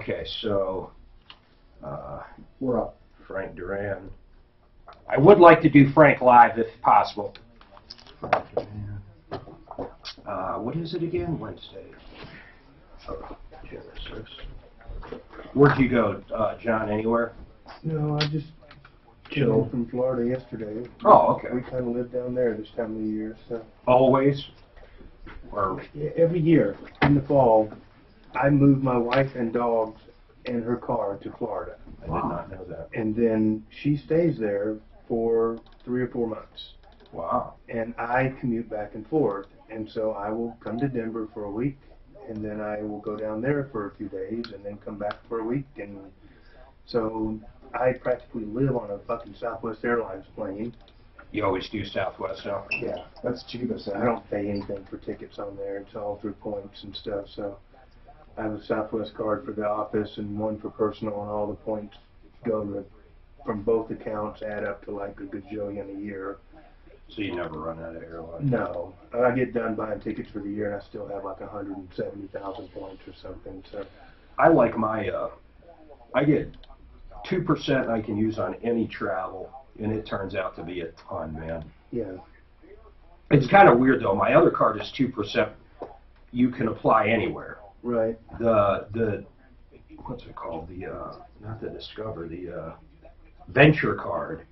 Okay, so We're up. Frank Duran. I would like to do Frank live if possible. What is it again? Wednesday. Oh, Genesis. Where'd you go, John? Anywhere? No, I just chilled from Florida yesterday. Oh, okay. We kind of live down there this time of the year, so. Always? Or Yeah, every year in the fall, I move my wife and dogs in her car to Florida. I did not know that. And then she stays there for 3 or 4 months. Wow. And I commute back and forth. And so I will come to Denver for a week, and then I will go down there for a few days, and then come back for a week. And so I practically live on a fucking Southwest Airlines plane. You always do Southwest now? Yeah, That's cheapest. I don't pay anything for tickets on there. It's all through points and stuff. So I have a Southwest card for the office and one for personal, and all the points go to, from both accounts, add up to like a gajillion a year. So you never run out of airline? No, I get done buying tickets for the year, and I still have like 170,000 points or something. So I like my, I get 2% I can use on any travel, and it turns out to be a ton, man. yeah, It's kind of weird though. My other card is 2%. You can apply anywhere. right. The what's it called? The not the Discover, the Venture card.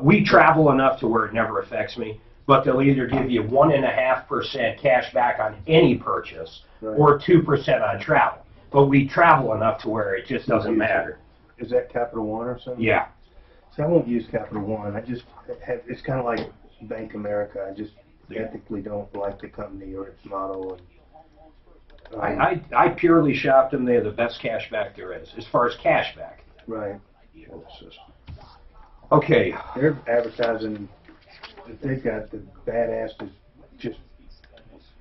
We travel enough to where it never affects me, but they'll either give you 1.5% cash back on any purchase, Right. or 2% on travel. But we travel enough to where it just doesn't matter. Is that Capital One or something? Yeah. So I won't use Capital One. I just have, it's kind of like Bank America. I just ethically don't like the company or its model. And, I purely shopped them. They have the best cash back there is, as far as cash back. right. Okay. They're advertising that they've got the badass just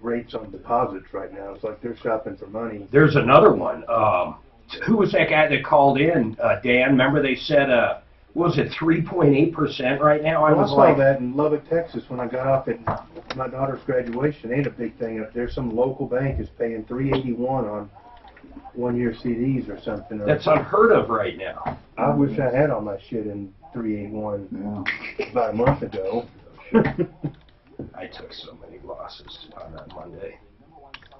rates on deposits right now. It's like they're shopping for money. There's another one. Who was that guy that called in? Dan, remember they said, what was it, 3.8% right now? I saw that in Lubbock, Texas when I got off at my daughter's graduation. Ain't a big thing up there. Some local bank is paying $3.81 on 1-year CDs or something. That's unheard of right now. I wish I had all my shit in $3.81 about a month ago. I took so many losses on that Monday.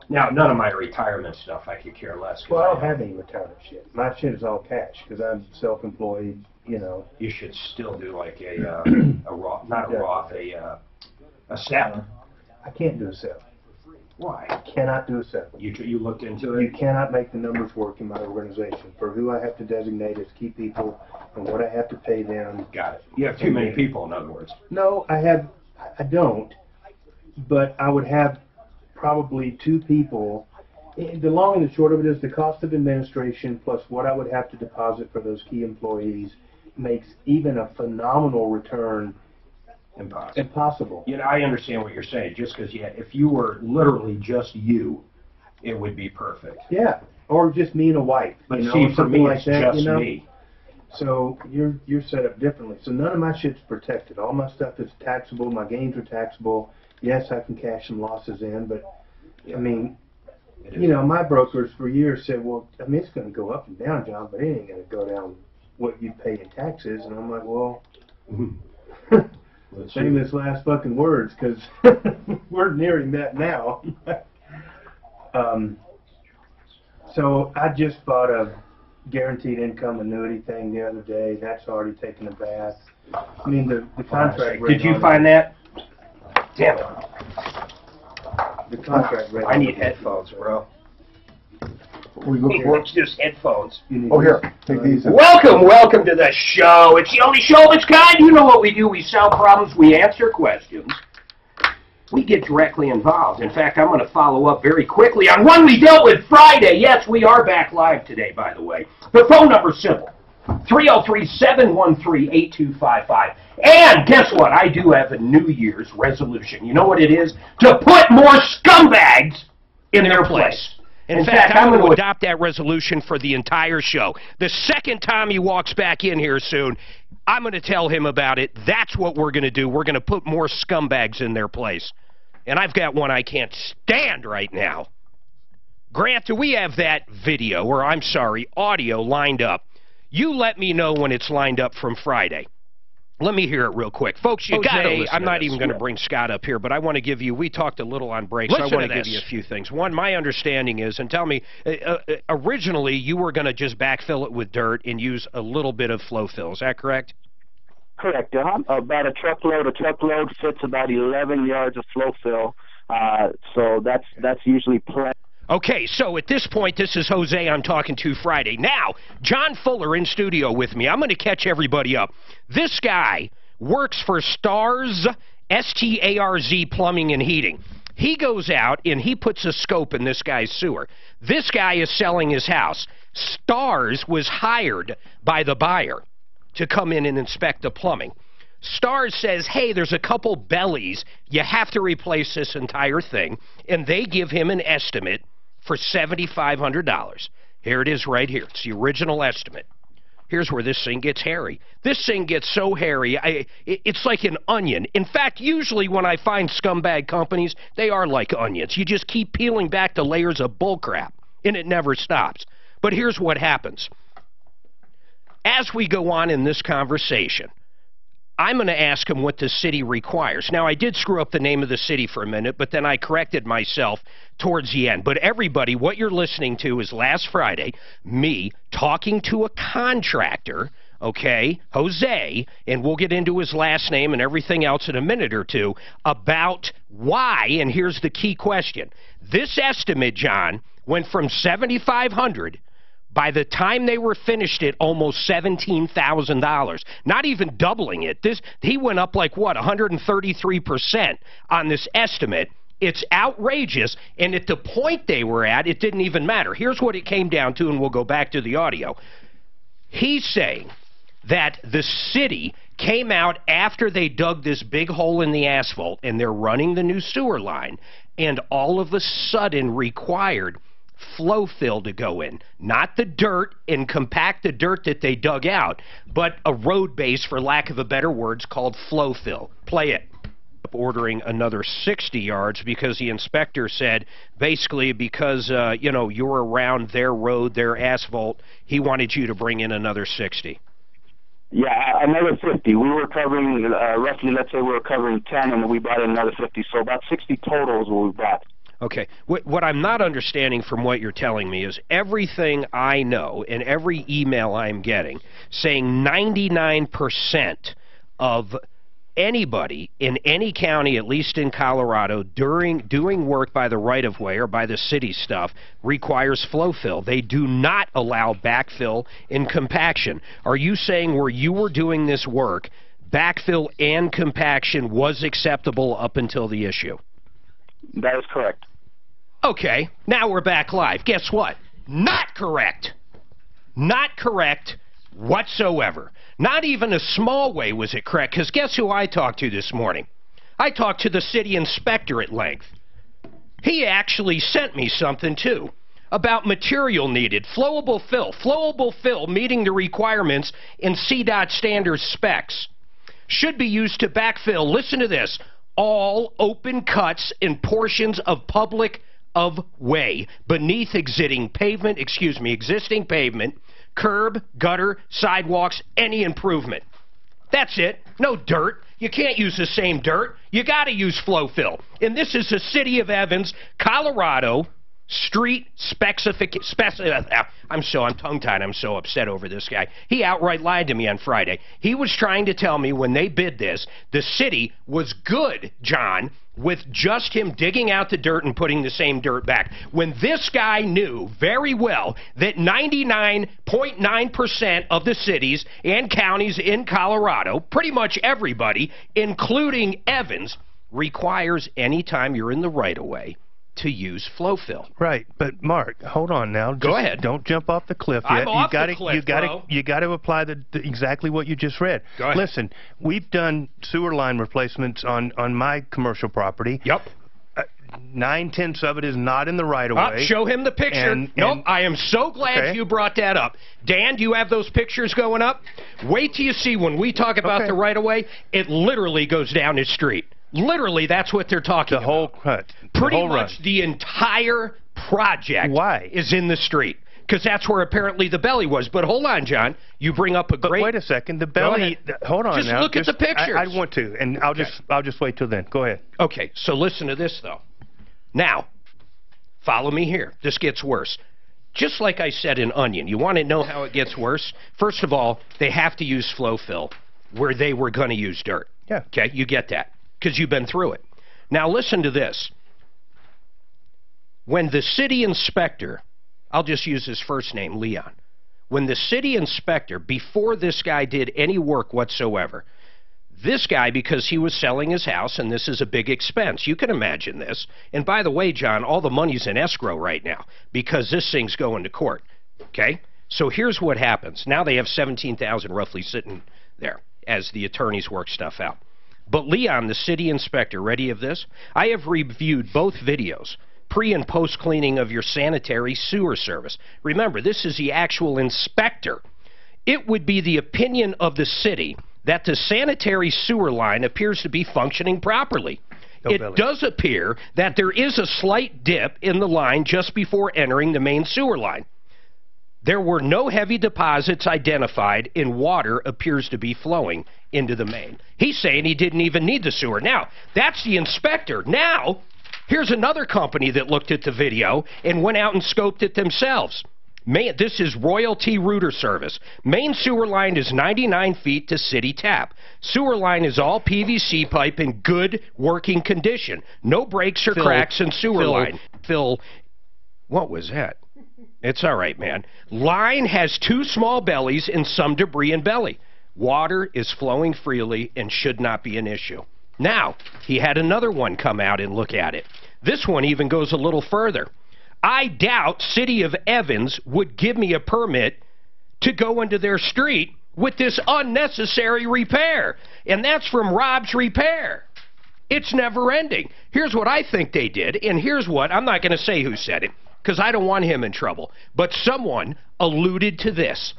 Now, none of my retirement stuff I could care less. Well, I don't have any retirement shit. My shit is all cash because I'm self-employed, you know. You should still do like a Roth, not a Roth, a SEP. I can't do a SEP. Why? I cannot do a SEP. You looked into You it? cannot make the numbers work in my organization for who I have to designate as key people and what I have to pay them. Got it. You have too many people, in other words. No, I don't, but I would have probably 2 people. The long and the short of it is the cost of administration plus what I would have to deposit for those key employees makes even a phenomenal return impossible. You know, I understand what you're saying. Just because, if you were literally just you, it would be perfect. Yeah, or just me and a wife. But you know, see, for me, like it's that, just you know? me. So you're set up differently. So none of my shit's protected. All my stuff is taxable. My gains are taxable. Yes, I can cash some losses in, but I mean, you know, my brokers for years said, well, I mean, it's going to go up and down, John, but it ain't going to go down what you pay in taxes. And I'm like, well, famous last fucking words, because we're nearing that now. So I just bought a guaranteed income annuity thing the other day. That's already taken a bath. I mean, the contract rate. Did you find that? Damn it. The contract rate. I need headphones, bro. We look for It's just headphones. Oh, here, take these. Welcome to the show. It's the only show of its kind. You know what we do. We solve problems. We answer questions. We get directly involved. In fact, I'm going to follow up very quickly on one we dealt with Friday. Yes, we are back live today, by the way. The phone number's simple. 303-713-8255. And guess what? I do have a New Year's resolution. You know what it is? To put more scumbags in their place. In fact, I'm going to adopt that resolution for the entire show. The second time he walks back in here soon, I'm going to tell him about it. That's what we're going to do. We're going to put more scumbags in their place. And I've got one I can't stand right now. Grant, do we have that video, or I'm sorry, audio lined up? You let me know when it's lined up from Friday. Let me hear it real quick. Folks, you got to listen. I'm not even going to bring Scott up here, but I want to give you, we talked a little on break, so I want to give you a few things. One, my understanding is, and tell me, originally you were going to just backfill it with dirt and use a little bit of flow fill. Is that correct? Correct. About a truckload. A truckload fits about 11 yards of flow fill, so that's usually plenty. Okay, so at this point, this is Jose I'm talking to Friday. Now, John Fuller in studio with me. I'm going to catch everybody up. This guy works for Stars, S-T-A-R-Z Plumbing and Heating. He goes out and he puts a scope in this guy's sewer. This guy is selling his house. Stars was hired by the buyer to come in and inspect the plumbing. Stars says, hey, there's a couple bellies. You have to replace this entire thing. And they give him an estimate for $7,500. Here it is right here. It's the original estimate. Here's where this thing gets hairy. This thing gets so hairy, it's like an onion. In fact, usually when I find scumbag companies, they are like onions. You just keep peeling back the layers of bullcrap, and it never stops. But here's what happens. As we go on in this conversation, I'm going to ask him what the city requires. Now, I did screw up the name of the city for a minute, but then I corrected myself towards the end. But everybody, what you're listening to is last Friday, me talking to a contractor, okay, Jose, and we'll get into his last name and everything else in a minute or two, about why, and here's the key question. This estimate, John, went from $7,500. By the time they were finished it, almost $17,000. Not even doubling it. He went up like, what, 133% on this estimate. It's outrageous, and at the point they were at, it didn't even matter. Here's what it came down to, and we'll go back to the audio. He's saying that the city came out after they dug this big hole in the asphalt, and they're running the new sewer line, and all of a sudden required flow fill to go in. Not the dirt and compact the dirt that they dug out, but a road base, for lack of a better words, called flow fill. Play it. Ordering another 60 yards because the inspector said, basically, because, you know, you're around their road, their asphalt, he wanted you to bring in another 60. Yeah, another 50. We were covering, roughly, let's say we were covering 10, and we brought in another 50. So about 60 total is what we brought. Okay. What I'm not understanding from what you're telling me is everything I know and every email I'm getting saying 99% of anybody in any county, at least in Colorado, doing work by the right-of-way or by the city stuff requires flow fill. They do not allow backfill and compaction. Are you saying where you were doing this work, backfill and compaction was acceptable up until the issue? That is correct. Okay, now we're back live. Guess what? Not correct. Not correct whatsoever. Not even a small way was it correct, because guess who I talked to this morning? I talked to the city inspector at length. He actually sent me something, too, about material needed. Flowable fill meeting the requirements in CDOT standard specs. Should be used to backfill, listen to this, all open cuts in portions of public of way beneath existing pavement, curb, gutter, sidewalks, any improvement. That's it. No dirt. You can't use the same dirt. You got to use flow fill. And this is the city of Evans, Colorado, street I'm tongue-tied. I'm so upset over this guy. He outright lied to me on Friday. He was trying to tell me when they bid this, the city was good, John, with just him digging out the dirt and putting the same dirt back. When this guy knew very well that 99.9% of the cities and counties in Colorado, pretty much everybody, including Evans, requires anytime you're in the right-of-way to use flow fill. Right, but Mark, hold on now. Go ahead. Don't jump off the cliff yet. I'm off the cliff, You got to apply exactly what you just read. Go ahead. Listen, we've done sewer line replacements on my commercial property. Yep. 9/10 of it is not in the right of way. Show him the picture. Nope, I am so glad you brought that up. Dan, do you have those pictures going up? Wait till you see when we talk about the right of way, it literally goes down the street. Literally, that's what they're talking about. The whole cut. Pretty much the entire project is in the street. Because that's where apparently the belly was. But hold on, John. You bring up a great... But wait a second. The belly... Hold on just now. Look at the pictures. I want to, and I'll just wait till then. Go ahead. Okay, so listen to this, though. Now, follow me here. This gets worse. Just like I said in Onion, you want to know how it gets worse? First of all, they have to use flow fill where they were going to use dirt. Yeah. Okay, you get that because you've been through it. Now, listen to this. When the city inspector... I'll just use his first name, Leon. When the city inspector, before this guy did any work whatsoever, this guy, because he was selling his house, and this is a big expense, you can imagine this. And by the way, John, all the money's in escrow right now because this thing's going to court, okay? So here's what happens. Now they have $17,000 roughly sitting there as the attorneys work stuff out. But Leon, the city inspector, ready of this? I have reviewed both videos. Pre- and post-cleaning of your sanitary sewer service. Remember, this is the actual inspector. It would be the opinion of the city that the sanitary sewer line appears to be functioning properly. It does appear that there is a slight dip in the line just before entering the main sewer line. There were no heavy deposits identified, and water appears to be flowing into the main. He's saying he didn't even need the sewer. Now, that's the inspector. Now... here's another company that looked at the video and went out and scoped it themselves. This is Royalty Router Service. Main sewer line is 99 feet to city tap. Sewer line is all PVC pipe in good working condition. No breaks or cracks in sewer line. Phil, what was that? It's all right, man. Line has 2 small bellies and some debris in belly. Water is flowing freely and should not be an issue. Now, he had another one come out and look at it. This one even goes a little further. I doubt City of Evans would give me a permit to go into their street with this unnecessary repair. And that's from Rob's Repair. It's never ending. Here's what I think they did, and here's what, I'm not going to say who said it, because I don't want him in trouble. But someone alluded to this.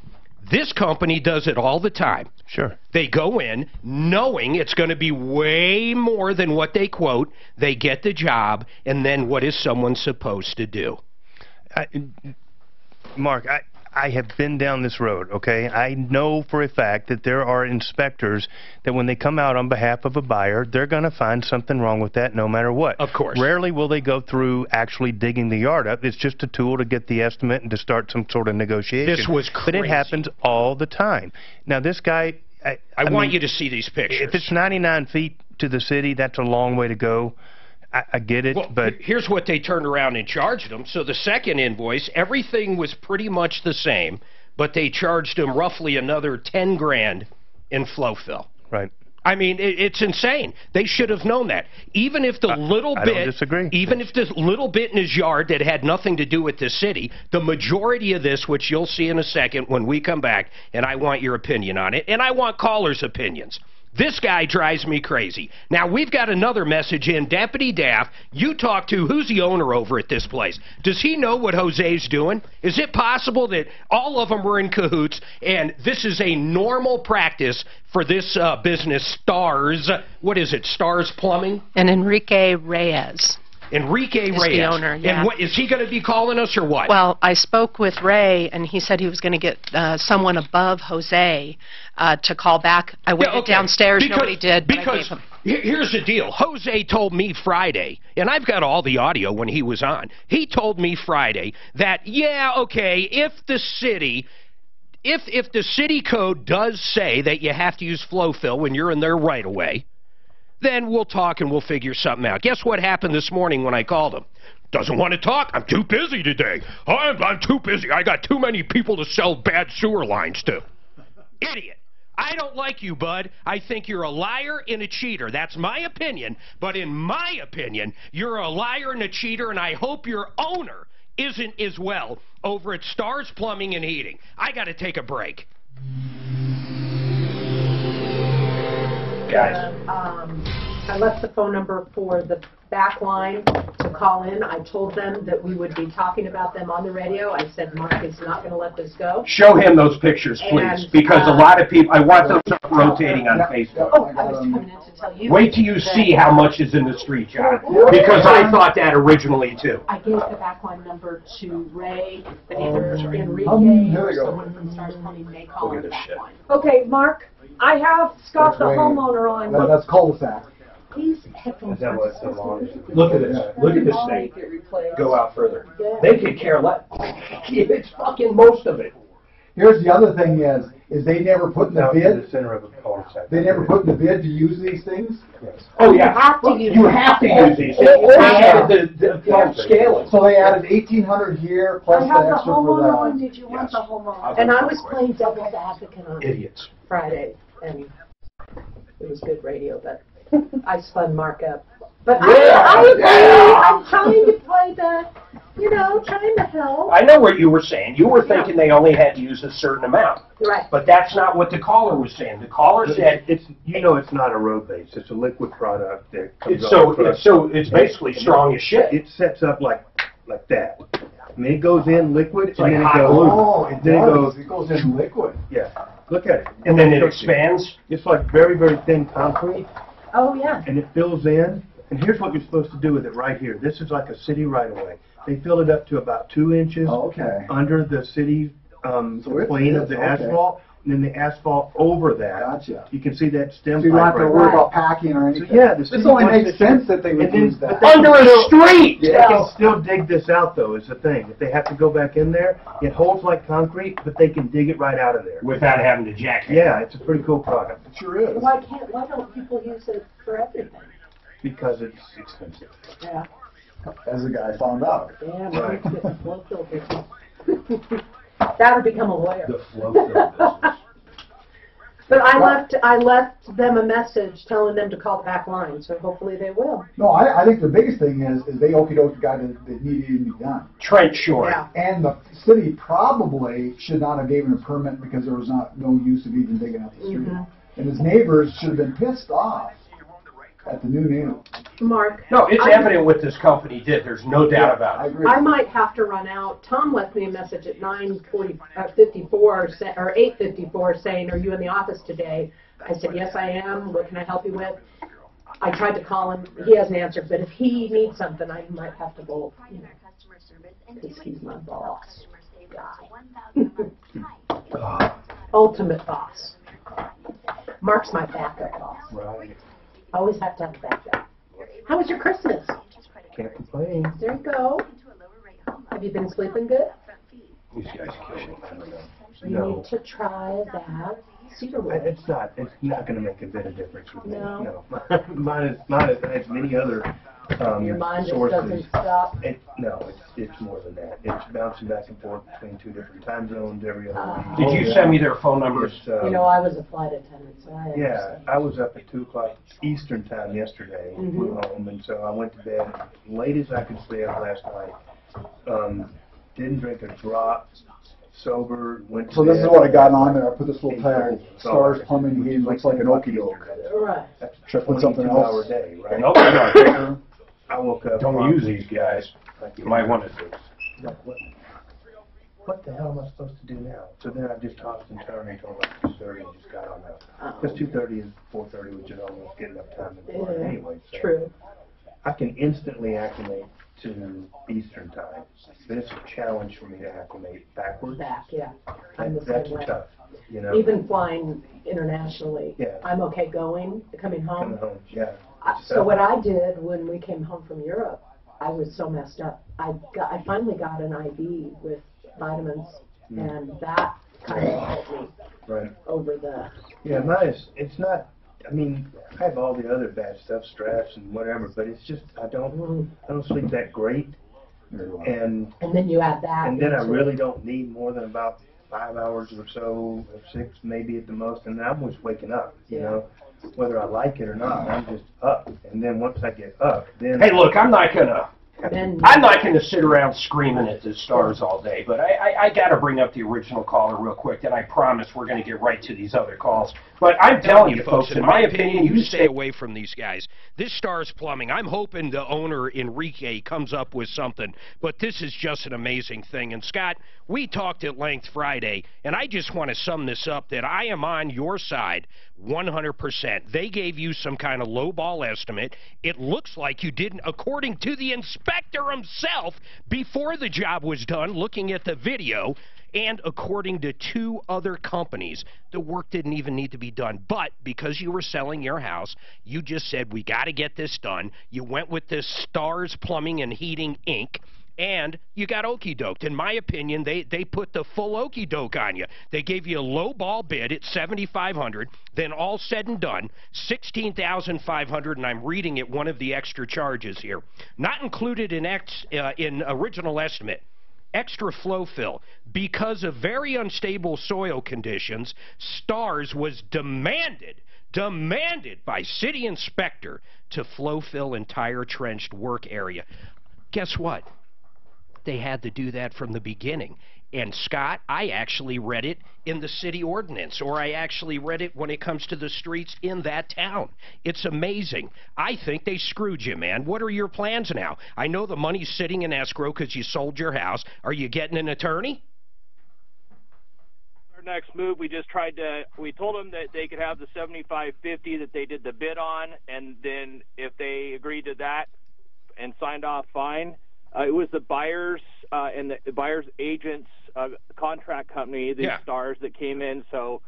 This company does it all the time. Sure. They go in knowing it's going to be way more than what they quote. They get the job, and then what is someone supposed to do? Mark, I have been down this road, okay? I know for a fact that there are inspectors that when they come out on behalf of a buyer, they're going to find something wrong with that no matter what. Of course. Rarely will they go through actually digging the yard up. It's just a tool to get the estimate and to start some sort of negotiation. This was crazy. But it happens all the time. Now, this guy... I want you to see these pictures. If it's 99 feet to the city, that's a long way to go. I get it, well, but... here's what they turned around and charged them. So the second invoice, everything was pretty much the same, but they charged them roughly another 10 grand in flow fill. Right. I mean, it's insane. They should have known that. Even if the I don't disagree. Even if this little bit in his yard that had nothing to do with the city, the majority of this, which you'll see in a second when we come back, and I want your opinion on it, and I want callers' opinions. This guy drives me crazy. Now, we've got another message in. Deputy Daff, you talk to, who's the owner over at this place? Does he know what Jose's doing? Is it possible that all of them were in cahoots, and this is a normal practice for this business, Stars, what is it, Stars Plumbing? And Enrique Reyes. Enrique Reyes. The owner, yeah. And what, is he going to be calling us or what? Well, I spoke with Ray, and he said he was going to get someone above Jose to call back. I waited downstairs. Nobody did. Because here's the deal. Jose told me Friday, and I've got all the audio when he was on. He told me Friday that, yeah, okay, if the city... If the city code does say that you have to use flow fill when you're in there right away, then we'll talk and we'll figure something out. Guess what happened this morning when I called him? Doesn't want to talk. I'm too busy today. I'm too busy. I got too many people to sell bad sewer lines to. Idiot. I don't like you, bud. I think you're a liar and a cheater. That's my opinion. But in my opinion, you're a liar and a cheater, and I hope your owner isn't as well over at Stars Plumbing and Heating. I got to take a break. Guys. I left the phone number for the back line to call in. I told them that we would be talking about them on the radio. I said Mark is not going to let this go. Show him those pictures, please, And, because a lot of people, I want those up rotating on Facebook. Oh, I was coming in to tell you. Wait till you see how much is in the street, John, because I thought that originally too. I gave the backline number to Ray, but either Enrique there or we go. someone from Stars Plumbing may call Look on the at this shit. backline. Okay, Mark, I have Scott the That's right. homeowner on. That's cul-de-sac. These headphones Is that are what it's so long? stupid. Look at this. Look at this I'll thing. make it replaced. Go out further. Yeah. They could care less. It's fucking most of it. Here's the other thing is they never put in the Now, in bid, the center of a cul-de-sac. they never put in the bid to use these things. Oh, yeah. You have to use You it. have to use these. Oh, They yeah. added the scaling. So they added 1,800 here plus I the have the extra for homeowner on. the. Did you want the homeowner? And I was playing devil's advocate on Idiots. Friday, and it was good radio, but I spun Mark up. But Yeah, I agree. yeah. I'm trying to play the, trying to help. I know what you were saying. You were thinking they only had to use a certain amount. Right. But that's not what the caller was saying. The caller said, It's it's not a road base. It's a liquid product that comes it's basically strong as shit. It sets up like that. I mean, it goes in liquid like and then hot it goes. glue. Oh, it Then it does. goes. It goes in liquid. Yeah. Look at it. And then it expands. It's like very, very thin concrete, Oh, yeah. and it fills in. And here's what you're supposed to do with it right here. This is like a city right-of-way. They fill it up to about 2 inches Okay. under the city So it's plane of this, the okay. asphalt, and then the asphalt over that. Gotcha. You can see that stem So you don't have pipe to right worry there. about packing or So anything. yeah, the This city only wants makes to- sense that they would and then- use but that. they Under can a still- street! They can still dig this out, though, is the thing. If they have to go back in there, it holds like concrete, but they can dig it right out of there. Without having to jack it. Yeah, it's a pretty cool product It sure is. Why don't people use it for everything? because it's expensive. Yeah. As the guy found out. Yeah, Right. Mark's getting flow filters. That'll become a lawyer. The flow fill business. But I left them a message telling them to call the back line, so hopefully they will. No, I think the biggest thing is they okey-doke the guy that needed to be done. Trench short. Yeah. And the city probably should not have given a permit because there was no use of even digging up the street. Mm-hmm. And his neighbors should have been pissed off at the new name. Mark. No, it's evident what this company did. There's no doubt I about it. agree. I might have to run out. Tom left me a message at 9:54 or 8:54 saying, "Are you in the office today?" I said, "Yes, I am. What can I help you with?" I tried to call him. He hasn't answered. But if he needs something, I might have to go. Because he's my boss guy. Ultimate boss. Mark's my backup boss. Right. Always have to have a backup. How was your Christmas? Can't complain. There you go. Have you been sleeping good? These guys kill me. You No. need to try that cedarwood. It's not going to make a bit of difference with me. No. No. mine has many other Your mind just sources. doesn't stop. It's more than that. It's bouncing back and forth between 2 different time zones every other week. Did you send me their phone numbers? It's, I was a flight attendant, so I yeah, understand. I was up at 2 o'clock Eastern time yesterday, flew home, and so I went to bed as late as I could stay up last night. Didn't drink a drop, sober, went to So this is bed. what I got on there. I put this little tag, $8 Stars Plumbing. He looks like an okey doke. Right. That's a Check with something 22-hour else. day, right? No, no, I woke up. don't use these guys. You might want to. Like, what the hell am I supposed to do now? So then I just tossed and turned until like 2:30 and just got on up. Because 2:30 and 4:30, which is almost getting up time in the morning anyway. So True. I can instantly acclimate to Eastern time, but it's a challenge for me to acclimate backwards. Back, yeah. I'm the That's same way. tough, you know. Even flying internationally, Yeah. I'm okay coming home. Coming home, yeah. So what I did when we came home from Europe, I was so messed up. I finally got an IV with vitamins, and that kind of helped me Right. over the. Yeah, mine is, it's not, I mean, I have all the other bad stuff, stress and whatever, but it's just, I don't sleep that great, and then you add that. then I into- really don't need more than about 5 hours or so, or 6 maybe at the most, and I'm always waking up, you know, whether I like it or not, I'm just up, and then once I get up, then. Hey, look, I'm not gonna Then I'm not going to sit around screaming at the stars all day, but I got to bring up the original caller real quick, and I promise we're going to get right to these other calls. But I'm telling you, folks, in my opinion, you stay away from these guys. This Stars Plumbing, I'm hoping the owner, Enrique, comes up with something, but this is just an amazing thing. And, Scott, we talked at length Friday, and I just want to sum this up, that I am on your side 100%. They gave you some kind of lowball estimate. It looks like you didn't, according to the inspector himself, before the job was done, looking at the video, and according to 2 other companies, the work didn't even need to be done. But because you were selling your house, you just said, we got to get this done. You went with this Stars Plumbing and Heating, Inc., and you got okey-doked. In my opinion, they put the full okey-doke on you. They gave you a low ball bid at $7,500, then all said and done, $16,500, and I'm reading it, one of the extra charges here. Not included in original estimate. Extra flow fill. Because of very unstable soil conditions, Stars was demanded by city inspector to flow fill entire trenched work area. Guess what? They had to do that from the beginning. And, Scott, I actually read it in the city ordinance, or I actually read it when it comes to the streets in that town. It's amazing. I think they screwed you, man. What are your plans now? I know the money's sitting in escrow because you sold your house. Are you getting an attorney? Our next move, we told them that they could have the $75.50 that they did the bid on, and then if they agreed to that and signed off, fine. It was the buyers and the buyer's agents contract company, the Stars, that came in. So,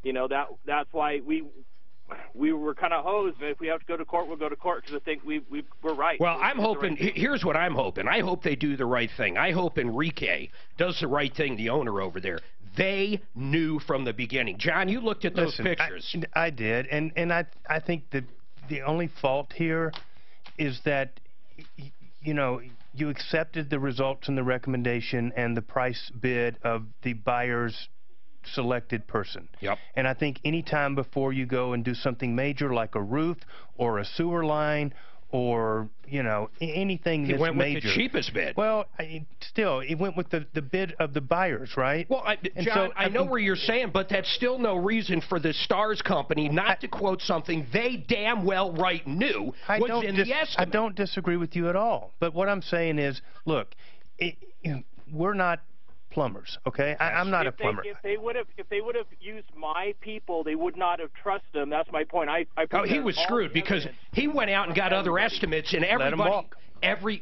you know, that's why we were kind of hosed. But if we have to go to court, we'll go to court, because I think we're right. Well, I'm hoping, here's what I'm hoping. I hope they do the right thing. I hope Enrique does the right thing, the owner over there. They knew from the beginning. John, you looked at those pictures. I did, and I think that the only fault here is that, you know, you accepted the results and the recommendation and the price bid of the buyer's selected person. Yep. And I think any time before you go and do something major like a roof or a sewer line or, you know, anything that's major. He went with the cheapest bid. Well, still, it went with the bid of the buyers, right? Well, John, I know where you're saying, but that's still no reason for the Stars company not to quote something they damn well knew was in the estimate. I don't disagree with you at all. But what I'm saying is, look, we're not plumbers, okay? I'm not a plumber. If they would have used my people, they would not have trusted them. That's my point. He was screwed because he went out and got other estimates, and everybody. Let him walk.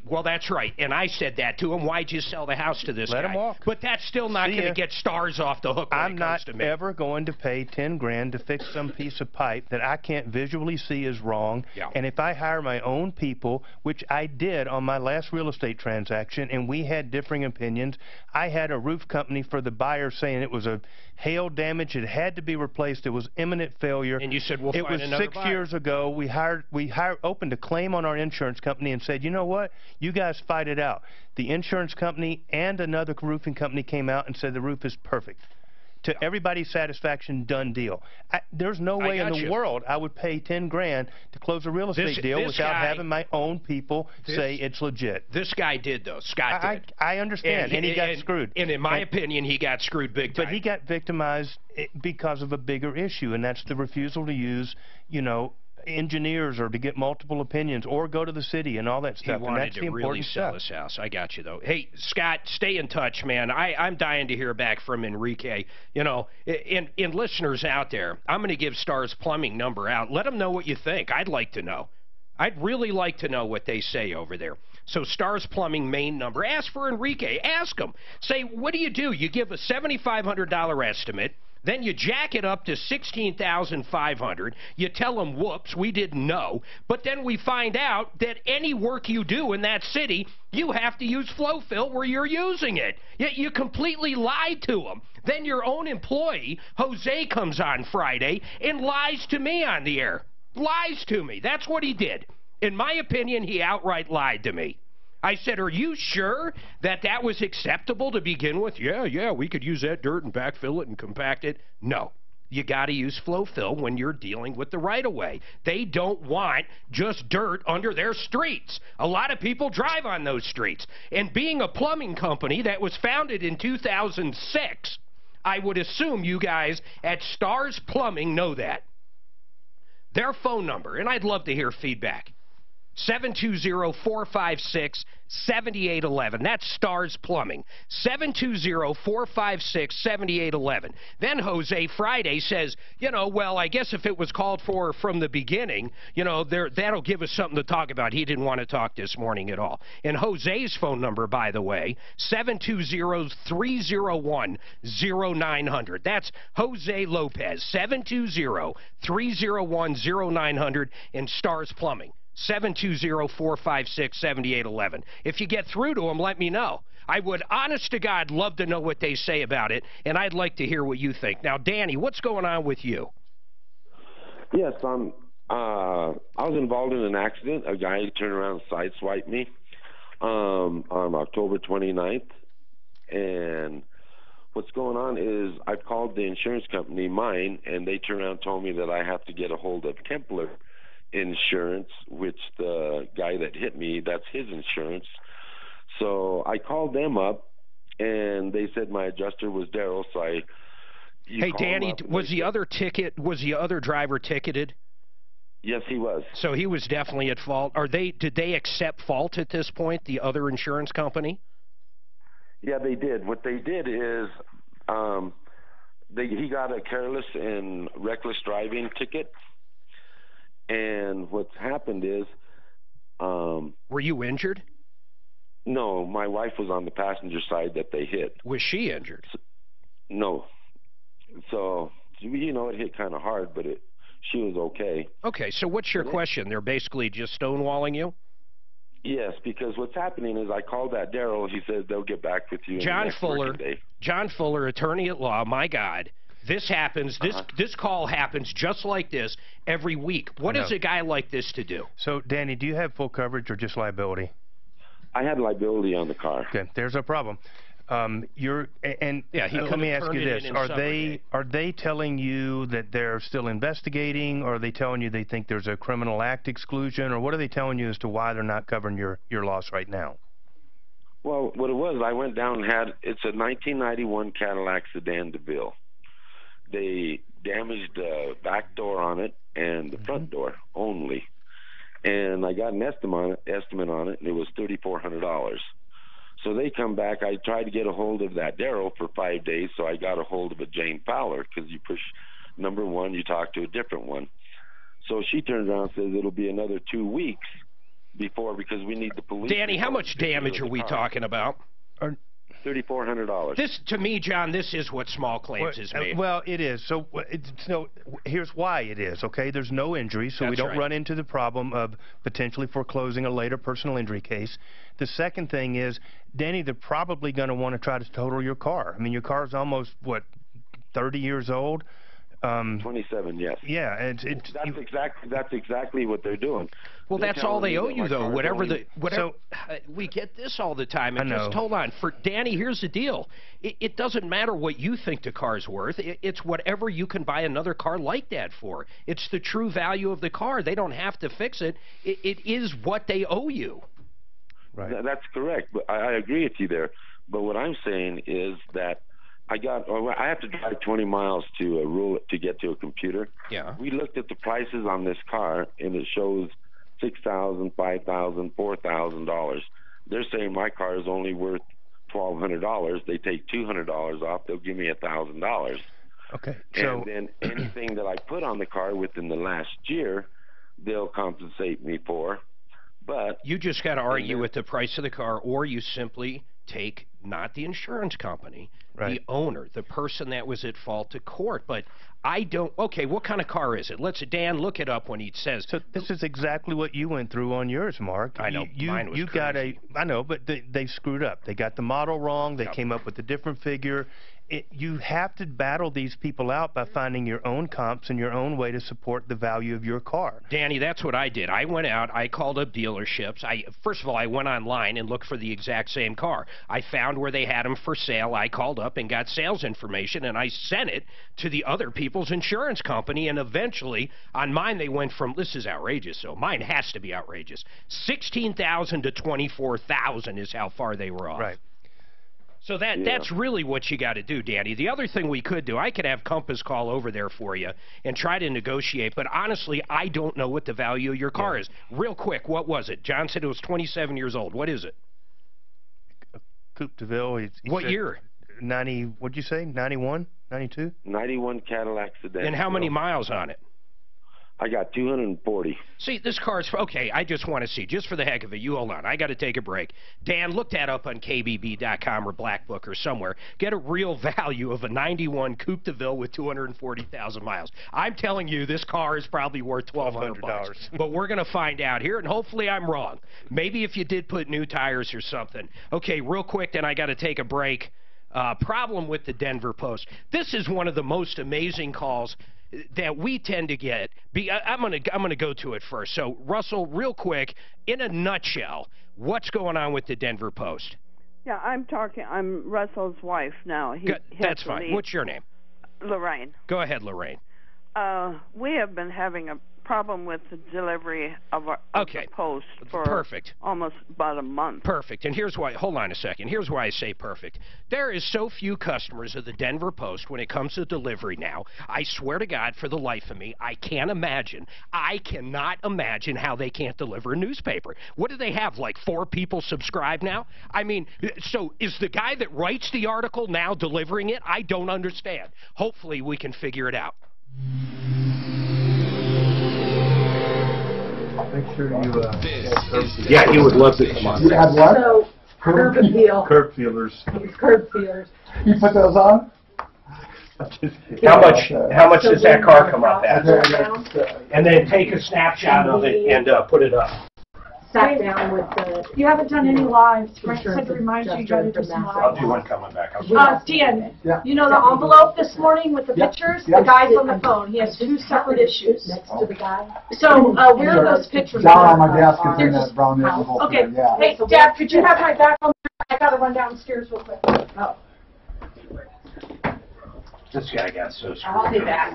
Well, that's right, and I said that to him. Why'd you sell the house to this guy? Let him walk. But that's still not going to get Stars off the hook. I'm not ever going to pay 10 grand to fix some piece of pipe that I can't visually see is wrong. Yeah. And if I hire my own people, which I did on my last real estate transaction, and we had differing opinions, I had a roof company for the buyer saying it was a hail damage, it had to be replaced, it was imminent failure. And you said, we'll find another buyer. It was 6 years ago. We opened a claim on our insurance company and said, you know what? You guys fight it out. The insurance company and another roofing company came out and said the roof is perfect. To everybody's satisfaction, done deal. There's no way in the world I would pay 10 grand to close a real estate deal without having my own people say it's legit. This guy did, though. Scott did. I understand, and he got screwed. And in my opinion, he got screwed big time. But he got victimized because of a bigger issue, and that's the refusal to use, you know, engineers or to get multiple opinions or go to the city and all that stuff. He wanted to really sell his house. I got you, though. Hey, Scott, stay in touch, man. I'm dying to hear back from Enrique. You know, and listeners out there, I'm going to give Stars Plumbing number out. Let them know what you think. I'd like to know. I'd really like to know what they say over there. So Stars Plumbing main number. Ask for Enrique. Ask him. Say, what do? You give a $7,500 estimate. Then you jack it up to $16,500. You tell them, whoops, we didn't know. But then we find out that any work you do in that city, you have to use flow fill where you're using it. Yet you completely lied to them. Then your own employee, Jose, comes on Friday and lies to me on the air. Lies to me. That's what he did. In my opinion, he outright lied to me. I said, are you sure that that was acceptable to begin with? Yeah, we could use that dirt and backfill it and compact it. No, You got to use flow fill when you're dealing with the right-of-way. They don't want just dirt under their streets. A lot of people drive on those streets. And being a plumbing company that was founded in 2006, I would assume you guys at Stars Plumbing know that. Their phone number, and I'd love to hear feedback, 720-456-7811. That's Stars Plumbing. 720-456-7811. Then Jose Friday says, you know, well, I guess if it was called for from the beginning, you know, that'll give us something to talk about. He didn't want to talk this morning at all. And Jose's phone number, by the way, 720-301-0900. That's Jose Lopez, 720-301-0900 in Stars Plumbing. 720-456-7811. If you get through to them, let me know. I would, honest to God, love to know what they say about it, and I'd like to hear what you think. Now, Danny, what's going on with you? Yes, I was involved in an accident. A guy turned around and sideswiped me on October 29th, and what's going on is I've called the insurance company, mine, and they turned around and told me that I have to get a hold of Kempler Insurance, which the guy that hit me, that's his insurance. So I called them up, and they said my adjuster was Daryl. So hey, Danny, was the other driver ticketed? Yes, he was. So he was definitely at fault. Did they accept fault at this point, the other insurance company? Yeah, they did. What they did is he got a careless and reckless driving ticket. And what's happened is... were you injured? No, my wife was on the passenger side that they hit. Was she injured? No. So, you know, it hit kind of hard, but she was okay. Okay, so what's your question? They're basically just stonewalling you? Yes, because what's happening is I called that Daryl. He said they'll get back with you John in the next working day. John Fuller, attorney at law, my God. This happens, this call happens just like this every week. What is a guy like this to do? So, Danny, do you have full coverage or just liability? I had liability on the car. Okay, there's a problem. Let me ask you this: are they telling you that they're still investigating, or are they telling you they think there's a criminal act exclusion, or what are they telling you as to why they're not covering your loss right now? Well, what it was, I went down and it's a 1991 Cadillac sedan DeVille. They damaged the back door on it and the front door only. And I got an estimate on it, and it was $3,400. So they come back. I tried to get a hold of that Daryl for 5 days, so I got a hold of a Jane Fowler, because you push number one, you talk to a different one. So she turns around and says it'll be another 2 weeks because we need the police. Danny, how much damage are we talking about? $3,400. This, to me, John, this is what small claims is made. Well, it is. So here's why it is, okay? There's no injury, so we don't run into the problem of potentially foreclosing a later personal injury case. The second thing is, Danny, they're probably going to want to try to total your car. I mean, your car is almost, 30 years old? 27, yes. Yeah, that's exactly what they're doing. Well, that's all they owe you, though. We get this all the time. And just hold on, for Danny, here's the deal. It doesn't matter what you think the car's worth. It's whatever you can buy another car like that for. It's the true value of the car. They don't have to fix it. It is what they owe you. Right. That's correct. But I agree with you there. But what I'm saying is that I have to drive 20 miles to get to a computer. Yeah. We looked at the prices on this car, and it shows $6,000, $5,000, $4,000. They're saying my car is only worth $1,200. They take $200 off. They'll give me $1,000. Okay. And then anything that I put on the car within the last year, they'll compensate me for. But you just got to argue with the price of the car, or you simply take not the insurance company, the owner, the person that was at fault, to court. But I don't. Okay, what kind of car is it? Dan look it up when he says. So this is exactly what you went through on yours, Mark. I know. Mine was crazy. I know, but they screwed up. They got the model wrong. They came up with a different figure. You have to battle these people out by finding your own comps and your own way to support the value of your car. Danny, that's what I did. I went out, I called up dealerships. First of all, I went online and looked for the exact same car. I found found where they had them for sale, I called up and got sales information, and I sent it to the other people's insurance company, and eventually, on mine, they went from, this is outrageous, so mine has to be outrageous, 16,000 to 24,000 is how far they were off. Right. So that's really what you got to do, Danny. The other thing we could do, I could have Compass call over there for you and try to negotiate, but honestly, I don't know what the value of your car is. Real quick, what was it? John said it was 27 years old. What is it? Coupe de Ville. What year? 90, what'd you say, 91, 92? 91 Cadillac sedan. And how many miles on it? I got 240. See, this car's, okay, I just want to see, just for the heck of it, you hold on, I got to take a break. Dan, look that up on KBB.com or Black Book or somewhere. Get a real value of a 91 Coupe de Ville with 240,000 miles. I'm telling you, this car is probably worth $1,200. But we're going to find out here, and hopefully I'm wrong. Maybe if you did put new tires or something. Okay, real quick, then I got to take a break. Problem with the Denver Post. This is one of the most amazing calls that we tend to get. I'm gonna go to it first. So, Russell, real quick, in a nutshell, what's going on with the Denver Post? Yeah, I'm Russell's wife now. That's fine. What's your name? Lorraine. Go ahead, Lorraine. We have been having a problem with the delivery of the post for almost about a month. Perfect. And here's why, hold on a second, here's why I say perfect. There is so few customers of the Denver Post when it comes to delivery now. I swear to God, for the life of me, I cannot imagine how they can't deliver a newspaper. What do they have, like 4 people subscribed now? I mean, so is the guy that writes the article now delivering it? I don't understand. Hopefully we can figure it out. Make sure you, yeah, he would love to come on. You had what? So, curb appeal. Curb feelers. Curb feelers. You put those on? How much does that car come up at? And then take a snapshot of it and put it up. Sat down with the... You haven't done any lives. Frank said to remind you got to do some I'll lives. do one coming back. Dan, you know the envelope this morning with the pictures? The guy's on the phone. He has 2 separate issues. Next to the guy. So where are those pictures? Down on my desk is in that brown envelope. Okay. Yeah. Hey, Dad, could you have my back on? I got to run downstairs real quick. Oh. This guy got so screwed. I'll be back.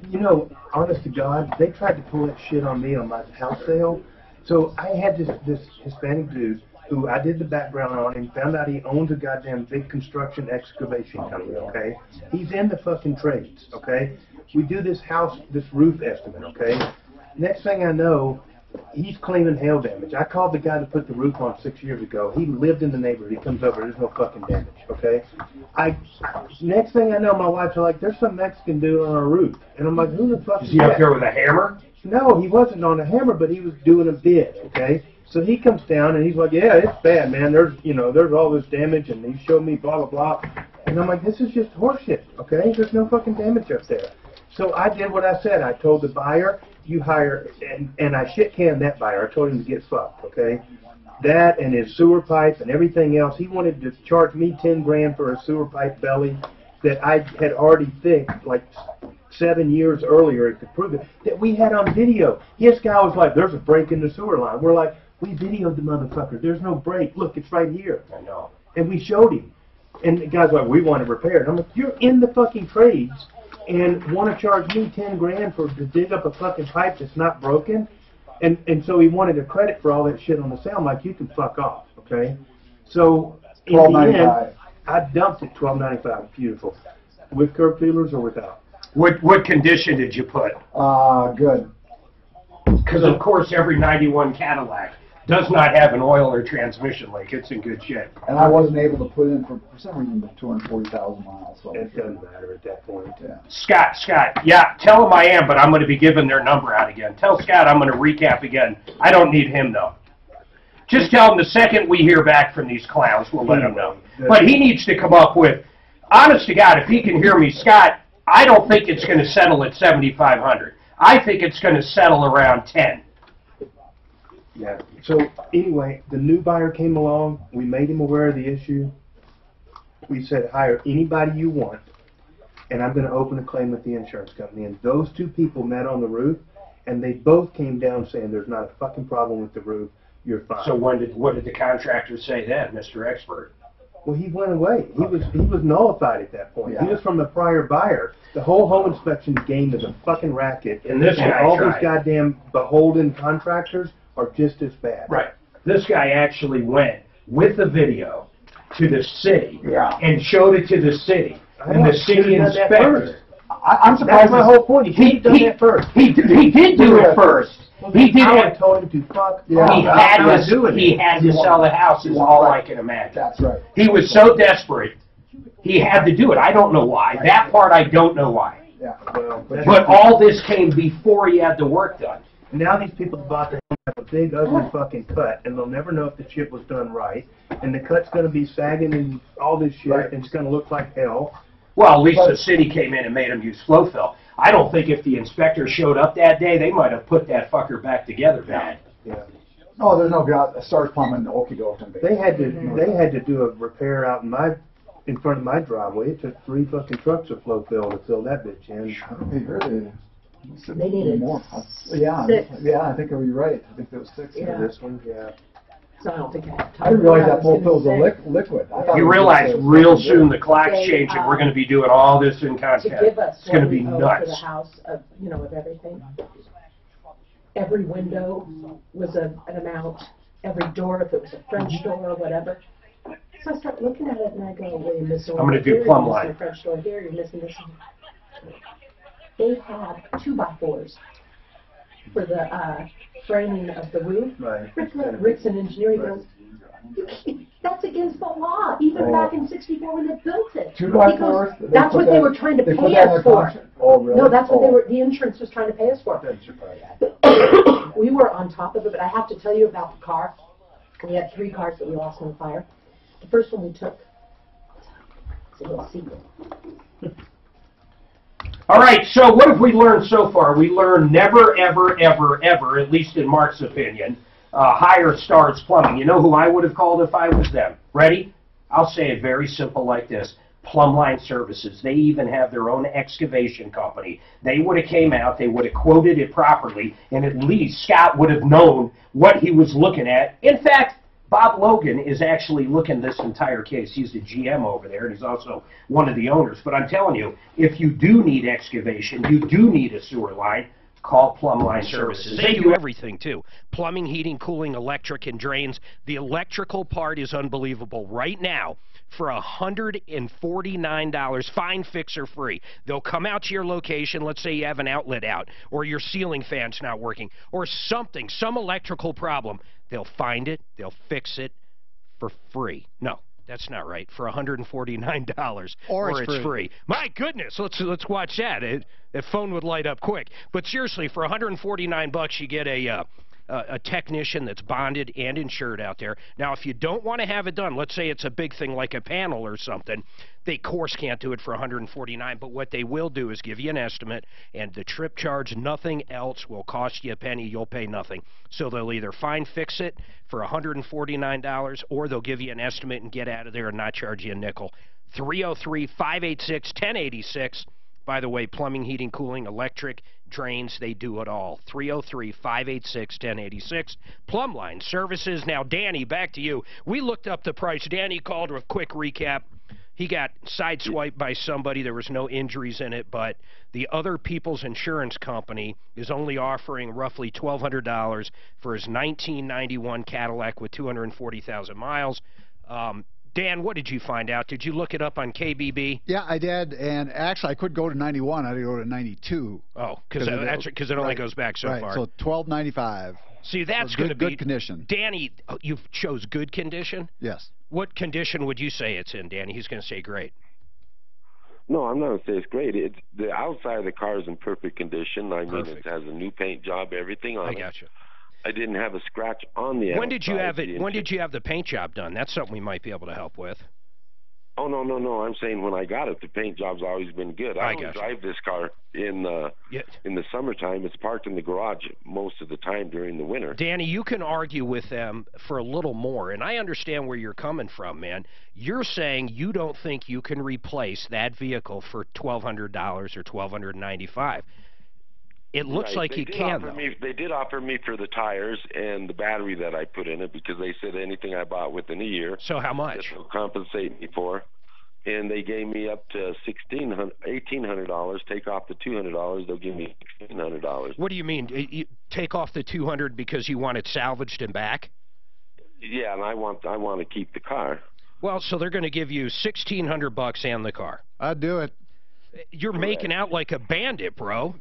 You know, honest to God, they tried to pull that shit on me on my house sale. So I had this Hispanic dude who I did the background on and found out he owns a goddamn big construction excavation company, okay? He's in the fucking trades, okay? We do this roof estimate, okay? Next thing I know, he's claiming hail damage. I called the guy to put the roof on 6 years ago. He lived in the neighborhood. He comes over. There's no fucking damage, okay? Next thing I know, my wife's like, there's some Mexican dude on our roof. And I'm like, who the fuck is he that? up there with a hammer? No, he wasn't on a hammer, but he was doing a bid, okay? So he comes down and he's like, yeah, it's bad, man. There's all this damage, and he showed me blah, blah, blah. And I'm like, this is just horseshit, okay? There's no fucking damage up there. So I did what I said. I told the buyer, you hire, and I shit-canned that buyer. I told him to get fucked, okay? That and his sewer pipe and everything else. He wanted to charge me $10,000 for a sewer pipe belly that I had already fixed, like 7 years earlier to prove it, that we had on video. This guy was like, there's a break in the sewer line. We're like, we videoed the motherfucker. There's no break. Look, it's right here. I know. And we showed him. And the guy's like, we want it repaired. I'm like, you're in the fucking trades and want to charge me $10,000 to dig up a fucking pipe that's not broken? And so he wanted a credit for all that shit on the sale. I'm like, you can fuck off, okay? So in the end, I dumped it $12.95. Beautiful. With curb feelers or without? What condition did you put? Good. Because, of course, every 91 Cadillac does not have an oil or transmission leak. It's in good shape. And I wasn't able to put in for some reason the 240,000 miles. So it doesn't matter at that point. Yeah. Scott, yeah, tell him I am, but I'm going to be giving their number out again. Tell Scott I'm going to recap again. I don't need him, though. Just tell him the second we hear back from these clowns, we'll let him know. But he needs to come up with, honest to God, if he can hear me, Scott, I don't think it's going to settle at $7,500. I think it's going to settle around 10. Yeah. So anyway, the new buyer came along. We made him aware of the issue. We said, hire anybody you want, and I'm going to open a claim with the insurance company. And those 2 people met on the roof, and they both came down saying there's not a fucking problem with the roof. you're fine. So what did the contractor say then, Mr. Expert? Well, he went away. He was nullified at that point. He was from a prior buyer. The whole home inspection game is a fucking racket. And this guy all tried. these goddamn beholden contractors are just as bad. Right. This guy actually went with the video to the city and showed it to the city. And the city inspector. I'm surprised. That's my whole point. He should have done that first. He did do it first. He did I it. told him to fuck. He had to sell the house is all I can imagine. That's right. He was so desperate, he had to do it. I don't know why. That part I don't know why. Yeah. Well, But all this came before he had the work done. now these people bought the home have a big ugly fucking cut, and they'll never know if the chip was done right, and the cut's going to be sagging and all this shit, and it's going to look like hell. Well, at least the city came in and made them use flow fill. I don't think if the inspector showed up that day, they might have put that fucker back together, man. Yeah. Oh, there's no God. Stars plumbing, okie doke. They had to do a repair out in front of my driveway. It took 3 fucking trucks of flow fill to fill that bitch in. They needed more. Yeah, 6. yeah, I think you're right. I think there was 6 Yeah. This one, yeah. So I don't think I have time. I didn't realize that What I flow was fill gonna was say. a liquid. I thought You it was realize just a- real soon the clock's They, changing. We're going to be doing all this in To contact. give us It's going to what be we owe for the nuts. house of, of everything. Every window was an amount, every door, if it was a French door or whatever. So I start looking at it and I go, well, you're missing I'm gonna do here, plumb you're line. missing a French door here, you're missing this. They had 2x4s for the framing of the roof. Right. Rick's an engineer, he goes, that's against the law, even back in '64 when they built it. 2x4s? He goes, that's what they were trying to they pay put that in us their for. contract? Oh, really? No, that's what Oh. the insurance was trying to pay us for. Doesn't surprise me. We were on top of it, but I have to tell you about the car. We had 3 cars that we lost in the fire. The first one we took, it's a little secret. All right, so what have we learned so far? We learned never, ever, ever, ever, at least in Mark's opinion, hire Stars Plumbing. You know who I would have called if I was them? Ready? I'll say it very simple like this. Plumbline Services. They even have their own excavation company. They would have came out, they would have quoted it properly, and at least Scott would have known what he was looking at. In fact, Bob Logan is actually looking this entire case. He's the GM over there, and he's also one of the owners. But I'm telling you, if you do need excavation, you do need a sewer line, call Plumbline Services. They do everything, too. Plumbing, heating, cooling, electric, and drains. The electrical part is unbelievable. Right now, for $149, fine, fix, or free. They'll come out to your location. Let's say you have an outlet out, or your ceiling fan's not working, or something, some electrical problem. They'll find it. They'll fix it for free. No, that's not right. For $149, or it's free. My goodness, let's watch that. That phone would light up quick. But seriously, for $149, you get a technician that's bonded and insured out there. Now, if you don't want to have it done, let's say it's a big thing like a panel or something, they, of course, can't do it for $149, but what they will do is give you an estimate, and the trip charge, nothing else, will cost you a penny. You'll pay nothing. So they'll either fine fix it for $149, or they'll give you an estimate and get out of there and not charge you a nickel. 303-586-1086. By the way, plumbing, heating, cooling, electric, drains, they do it all. 303-586-1086. Plumbline Services. Now, Danny, back to you. We looked up the price. Danny called with a quick recap. He got sideswiped by somebody. There was no injuries in it, but the other people's insurance company is only offering roughly $1,200 for his 1991 Cadillac with 240,000 miles. Dan, what did you find out? Did you look it up on KBB? Yeah, I did, and actually I could go to 91. I had to go to 92. Oh, because it only goes back so far. So $1,295. See, that's going to be good condition. Danny, you chose good condition? Yes. What condition would you say it's in, Danny? He's going to say great. No, I'm not going to say it's great. It's the outside of the car is in perfect condition. I mean, it has a new paint job, everything on it. I got you. I didn't have a scratch on the outside. When did you have it? When did you have the paint job done? That's something we might be able to help with. Oh, no. I'm saying when I got it, the paint job's always been good. I don't drive this car in the summertime. It's parked in the garage most of the time during the winter. Danny, you can argue with them for a little more, and I understand where you're coming from, man. You're saying you don't think you can replace that vehicle for $1,200 or $1,295. It looks like you can, though. They did offer me for the tires and the battery that I put in it, because they said anything I bought within a year. So how much? They'll compensate me for. And they gave me up to $1,800. Take off the $200, they'll give me $1,600. What do you mean? You take off the $200 because you want it salvaged and back? Yeah, and I want to keep the car. Well, so they're going to give you $1,600 and the car. I'd do it. You're making out like a bandit, bro.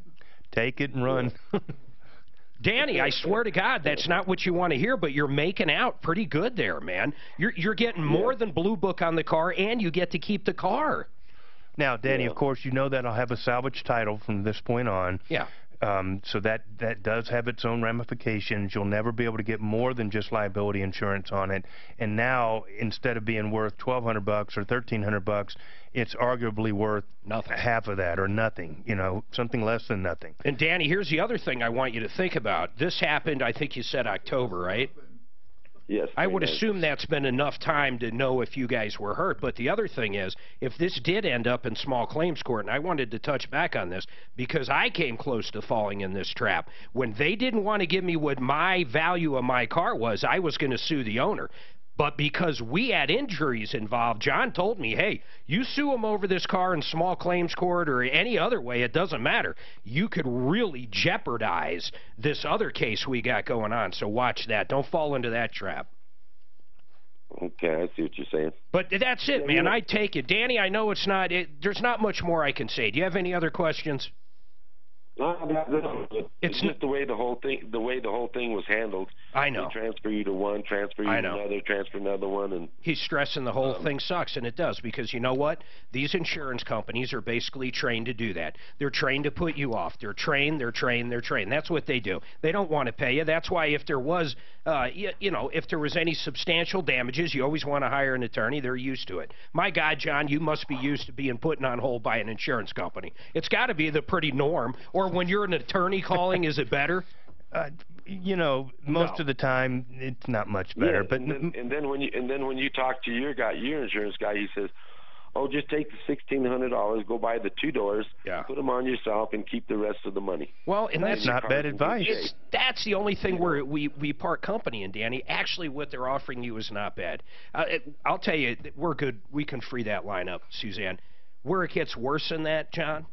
Take it and run. Danny, I swear to God, that's not what you want to hear, but you're making out pretty good there, man. You're getting more than Blue Book on the car, and you get to keep the car. Now, Danny, of course, you know that I'll have a salvage title from this point on. Yeah. So that does have its own ramifications. You'll never be able to get more than just liability insurance on it. And now, instead of being worth $1,200 or $1,300, it's arguably worth nothing, half of that, or nothing. You know, something less than nothing. And Danny, here's the other thing I want you to think about. This happened, I think you said October, right? Yes. I would assume that's been enough time to know if you guys were hurt. But the other thing is, if this did end up in small claims court, and I wanted to touch back on this because I came close to falling in this trap. When they didn't want to give me what my value of my car was, I was going to sue the owner. But because we had injuries involved, John told me, hey, you sue them over this car in small claims court or any other way, it doesn't matter. You could really jeopardize this other case we got going on. So watch that. Don't fall into that trap. Okay, I see what you're saying. But that's it, man. I take it. Danny, I know it's not there's not much more I can say. Do you have any other questions? No, it's just the way the whole thing was handled. I know. They transfer you to one, transfer you to another, transfer another one, and he's stressing the whole thing sucks, and it does, because you know what? These insurance companies are basically trained to do that. They're trained to put you off. They're trained. That's what they do. They don't want to pay you. That's why if there was, if there was any substantial damages, you always want to hire an attorney. They're used to it. My God, John, you must be used to being put on hold by an insurance company. It's got to be the pretty norm. Or when you're an attorney calling, is it better? Most of the time it's not much better. Yeah, but and then when you talk to your insurance guy, he says, "Oh, just take the $1,600, go buy the 2 doors, put them on yourself, and keep the rest of the money." Well, and that's not bad advice. That's the only thing where we part company in, Danny. Actually, what they're offering you is not bad. I'll tell you, we're good. We can free that line up, Suzanne. Where it gets worse than that, John,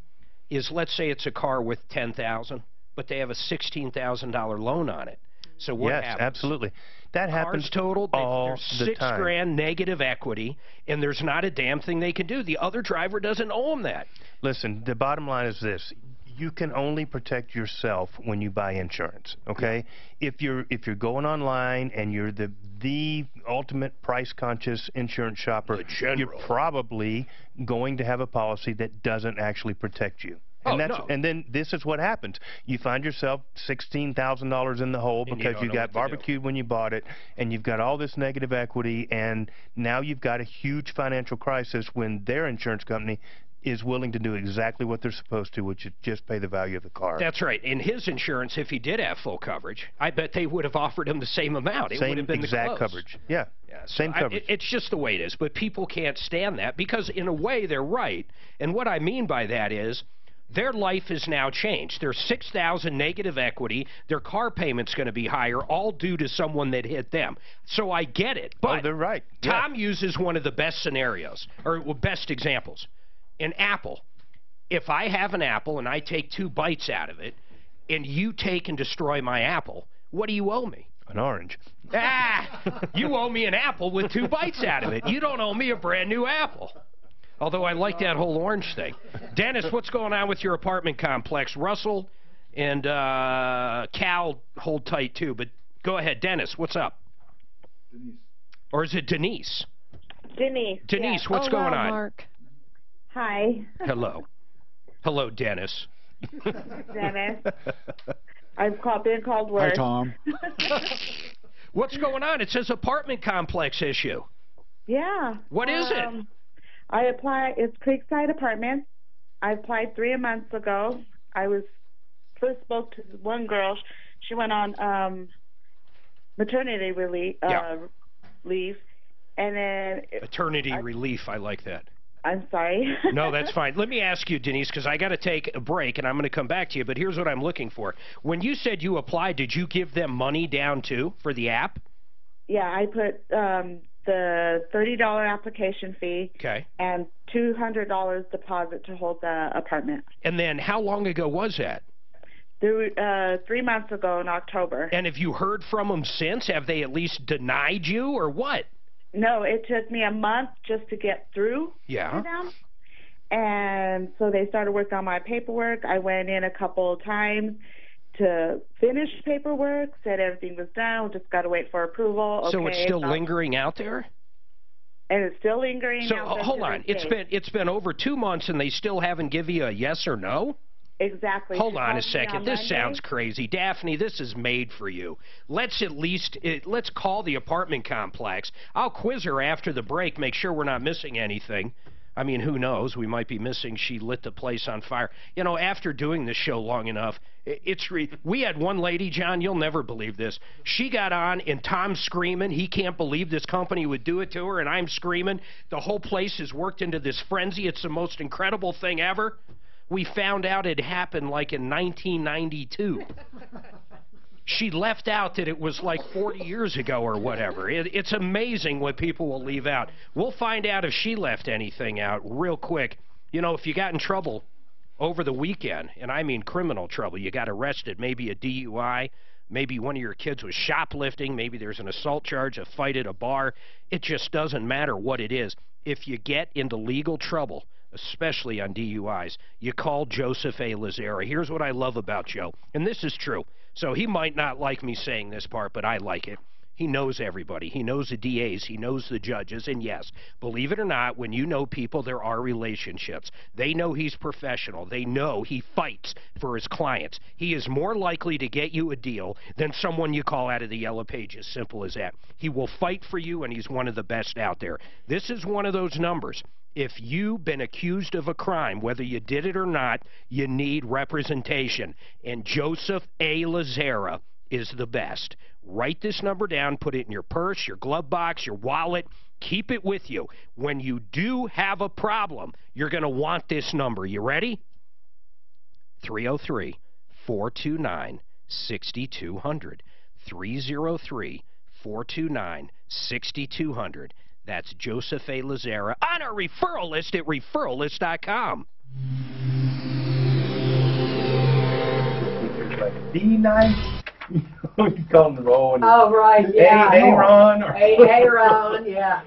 is let's say it's a car with $10,000, but they have a $16,000 loan on it. So what happens? Yes, absolutely. That happens totaled all there's the time. $6,000 negative equity, and there's not a damn thing they can do. The other driver doesn't owe them that. Listen, the bottom line is this. You can only protect yourself when you buy insurance, okay? Yeah. If you're going online and you're the ultimate price-conscious insurance shopper, you're probably going to have a policy that doesn't actually protect you. And and then this is what happens. You find yourself $16,000 in the hole because you got barbecued when you bought it, and you've got all this negative equity, and now you've got a huge financial crisis when their insurance company is willing to do exactly what they're supposed to, which is just pay the value of the car. That's right. In his insurance, if he did have full coverage, I bet they would have offered him the same amount. It would have been the exact close. Coverage. Yeah, same coverage. It's just the way it is. But people can't stand that because, in a way, they're right. And what I mean by that is their life is now changed. There's $6,000 negative equity. Their car payment's going to be higher, all due to someone that hit them. So I get it. But they're right. Tom uses one of the best scenarios, or best examples. An apple. If I have an apple and I take 2 bites out of it, and you take and destroy my apple, what do you owe me? An orange. You owe me an apple with 2 bites out of it. You don't owe me a brand new apple. Although I like that whole orange thing. Dennis, what's going on with your apartment complex? Russell and Cal hold tight too, but go ahead. Dennis, what's up? Denise. Or is it Denise? Denise. Denise, what's going on? Mark. Hi. Hello. Hello, Dennis. Dennis. I've been called worse. Hi, Tom. What's going on? It says apartment complex issue. Yeah. What is it? I applied. It's Creekside Apartments. I applied 3 months ago. I first spoke to one girl. She went on maternity leave, and then maternity relief. I like that. I'm sorry. No, that's fine. Let me ask you, Denise, because I got to take a break, and I'm going to come back to you, but here's what I'm looking for. When you said you applied, did you give them money down, too, for the app? Yeah, I put the $30 application fee and $200 deposit to hold the apartment. And then how long ago was that? 3 months ago in October. And have you heard from them since? Have they at least denied you, or what? No, it took me a month just to get through to them. And so they started working on my paperwork. I went in a couple of times to finish paperwork, said everything was done, just got to wait for approval. So it's still lingering out there? And it's still lingering out there. So hold on, it's been over 2 months and they still haven't given you a yes or no? Exactly. Hold on a second. This sounds crazy. Daphne, this is made for you. Let's call the apartment complex. I'll quiz her after the break, make sure we're not missing anything. I mean, who knows? We might be missing she lit the place on fire. You know, after doing this show long enough, we had one lady, John, you'll never believe this. She got on, and Tom's screaming. He can't believe this company would do it to her, and I'm screaming. The whole place has worked into this frenzy. It's the most incredible thing ever. We found out it happened like in 1992. She left out that it was like 40 years ago or whatever. It's amazing what people will leave out. We'll find out if she left anything out real quick. You know, if you got in trouble over the weekend, and I mean criminal trouble, you got arrested, maybe a DUI, maybe one of your kids was shoplifting, maybe there's an assault charge, a fight at a bar. It just doesn't matter what it is. If you get into legal trouble, especially on DUIs, you call Joseph A. Lazara. Here's what I love about Joe, and this is true. So he might not like me saying this part, but I like it. He knows everybody. He knows the DAs. He knows the judges. And yes, believe it or not, when you know people, there are relationships. They know he's professional. They know he fights for his clients. He is more likely to get you a deal than someone you call out of the Yellow Pages. Simple as that. He will fight for you, and he's one of the best out there. This is one of those numbers. If you've been accused of a crime, whether you did it or not, you need representation. And Joseph A. Lazara is the best. Write this number down, put it in your purse, your glove box, your wallet. Keep it with you. When you do have a problem, you're going to want this number. You ready? 303-429-6200. 303-429-6200. That's Joseph A. Lazara on our referral list at referrallist.com. Like D-Nice. You call him the roll. Oh, right, yeah. Aaron. Aaron, yeah.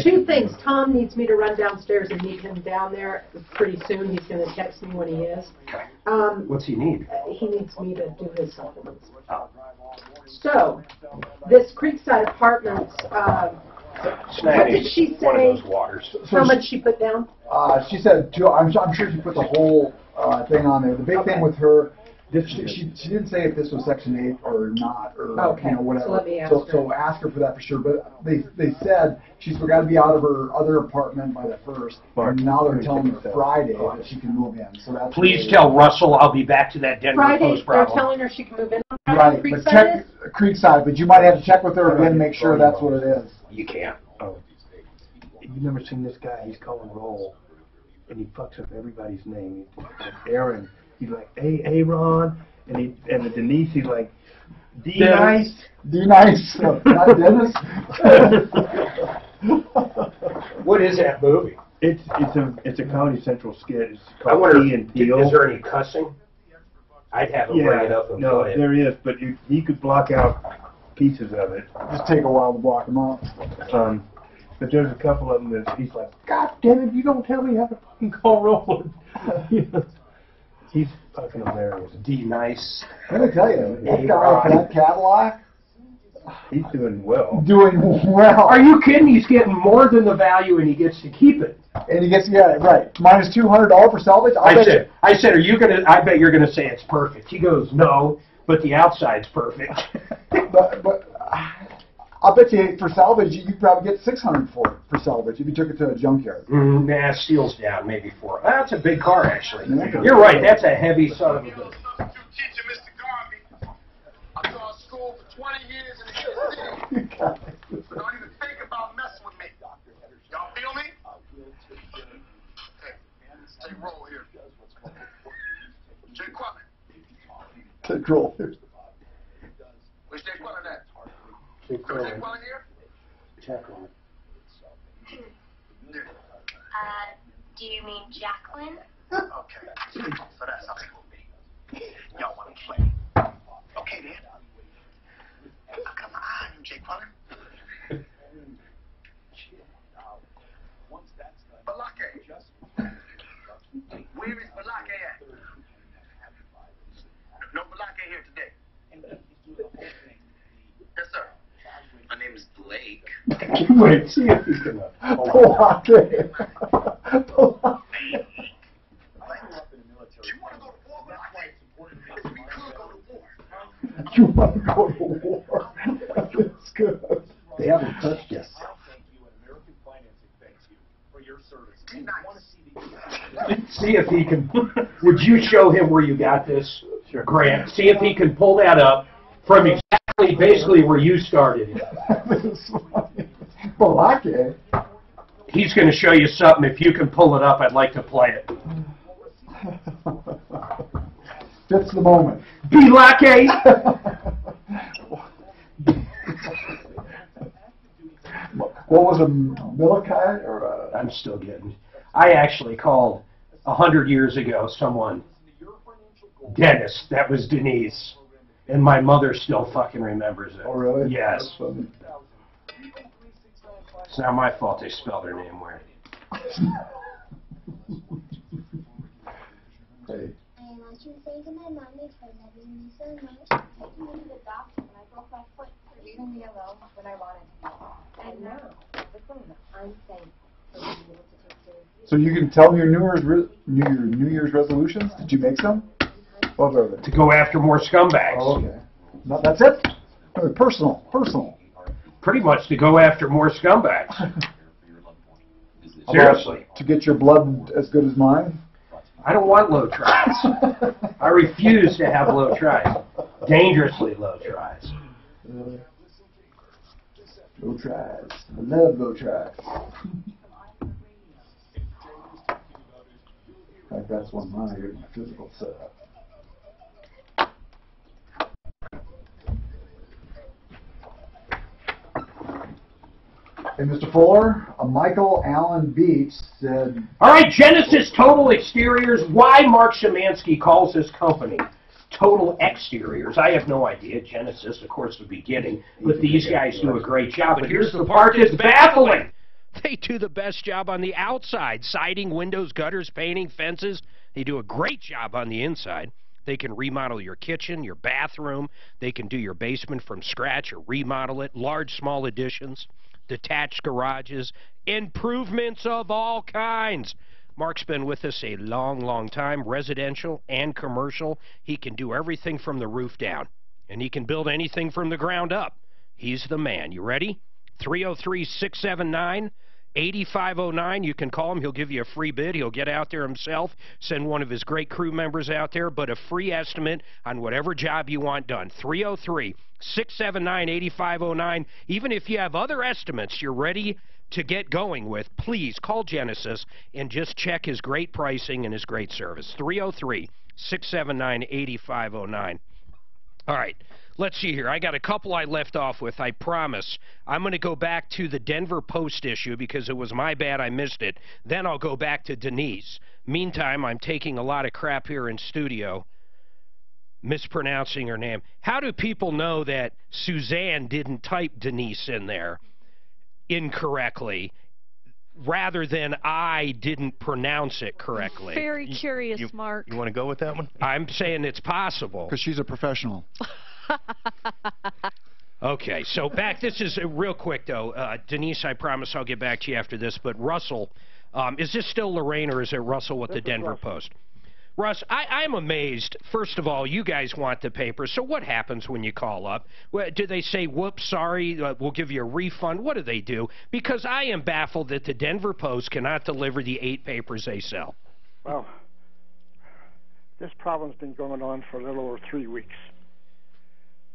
Two things. Tom needs me to run downstairs and meet him down there pretty soon. He's going to text me when he is. What's he need? He needs me to do his supplements. So, this Creekside Apartments, what did she say? One of those waters. How much she put down? She said, I'm sure she put the whole thing on there. The big thing with her, she didn't say if this was Section 8 or not, or whatever. So let me ask her. So ask her for that for sure. But they said she's got to be out of her other apartment by the 1st. And now they're telling her Friday that she can move in. So that's Please tell Russell I'll be back to that Denver Friday, Post problem. they're telling her she can move in. Right, but check Creekside. But you might have to check with her again and make sure that's what it is. You can't. Oh, you've never seen this guy? He's calling roll, and he fucks up everybody's name. Aaron. He's like, hey, Aaron. And the Denise, he's like, D-Nice. D-Nice. Not Dennis. What is that movie? It's a Comedy Central skit. It's I called wonder, Key and Peele. is there any cussing? I'd have him bring it up and no, play it. there is, but he could block out pieces of it. Just take a while to block them out. But there's a couple of them that he's like, God damn it, you don't tell me how to fucking call roll. He's fucking hilarious. D-Nice. Let me tell you, that guy with that Cadillac, he's doing well. Doing well. Are you kidding? He's getting more than the value, and he gets to keep it. And he gets, yeah, right. Minus $200 for salvage. I said, are you gonna? I bet you're gonna say it's perfect. He goes, no, but the outside's perfect. but I'll bet you for salvage, you probably get $600 for salvage if you took it to a junkyard. Nah, steel's down maybe $400. That's a big car, actually. You're right. That's a heavy son of a bitch. Teacher, Mr. Garvey. I taught school for 20 years in the city. Don't even think about messing with me. Control. Where's Jake Quillen at? Jake Is Jake Quillen here? Check on it. Do you mean Jacqueline? Okay, so that's how it will be. Y'all want to play? Okay then. I got my eye on you, Jake Quillen. Balake. Where is Balake at? No Balake here today. Yes, sir. My name is Blake. Wait, see if he can. Balake. Balake. You want to go to war? That's good. They haven't touched yet. See if he can. Would you show him where you got this, Grant? See if he can pull that up from exactly, basically where you started it. Balake. He's going to show you something. If you can pull it up, I'd like to play it. Fits the moment. Bilake. What was a Milikai or a... I'm still getting. I actually called 100 years ago someone, Dennis. That was Denise, and my mother still fucking remembers it. Oh really? Yes. It's not my fault they spelled her name weird. Hey. I want you to say to my mommy for loving me so much. Taking me to the doctor when I broke my foot for leaving me alone when I wanted to. And now, I'm safe for being able to take care of you. So you can tell me your New Year's resolutions? Did you make some? What are they? To go after more scumbags. Oh, okay. No, that's it? I mean, personal. Pretty much to go after more scumbags. Seriously. To get your blood as good as mine? I don't want low tries. I refuse to have low tries. Dangerously low tries. Low tries. I love low tries. In fact, that's one of mine here in my physical setup. Hey, Mr. Fuller, Michael Allen Beach said... All right, Genesis Total Exteriors. Why Mark Szymanski calls this company Total Exteriors, I have no idea. Genesis, of course, the beginning. But these guys do a great job. But here's the part that's baffling. They do the best job on the outside. Siding, windows, gutters, painting, fences. They do a great job on the inside. They can remodel your kitchen, your bathroom. They can do your basement from scratch or remodel it. Large, small additions. Detached garages, improvements of all kinds. Mark's been with us a long time, residential and commercial. He can do everything from the roof down, and he can build anything from the ground up. He's the man. You ready? 303-679-8509. You can call him. He'll give you a free bid. He'll get out there himself, send one of his great crew members out there, but a free estimate on whatever job you want done. 303-679-8509. Even if you have other estimates you're ready to get going with, please call Genesis and just check his great pricing and his great service. 303-679-8509. All right, let's see here. I got a couple I left off with, I promise. I'm going to go back to the Denver Post issue because it was my bad I missed it. Then I'll go back to Denise. Meantime, I'm taking a lot of crap here in studio, mispronouncing her name. How do people know that Suzanne didn't type Denise in there incorrectly rather than I didn't pronounce it correctly? Very curious, Mark. You want to go with that one? I'm saying it's possible. Because she's a professional. Okay, so back, this is real quick, though. Denise, I promise I'll get back to you after this, but Russell, is this still Lorraine or is it Russell with the Denver Post? Russ, I'm amazed. First of all, you guys want the paper, so what happens when you call up? Do they say, whoops, sorry, we'll give you a refund? What do they do? Because I am baffled that the Denver Post cannot deliver the 8 papers they sell. Well, this problem's been going on for a little over 3 weeks.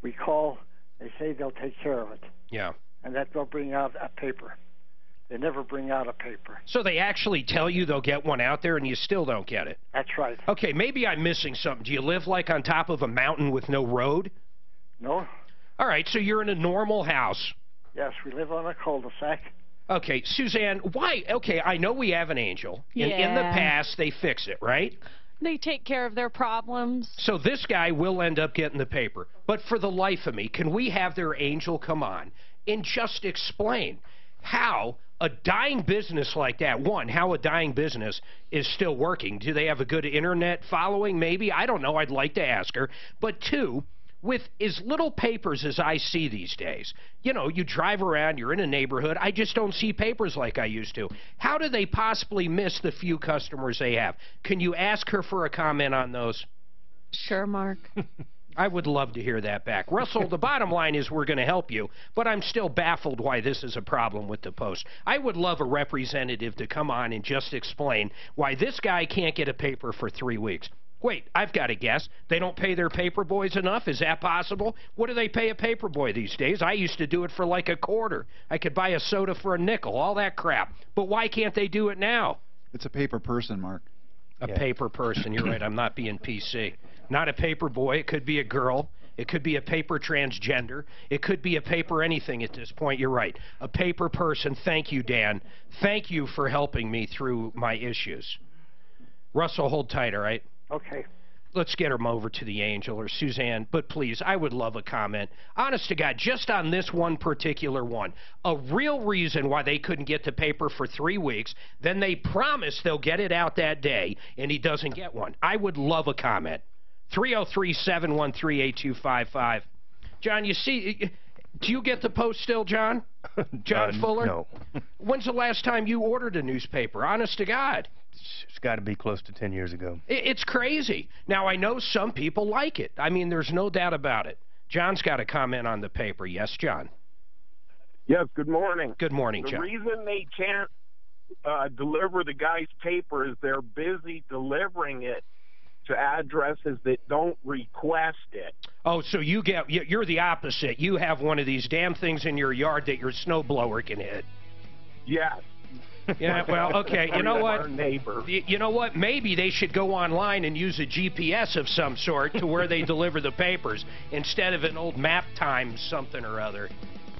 We call, they say they'll take care of it. Yeah. And that they'll bring out a paper. They never bring out a paper. So they actually tell you they'll get one out there and you still don't get it? That's right. Okay, maybe I'm missing something. Do you live like on top of a mountain with no road? No. All right, so you're in a normal house. Yes, we live on a cul-de-sac. Okay, Suzanne, why? Okay, I know we have an angel. In the past, they fix it, right? They take care of their problems. So this guy will end up getting the paper. But for the life of me, can we have their angel come on and just explain how a dying business like that, one, how a dying business is still working? Do they have a good internet following? Maybe. I don't know. I'd like to ask her. But two, with as little papers as I see these days, you know, you drive around, you're in a neighborhood, I just don't see papers like I used to. How do they possibly miss the few customers they have? Can you ask her for a comment on those? Sure, Mark. I would love to hear that back. Russell, the bottom line is we're going to help you, but I'm still baffled why this is a problem with the Post. I would love a representative to come on and just explain why this guy can't get a paper for 3 weeks. Wait, I've got a guess. They don't pay their paper boys enough? Is that possible? What do they pay a paper boy these days? I used to do it for like a quarter. I could buy a soda for a nickel, all that crap. But why can't they do it now? It's a paper person, Mark. A paper person. You're right. I'm not being PC. Not a paper boy. It could be a girl. It could be a paper transgender. It could be a paper anything at this point. You're right. A paper person. Thank you, Dan. Thank you for helping me through my issues. Russell, hold tight, all right? Okay. Let's get him over to the angel or Suzanne, but please, I would love a comment. Honest to God, just on this one particular one, a real reason why they couldn't get the paper for 3 weeks, then they promise they'll get it out that day, and he doesn't get one. I would love a comment. 303-713-8255. John, you see, do you get the Post still, John? John Fuller? No. When's the last time you ordered a newspaper? Honest to God. It's got to be close to 10 years ago. It's crazy. Now, I know some people like it. I mean, there's no doubt about it. John's got a comment on the paper. Yes, John? Yes, good morning. Good morning, John. The reason they can't deliver the guy's paper is they're busy delivering it to addresses that don't request it. Oh, so you're the opposite. You have one of these damn things in your yard that your snowblower can hit. Yes. Yeah, well, okay, you know what? Our neighbor. You know what? Maybe they should go online and use a GPS of some sort to where they deliver the papers instead of an old map time something or other.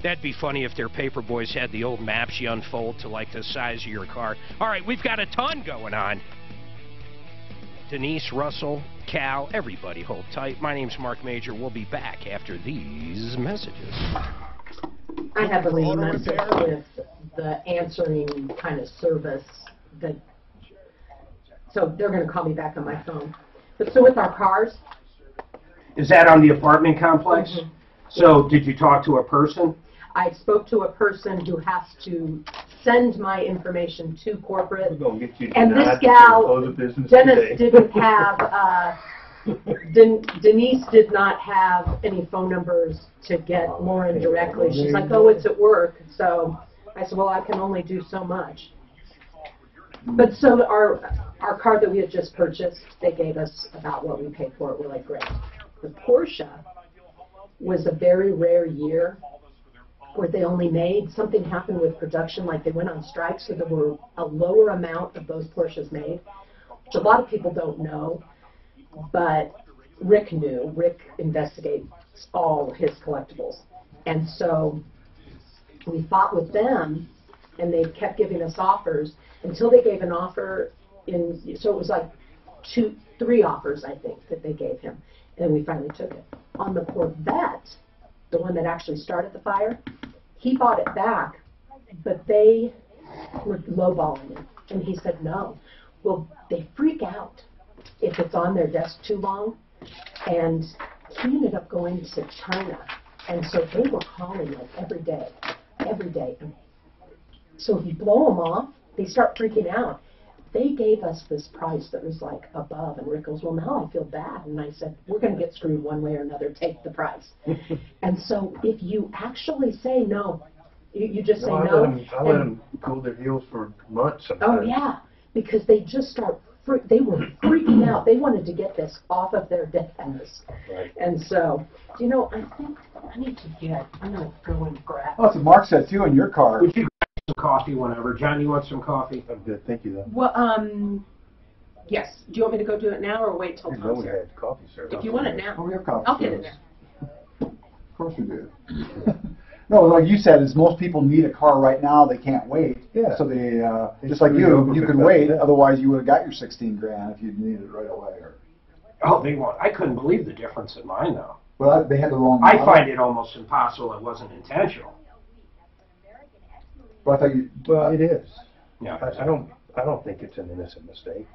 That'd be funny if their paper boys had the old maps you unfold to like the size of your car. All right, we've got a ton going on. Denise, Russell, Cal, everybody hold tight. My name's Mark Major. We'll be back after these messages. I have a lead message with the answering kind of service that, so they're going to call me back on my phone. But so with our cars. Is that on the apartment complex? Mm-hmm. So did you talk to a person? I spoke to a person who has to send my information to corporate. We're going to get you and this gal, Dennis didn't have, Denise did not have any phone numbers to get Lauren directly. She's like, oh, it's at work. So I said, well, I can only do so much. But so our car that we had just purchased, they gave us about what we paid for it. We're like, great. The Porsche was a very rare year where they only made, something happened with production, like they went on strike, so there were a lower amount of those Porsches made, which a lot of people don't know, but Rick knew. Rick investigates all his collectibles. And so we fought with them, and they kept giving us offers until they gave an offer so it was like 3 offers, I think, that they gave him. And we finally took it. On the Corvette, the one that actually started the fire, he bought it back, but they were lowballing it. And he said no. Well, they freak out if it's on their desk too long. And he ended up going to China. And so they were calling like every day. So if you blow them off, they start freaking out. They gave us this price that was like above, and Rick goes, well, now I feel bad. And I said, we're going to get screwed one way or another, take the price. And so if you actually say no, you just say no. I let them cool their heels for months sometimes. Oh, yeah, because they just start, they were freaking out. They wanted to get this off of their desk. Right. And so, you know, I think I need to I'm going to go and grab. Oh, so Mark said too in your car. some coffee whenever. John, you want some coffee? I'm good, thank you, though. Well, yes. Do you want me to go do it now or wait till Tom's We here? had coffee service. If you want it now. Oh, we have coffee I'll get it service. now. Of course we do. No, like you said, is most people need a car right now. They can't wait. Yeah. So they, They just like screw you over you for could that, wait. yeah. Otherwise, you would have got your 16 grand if you needed it right away. Or, Oh, they want. I couldn't believe the difference in mine, though. well, they had the wrong. I model. find it almost impossible it wasn't intentional. Well, I thought you. Well, it is. Yeah. I don't think it's an innocent mistake.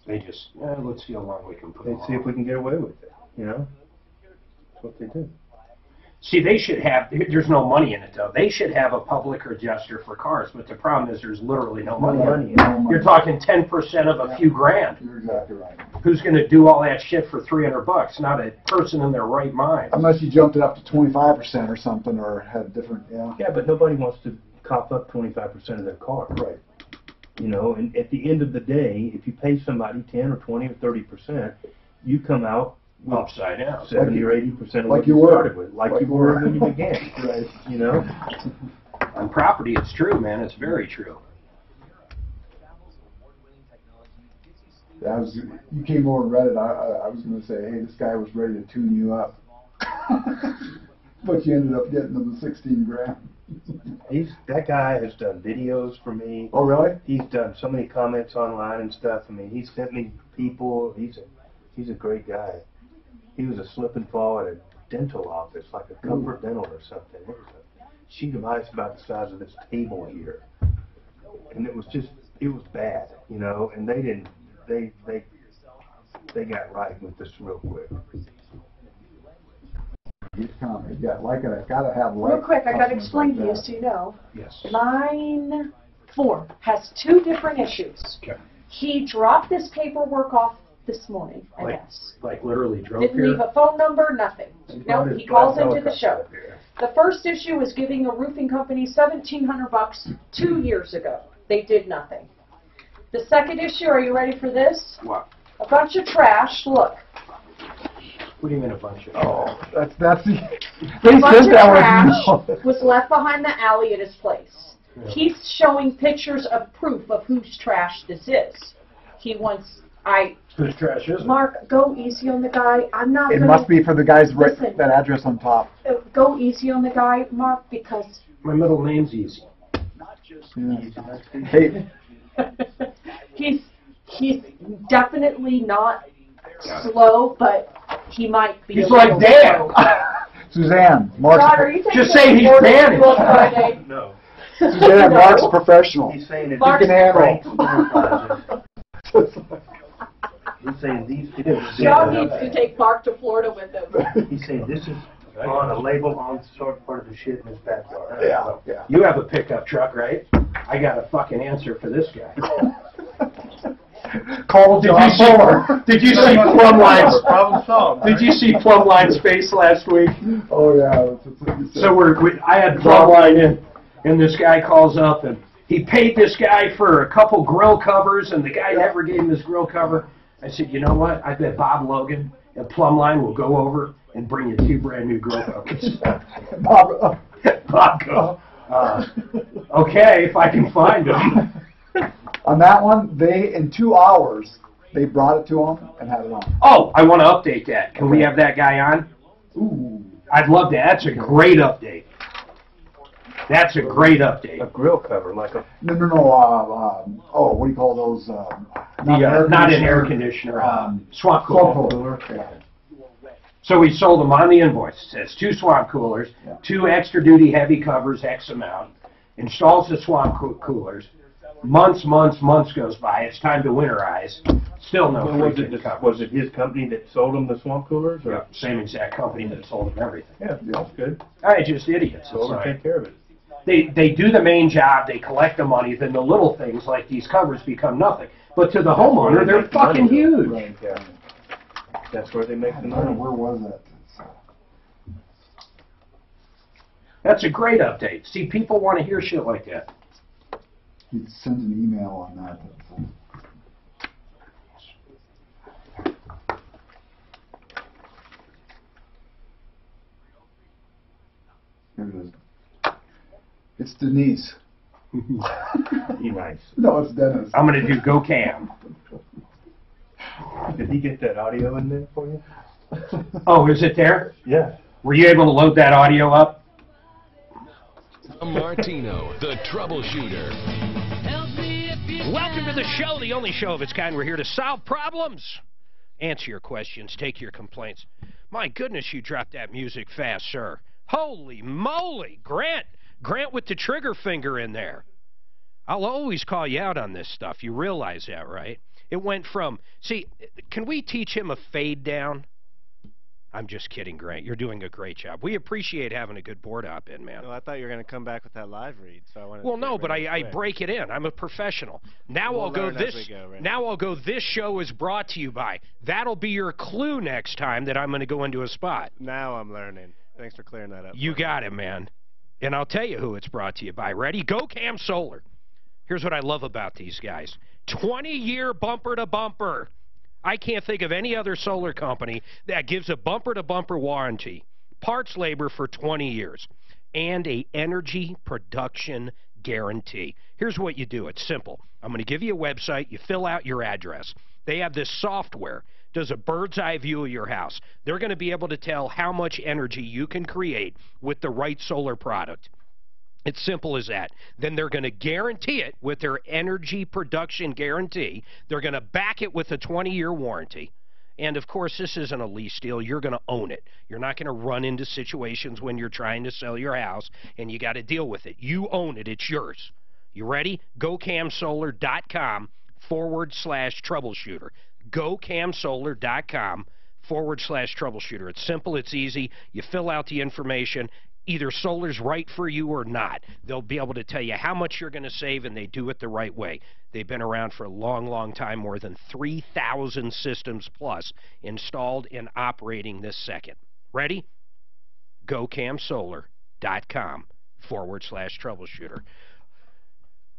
They just, let's see how long we can put They them see on. if we can get away with it, you know? That's what they do. See, they should have, there's no money in it, though. They should have a public adjuster for cars, but the problem is there's literally no money in it. No money. You're talking 10% of a few grand. You're exactly right. Who's going to do all that shit for $300? Not a person in their right mind. Unless you jumped it up to 25% or something, or had different. Yeah. Yeah, but nobody wants to cough up 25% of their car. Right. You know, and at the end of the day, if you pay somebody 10 or 20 or 30%, you come out with Upside down. 70 or 80% of like what you you were. started with, like you were when you began. Right. You know? On property, it's true, man. It's very true. You came over and read it. I was going to say, hey, this guy was ready to tune you up. But you ended up getting them the 16 grand. That guy has done videos for me. Oh, really? He's done so many comments online and stuff. I mean, he's sent me people. He's a great guy. He was a slip and fall at a dental office, like a Comfort Dental or something. It was a sheet of ice about the size of this table here, and it was bad, you know. And they got right with this real quick. Yeah, like it. I gotta have. Real quick, I gotta customers explain like to you that. so you know. Yes. Line 4 has 2 different issues. Okay. He dropped this paperwork off this morning, I guess. Like literally drove Didn't here? leave a phone number, nothing. No, brought his he calls black into the helicopter show. up here. The first issue was giving a roofing company $1,700 2 years ago. They did nothing. The second issue, are you ready for this? What? A bunch of trash. Look. What do you mean a bunch of? Oh, that's the. A They bunch said of that trash was. was left behind the alley at his place. Yeah. He's showing pictures of proof of whose trash this is. He wants. Whose trash is it? Mark, go easy on the guy. I'm not It gonna. must be for the guy's Listen. that address on top. Go easy on the guy, Mark, because. My middle name's Easy. Yeah. Hey, He's definitely not slow, but he might be. He's a like little Dan. slow. Suzanne, Mark's. God, are you taking Just say this he's board Danny. to Friday? No. Suzanne, No. Mark's professional. He's saying if Mark's you can handle. He's saying these people. John needs to take Mark to Florida with him. He's saying this is on a label on sort of part of the shit in his backyard. Yeah. You have a pickup truck, right? I got a fucking answer for this guy. Call Did John you see? Fuller. Did you see Plumline's? Problem solved. Did you see Plumline's face last week? Oh yeah. So I had Plumline in, and this guy calls up and he paid this guy for a couple grill covers, and the guy never gave him his grill cover. I said, you know what? I bet Bob Logan and Plumline will go over and bring you 2 brand new grill covers. Bob goes, okay, if I can find them. On that one, in 2 hours, they brought it to him and had it on. Oh, I want to update that. Can we have that guy on? Ooh. I'd love that. That's a great update. That's a great update. A grill cover, like a. No. What do you call those? Not an air conditioner. Swamp cooler. cooler. Yeah. So we sold them on the invoice. It says 2 swamp coolers, 2 extra duty heavy covers, X amount. Installs the swamp coolers. Months goes by. It's time to winterize. Still no freaking cover. Was it his company that sold him the swamp coolers? Or? Yeah, same exact company that sold him everything. Yeah, that's good. All right, just idiots. So we'll take care of it. They do the main job, they collect the money, then the little things like these covers become nothing. But to the homeowner, they're fucking huge. Right, yeah. That's where they make the I don't know, money. where was that? That's a great update. See, people want to hear shit like that. He'd send an email on that. Here it is. It's Denise. Be nice. No, it's Dennis. I'm going to do Go Cam. Did he get that audio in there for you? Oh, is it there? Yeah. Were you able to load that audio up? Martino, the Troubleshooter. Welcome to the show, the only show of its kind. We're here to solve problems, answer your questions, take your complaints. My goodness, you dropped that music fast, sir. Holy moly, Grant with the trigger finger in there. I'll always call you out on this stuff. You realize that, right? It went from, see, can we teach him a fade down? I'm just kidding, Grant. You're doing a great job. We appreciate having a good board op in, man. No, I thought you were going to come back with that live read, so I wanted well, to no, but I break it in. I'm a professional. Now I'll go this. Now I'll go. This show is brought to you by. That'll be your clue next time that I'm going to go into a spot. Now I'm learning. Thanks for clearing that up. You got it, man. And I'll tell you who it's brought to you by. Ready? Go Cam Solar. Here's what I love about these guys. 20-year bumper-to-bumper. I can't think of any other solar company that gives a bumper-to-bumper warranty, parts labor for 20 years, and a energy production guarantee. Here's what you do. It's simple. I'm going to give you a website. You fill out your address. They have this software. Does a bird's eye view of your house. They're going to be able to tell how much energy you can create with the right solar product. It's simple as that. Then they're going to guarantee it with their energy production guarantee. They're going to back it with a 20-year warranty. And, of course, this isn't a lease deal. You're going to own it. You're not going to run into situations when you're trying to sell your house and you got to deal with it. You own it. It's yours. You ready? GoCamSolar.com/troubleshooter. GoCamSolar.com/troubleshooter. It's simple. It's easy. You fill out the information. Either solar's right for you or not. They'll be able to tell you how much you're going to save, and they do it the right way. They've been around for a long, long time, more than 3,000 systems plus installed and operating this second. Ready? GoCamSolar.com/troubleshooter.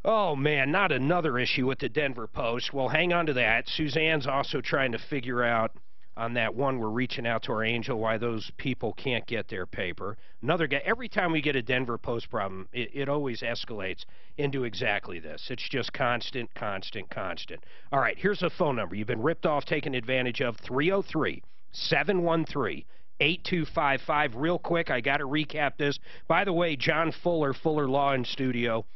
Oh, man, not another issue with the Denver Post. Well, hang on to that. Suzanne's also trying to figure out on that one, we're reaching out to our angel why those people can't get their paper. Another guy, every time we get a Denver Post problem, it always escalates into exactly this. It's just constant, constant, constant. All right, here's a phone number. You've been ripped off, taken advantage of, 303-713-8255. Real quick, I got to recap this. By the way, John Fuller, Fuller Law and Studio.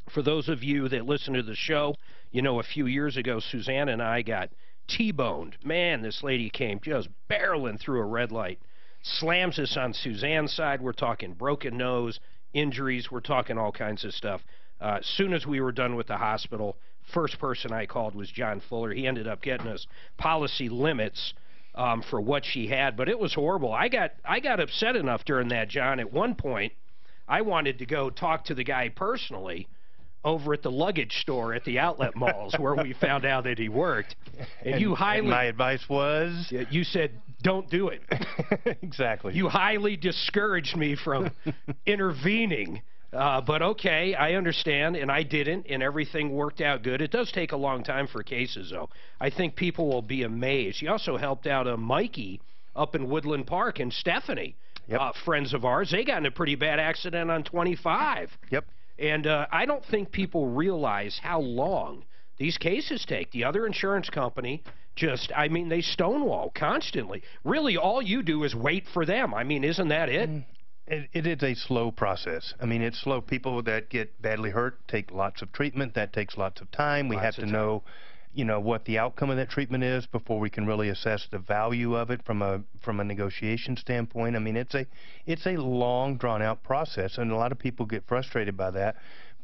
For those of you that listen to the show, you know a few years ago, Suzanne and I got T-boned. Man, this lady came just barreling through a red light. Slams us on Suzanne's side. We're talking broken nose, injuries. We're talking all kinds of stuff. As soon as we were done with the hospital, first person I called was John Fuller. He ended up getting us policy limits for what she had, but it was horrible. I got upset enough during that, John. At one point, I wanted to go talk to the guy personally over at the luggage store at the outlet malls where we found out that he worked. And you highly... And my advice was... You said, don't do it. Exactly. You highly discouraged me from intervening. But okay, I understand, and I didn't, and everything worked out good. It does take a long time for cases, though. I think people will be amazed. You also helped out Mikey up in Woodland Park and Stephanie, friends of ours. They got in a pretty bad accident on 25. Yep. And I don't think people realize how long these cases take. The other insurance company just, I mean, they stonewall constantly. Really, all you do is wait for them. I mean, isn't that it? It is a slow process. I mean, it's slow. People that get badly hurt take lots of treatment. That takes lots of time. We have to know, you know, what the outcome of that treatment is before we can really assess the value of it from a negotiation standpoint. I mean, it's a long, drawn-out process, and a lot of people get frustrated by that.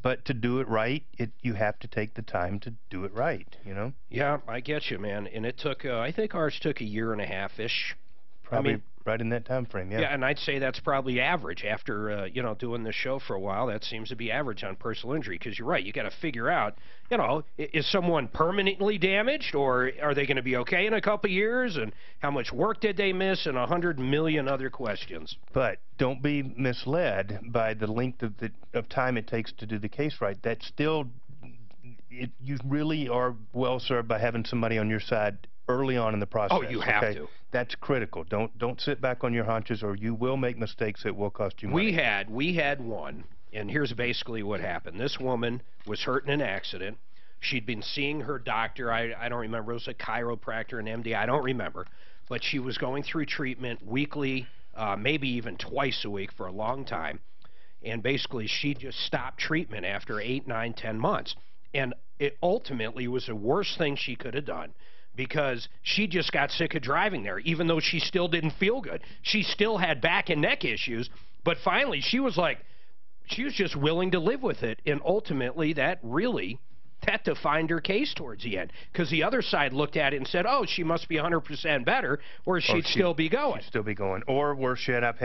But to do it right, you have to take the time to do it right, you know? Yeah, I get you, man. And it took, I think ours took 1.5 years-ish. Probably. I mean, right in that time frame, yeah. Yeah, and I'd say that's probably average. After, you know, doing this show for a while, that seems to be average on personal injury. Because you're right, you got to figure out, you know, is someone permanently damaged, or are they going to be okay in a couple years? And how much work did they miss? And 100 million other questions. But don't be misled by the length of time it takes to do the case right. That's still, you really are well served by having somebody on your side early on in the process. Oh, you have to. That's critical. Don't sit back on your haunches, or you will make mistakes that will cost you money. We had one, And here's basically what happened. This woman was hurt in an accident. She'd been seeing her doctor. I don't remember. It was a chiropractor, an MD. I don't remember. But she was going through treatment weekly, maybe even twice a week for a long time. And basically, she just stopped treatment after 8, 9, 10 months. And it ultimately was the worst thing she could have done, because she just got sick of driving there, even though she still didn't feel good. She still had back and neck issues. But finally, she was just willing to live with it. And ultimately, that defined her case towards the end, because the other side looked at it and said, oh, she must be 100% better, or she'd still be going. She'd still be going. Or worse yet, I've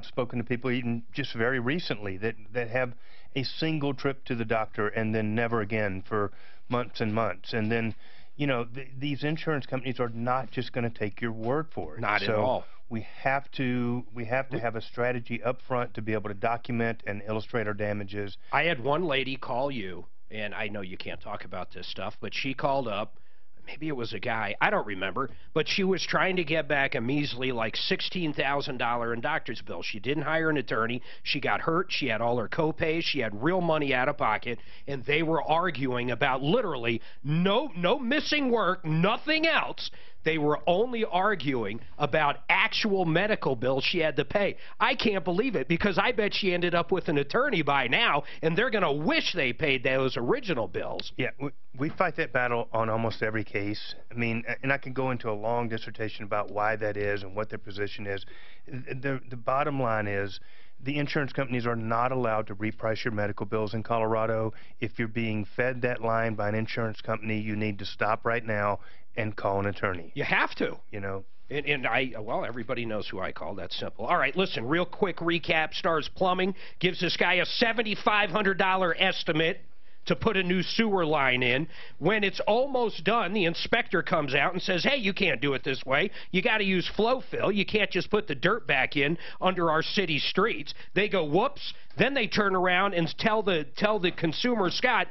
spoken to people even just very recently that have a single trip to the doctor and then never again for months and months. And then, you know, these insurance companies are not just going to take your word for it. Not at all. We have to have a strategy up front to be able to document and illustrate our damages. I had one lady call you, and I know you can't talk about this stuff, but she called up. Maybe it was a guy. I don't remember. But she was trying to get back a measly, like, $16,000 in doctor's bill. She didn't hire an attorney. She got hurt. She had all her co-pays. She had real money out of pocket. And they were arguing about literally no missing work, nothing else. They were only arguing about actual medical bills she had to pay. I can't believe it, because I bet she ended up with an attorney by now, and they're going to wish they paid those original bills. Yeah, we fight that battle on almost every case. I mean, and I can go into a long dissertation about why that is and what their position is. The bottom line is, the insurance companies are not allowed to reprice your medical bills in Colorado. If you're being fed that line by an insurance company, you need to stop right now and call an attorney. You have to. You know. And well, everybody knows who I call. That's simple. All right, listen, real quick recap. Stars Plumbing gives this guy a $7,500 estimate to put a new sewer line in. When it's almost done, the inspector comes out and says, hey, you can't do it this way. You got to use flow fill. You can't just put the dirt back in under our city streets. They go, whoops. Then they turn around and tell the consumer, Scott,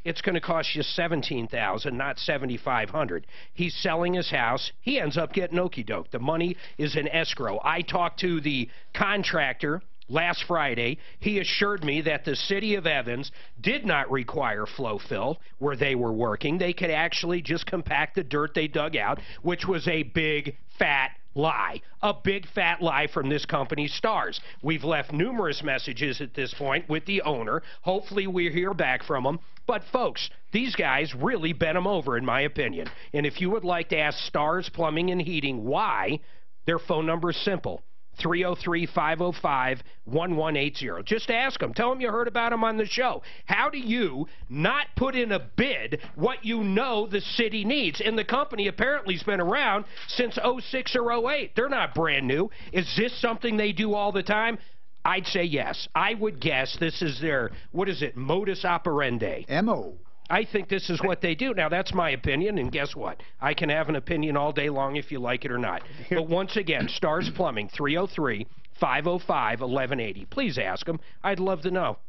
it's going to cost you $17,000, not $7,500. He's selling his house. He ends up getting okey-doke. The money is in escrow. I talked to the contractor last Friday. He assured me that the city of Evans did not require flow fill where they were working. They could actually just compact the dirt they dug out, which was a big, fat lie. A big fat lie from this company, Stars. We've left numerous messages at this point with the owner. Hopefully we hear back from them. But folks, these guys really bent them over, in my opinion. And if you would like to ask Stars Plumbing and Heating why, their phone number is simple. 303-505-1180. Just ask them. Tell them you heard about them on the show. How do you not put in a bid what you know the city needs? And the company apparently has been around since 06 or 08. They're not brand new. Is this something they do all the time? I'd say yes. I would guess this is their, what is it, modus operandi. M.O. I think this is what they do. Now, that's my opinion, and guess what? I can have an opinion all day long if you like it or not. But once again, Stars Plumbing, 303-505-1180. Please ask them. I'd love to know.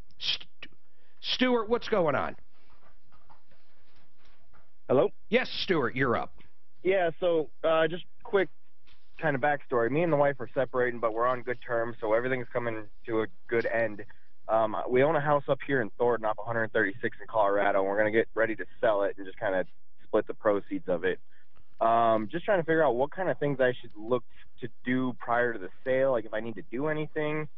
Stuart, what's going on? Hello? Yes, Stuart, you're up. Yeah, so just quick kind of backstory. Me and the wife are separating, but we're on good terms, so everything's coming to a good end. We own a house up here in Thornton off 136 in Colorado, and we're going to get ready to sell it and just kind of split the proceeds of it. Just trying to figure out what kind of things I should look to do prior to the sale, like if I need to do anything.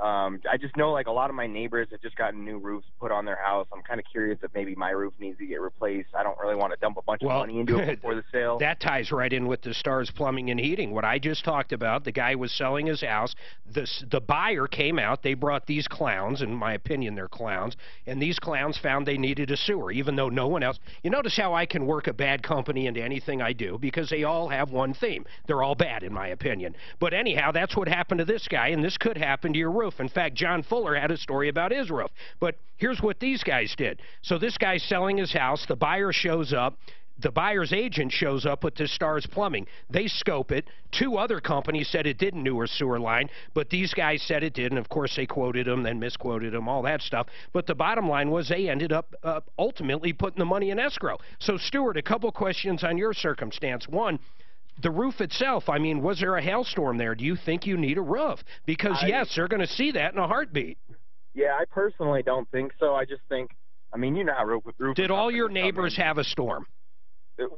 I just know, like, a lot of my neighbors have just gotten new roofs put on their house. I'm kind of curious if maybe my roof needs to get replaced. I don't really want to dump a bunch of money into it before the sale. That ties right in with the Stars Plumbing and Heating. What I just talked about, the guy was selling his house. The buyer came out. They brought these clowns. In my opinion, they're clowns. And these clowns found they needed a sewer, even though no one else. You notice how I can work a bad company into anything I do, because they all have one theme. They're all bad, in my opinion. But anyhow, that's what happened to this guy, and this could happen to your roof. In fact, John Fuller had a story about his roof. But here's what these guys did. So this guy's selling his house. The buyer shows up. The buyer's agent shows up with this Stars Plumbing. They scope it. Two other companies said it didn't do a sewer line, but these guys said it did, and of course they quoted them, then misquoted them, all that stuff. But the bottom line was they ended up ultimately putting the money in escrow. So, Stuart, a couple questions on your circumstance. One, the roof itself, I mean, was there a hailstorm there? Do you think you need a roof? Because, yes, they're going to see that in a heartbeat. Yeah, I personally don't think so. I just think, I mean, you know how roof. Did all your neighbors have a storm?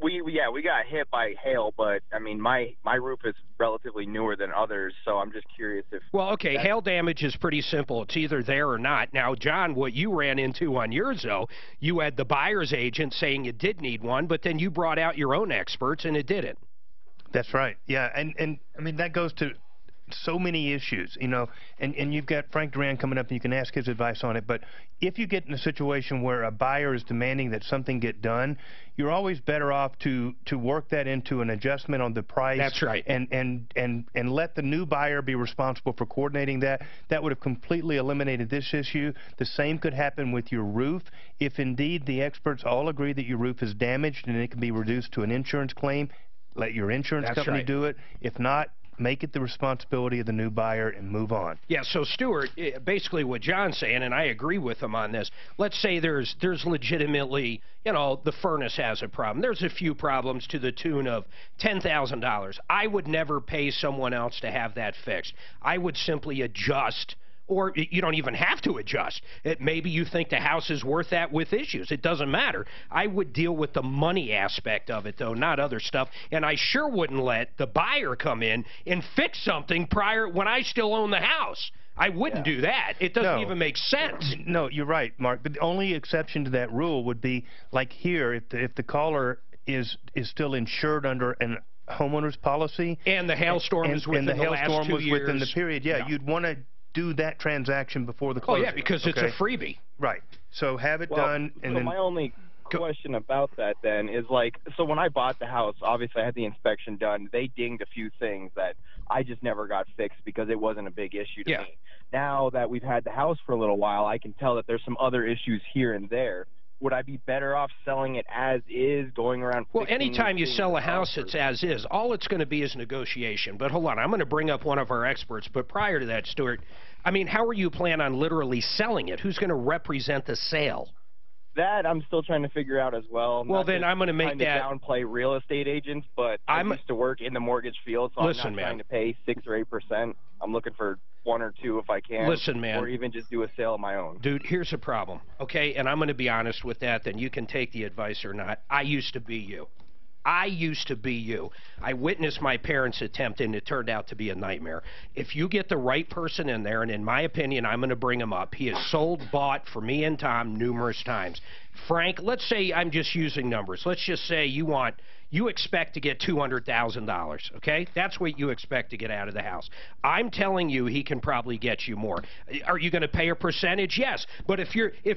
We got hit by hail, but I mean, my roof is relatively newer than others, so I'm just curious if. Well, okay, hail damage is pretty simple. It's either there or not. Now, John, what you ran into on yours, though, you had the buyer's agent saying you did need one, but then you brought out your own experts and it didn't. That's right. Yeah, and I mean that goes to so many issues, you know, and you've got Frank Duran coming up and you can ask his advice on it, but if you get in a situation where a buyer is demanding that something get done, you're always better off to work that into an adjustment on the price. That's right. And let the new buyer be responsible for coordinating that. That would have completely eliminated this issue. The same could happen with your roof. If indeed the experts all agree that your roof is damaged and it can be reduced to an insurance claim, let your insurance company do it. If not, make it the responsibility of the new buyer and move on. Yeah, so Stuart, basically what John's saying, and I agree with him on this, let's say there's legitimately, you know, the furnace has a problem. There's a few problems to the tune of $10,000. I would never pay someone else to have that fixed. I would simply adjust. Or you don't even have to adjust. Maybe you think the house is worth that with issues. It doesn't matter. I would deal with the money aspect of it, though, not other stuff. And I sure wouldn't let the buyer come in and fix something prior when I still own the house. I wouldn't do that. It doesn't even make sense. No, you're right, Mark. But the only exception to that rule would be, like here, if the caller is still insured under an homeowner's policy. And the hailstorm is within the last 2 years. Within the period, you'd want to do that transaction before the closing. Oh, yeah, because it's a freebie. Right. So have it done. And then my only question about that then is, like, so when I bought the house, obviously I had the inspection done. They dinged a few things that I just never got fixed because it wasn't a big issue to me. Now that we've had the house for a little while, I can tell that there's some other issues here and there. Would I be better off selling it as is, going around? Well, anytime you sell a house, it's as is. All it's going to be is negotiation. But hold on, I'm going to bring up one of our experts. But prior to that, Stuart, I mean, how are you planning on literally selling it? Who's going to represent the sale? That I'm still trying to figure out as well. Well, then I'm going to make that. Downplay real estate agents, but I used to work in the mortgage field, so I'm not trying to pay 6 or 8%. I'm looking for 1 or 2 if I can. Listen, man. Or even just do a sale of my own. Dude, here's the problem, okay? And I'm going to be honest with that, then you can take the advice or not. I used to be you. I used to be you. I witnessed my parents' attempt, and it turned out to be a nightmare. If you get the right person in there, and in my opinion, I'm going to bring him up. He has sold, bought for me and Tom numerous times. Frank, let's say I'm just using numbers. Let's just say you expect to get $200,000, okay? That's what you expect to get out of the house. I'm telling you he can probably get you more. Are you going to pay a percentage? Yes. But if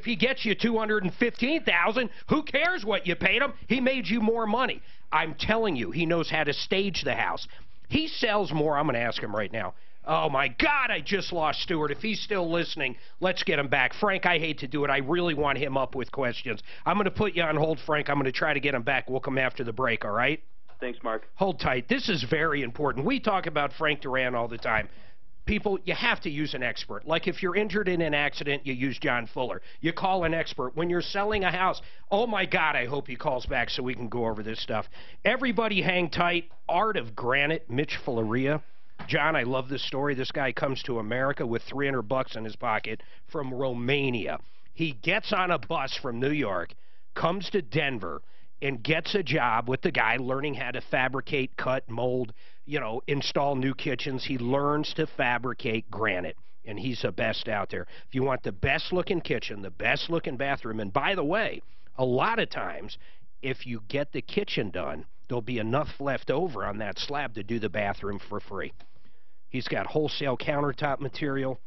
he gets you $215,000, who cares what you paid him? He made you more money. I'm telling you, he knows how to stage the house. He sells more. I'm going to ask him right now. Oh, my God, I just lost Stuart. If he's still listening, let's get him back. Frank, I hate to do it. I really want him up with questions. I'm going to put you on hold, Frank. I'm going to try to get him back. We'll come after the break, all right? Thanks, Mark. Hold tight. This is very important. We talk about Frank Duran all the time. People, you have to use an expert. Like if you're injured in an accident, you use John Fuller. You call an expert. When you're selling a house, oh, my God, I hope he calls back so we can go over this stuff. Everybody hang tight. Art of Granite, Mitch Fulleria. John, I love this story. This guy comes to America with $300 in his pocket from Romania. He gets on a bus from New York, comes to Denver, and gets a job with the guy learning how to fabricate, cut, mold, you know, install new kitchens. He learns to fabricate granite, and he's the best out there. If you want the best-looking kitchen, the best-looking bathroom, and by the way, a lot of times, if you get the kitchen done, there'll be enough left over on that slab to do the bathroom for free. He's got wholesale countertop material.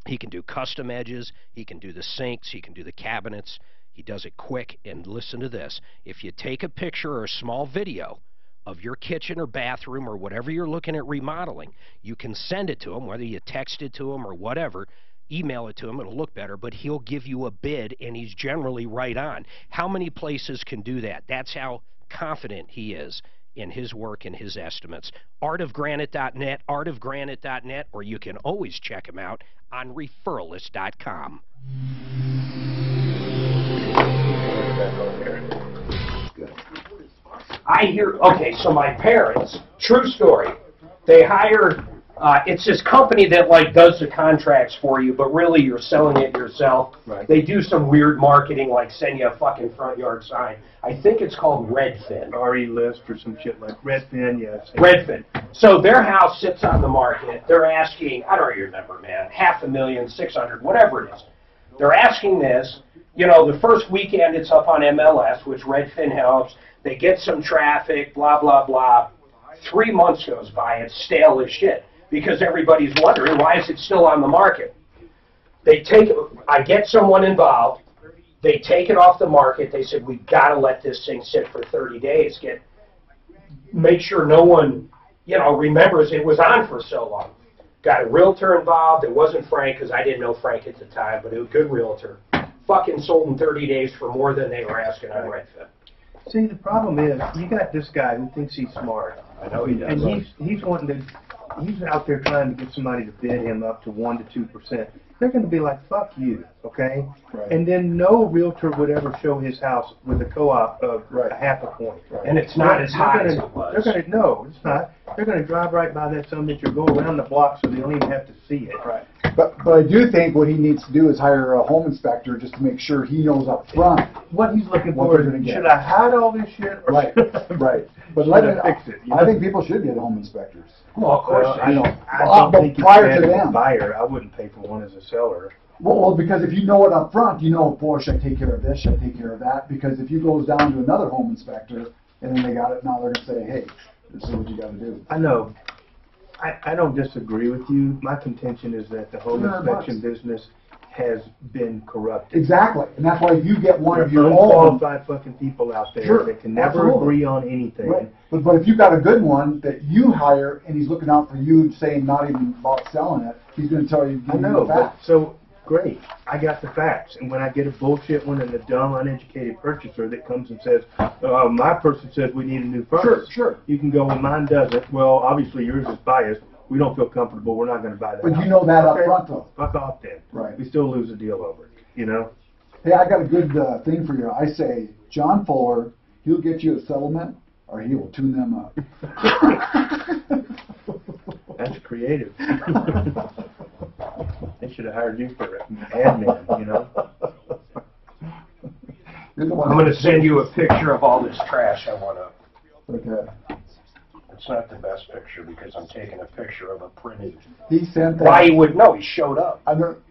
He can do custom edges. He can do the sinks. He can do the cabinets. He does it quick. And listen to this. If you take a picture or a small video of your kitchen or bathroom or whatever you're looking at remodeling, you can send it to him, whether you text it to him or whatever, email it to him. It'll look better, but he'll give you a bid, and he's generally right on. How many places can do that? That's how confident he is in his work and his estimates. artofgranite.net, artofgranite.net, or you can always check him out on referrals.com. I hear, okay, so my parents, true story, they hire It's this company that like does the contracts for you, but really you're selling it yourself. Right. They do some weird marketing, like send you a fucking front yard sign. I think it's called Redfin. RE List or some shit like Redfin, yes. Redfin. So their house sits on the market. They're asking, I don't remember, man, $500,000, 600, whatever it is. They're asking this. You know, the first weekend it's up on MLS, which Redfin helps. They get some traffic, blah, blah, blah. 3 months goes by, it's stale as shit. Because everybody's wondering, why is it still on the market? I get someone involved, they take it off the market, they said, we've got to let this thing sit for 30 days, make sure no one, remembers it was on for so long. Got a realtor involved, it wasn't Frank, because I didn't know Frank at the time, but it was a good realtor. Fucking sold in 30 days for more than they were asking on Redfin. See, the problem is, you got this guy who thinks he's smart. I know he does. And he's out there trying to get somebody to bid him up to 1 to 2%. They're going to be like, fuck you, okay? Right. And then no realtor would ever show his house with a co-op of a half a point. Right. And it's not as high as it was. No, it's not. They're going to drive right by that son that you go around the block so they don't even have to see it. Right. But I do think what he needs to do is hire a home inspector just to make sure he knows up front what he's looking what for. they're going to get. Should I hide all this shit? Or Right, right. But fix it. I think people should get home inspectors. Well, of course. I don't think it's prior bad to as a them. buyer. I wouldn't pay for one as a seller. Well, because if you know it up front, you know, boy, should I take care of this, should I take care of that? Because if you goes down to another home inspector and then they got it, now they're going to say, hey, this is what you got to do. I know. I don't disagree with you. My contention is that the home inspection business has been corrupted. Exactly. And that's why you get one of your own unqualified fucking people out there Sure, that can never agree on anything. Right. But if you got a good one that you hire and he's looking out for you, saying not even about selling it, he's going to tell you, give I know, you the facts. but so great. I got the facts. And when I get a bullshit one and a dumb, uneducated purchaser that comes and says, my person says we need a new furnace. Sure. You can go, well, mine doesn't. Well, obviously yours is biased. We don't feel comfortable. We're not going to buy that. But you know that up front, though. Fuck off then. Right. We still lose a deal over it, you know? Hey, I got a good thing for you. I say, John Fuller, he'll get you a settlement, or he will tune them up. That's creative. They should have hired you for admin, you know? I'm going to send you a picture of all this trash I want up. Okay. It's not the best picture because I'm taking a picture of a printed. He sent that. Why he would know? He showed up.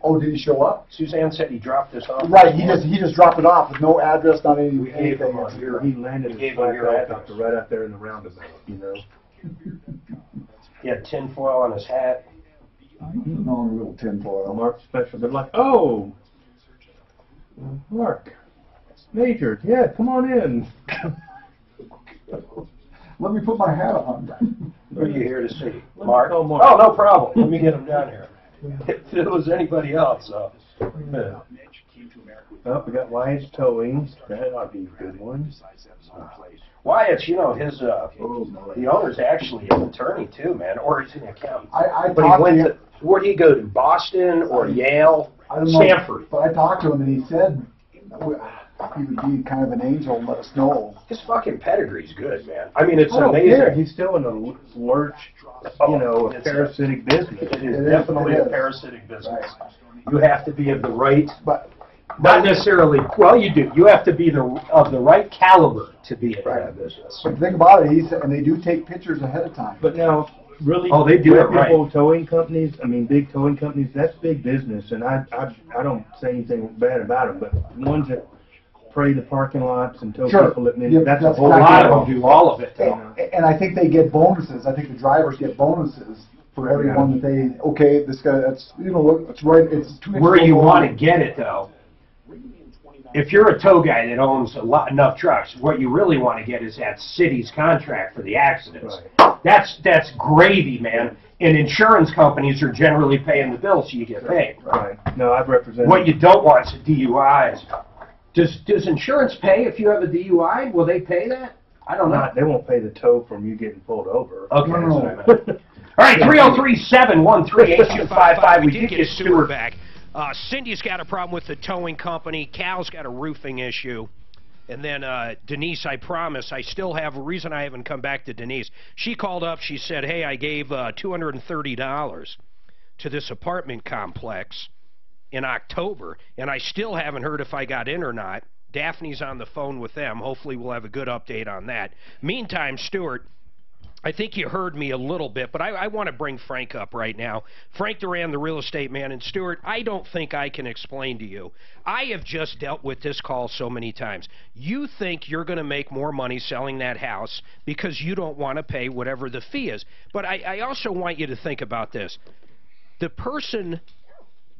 Oh, did he show up? Suzanne said he dropped this off. Right. He just dropped it off with no address, not anything. He landed his flat helicopter right out there in the roundabout, you know? He had tinfoil on his hat. No, a little tinfoil. Mark Special. They're like, oh, Mark, Major, yeah, come on in. Let me put my hat on. Who are you here to see? Mark? Oh, no problem. Let me get him down here. If it was anybody else, yeah. Oh, we got Wyatt's Towing. That ought to be a good one. Wyatt's, you know, his the owner's actually an attorney too, man, or he's an accountant. But he went to, where'd he go to? Boston or Yale? I don't know, Stanford. But I talked to him and he said he would be kind of an angel and let us know. His fucking pedigree's good, man. I mean, it's I don't amazing. care. He's still in a lurch, you know, a parasitic business. It is definitely a parasitic business. You have to be of the right, not necessarily, well, you do. You have to be of the right caliber to be in that business. But the thing about it, and they do take pictures ahead of time. But now, really, they do it right. Towing companies, I mean, big towing companies, that's big business, and I don't say anything bad about them, but the ones that spray the parking lots and tow people at minutes, that's a whole lot of them do all of it. And I think they get bonuses. I think the drivers get bonuses for every one that they, okay, this guy, that's, you know, it's right, it's 2 inches. Where you want to get it, though, if you're a tow guy that owns enough trucks, what you really want to get is that city's contract for the accidents. Right. That's gravy, man. And insurance companies are generally paying the bill, so you get paid. Right. No, I've represented. What you don't want is DUIs. Does insurance pay if you have a DUI? Will they pay that? I don't know. They won't pay the tow from you getting pulled over. Okay, that's what I meant. All right, 303-713-8255. We did get Stuart back. Cindy's got a problem with the towing company. Cal's got a roofing issue. And then Denise, I promise, I still have a reason I haven't come back to Denise. She called up. She said, hey, I gave $230 to this apartment complex in October, and I still haven't heard if I got in or not. Daphne's on the phone with them. Hopefully we'll have a good update on that. Meantime, Stuart, I think you heard me a little bit, but I want to bring Frank up right now. Frank Duran, the real estate man. And Stuart, I don't think I can explain to you. I have just dealt with this call so many times. You think you're going to make more money selling that house because you don't want to pay whatever the fee is. But I also want you to think about this. The person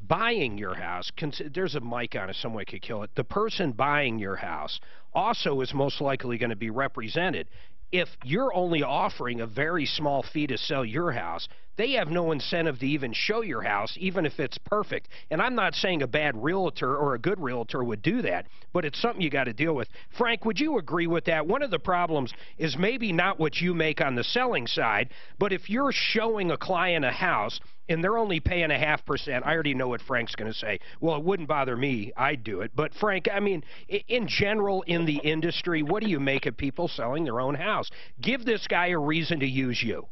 buying your house, there's a mic on it, someone could kill it. The person buying your house also is most likely going to be represented. If you're only offering a very small fee to sell your house, they have no incentive to even show your house, even if it's perfect. And I'm not saying a bad realtor or a good realtor would do that, but it's something you got to deal with. Frank, would you agree with that? One of the problems is maybe not what you make on the selling side, but if you're showing a client a house and they're only paying 0.5%, I already know what Frank's going to say. Well, it wouldn't bother me. I'd do it. But, Frank, I mean, in general, in the industry, what do you make of people selling their own house? Give this guy a reason to use you.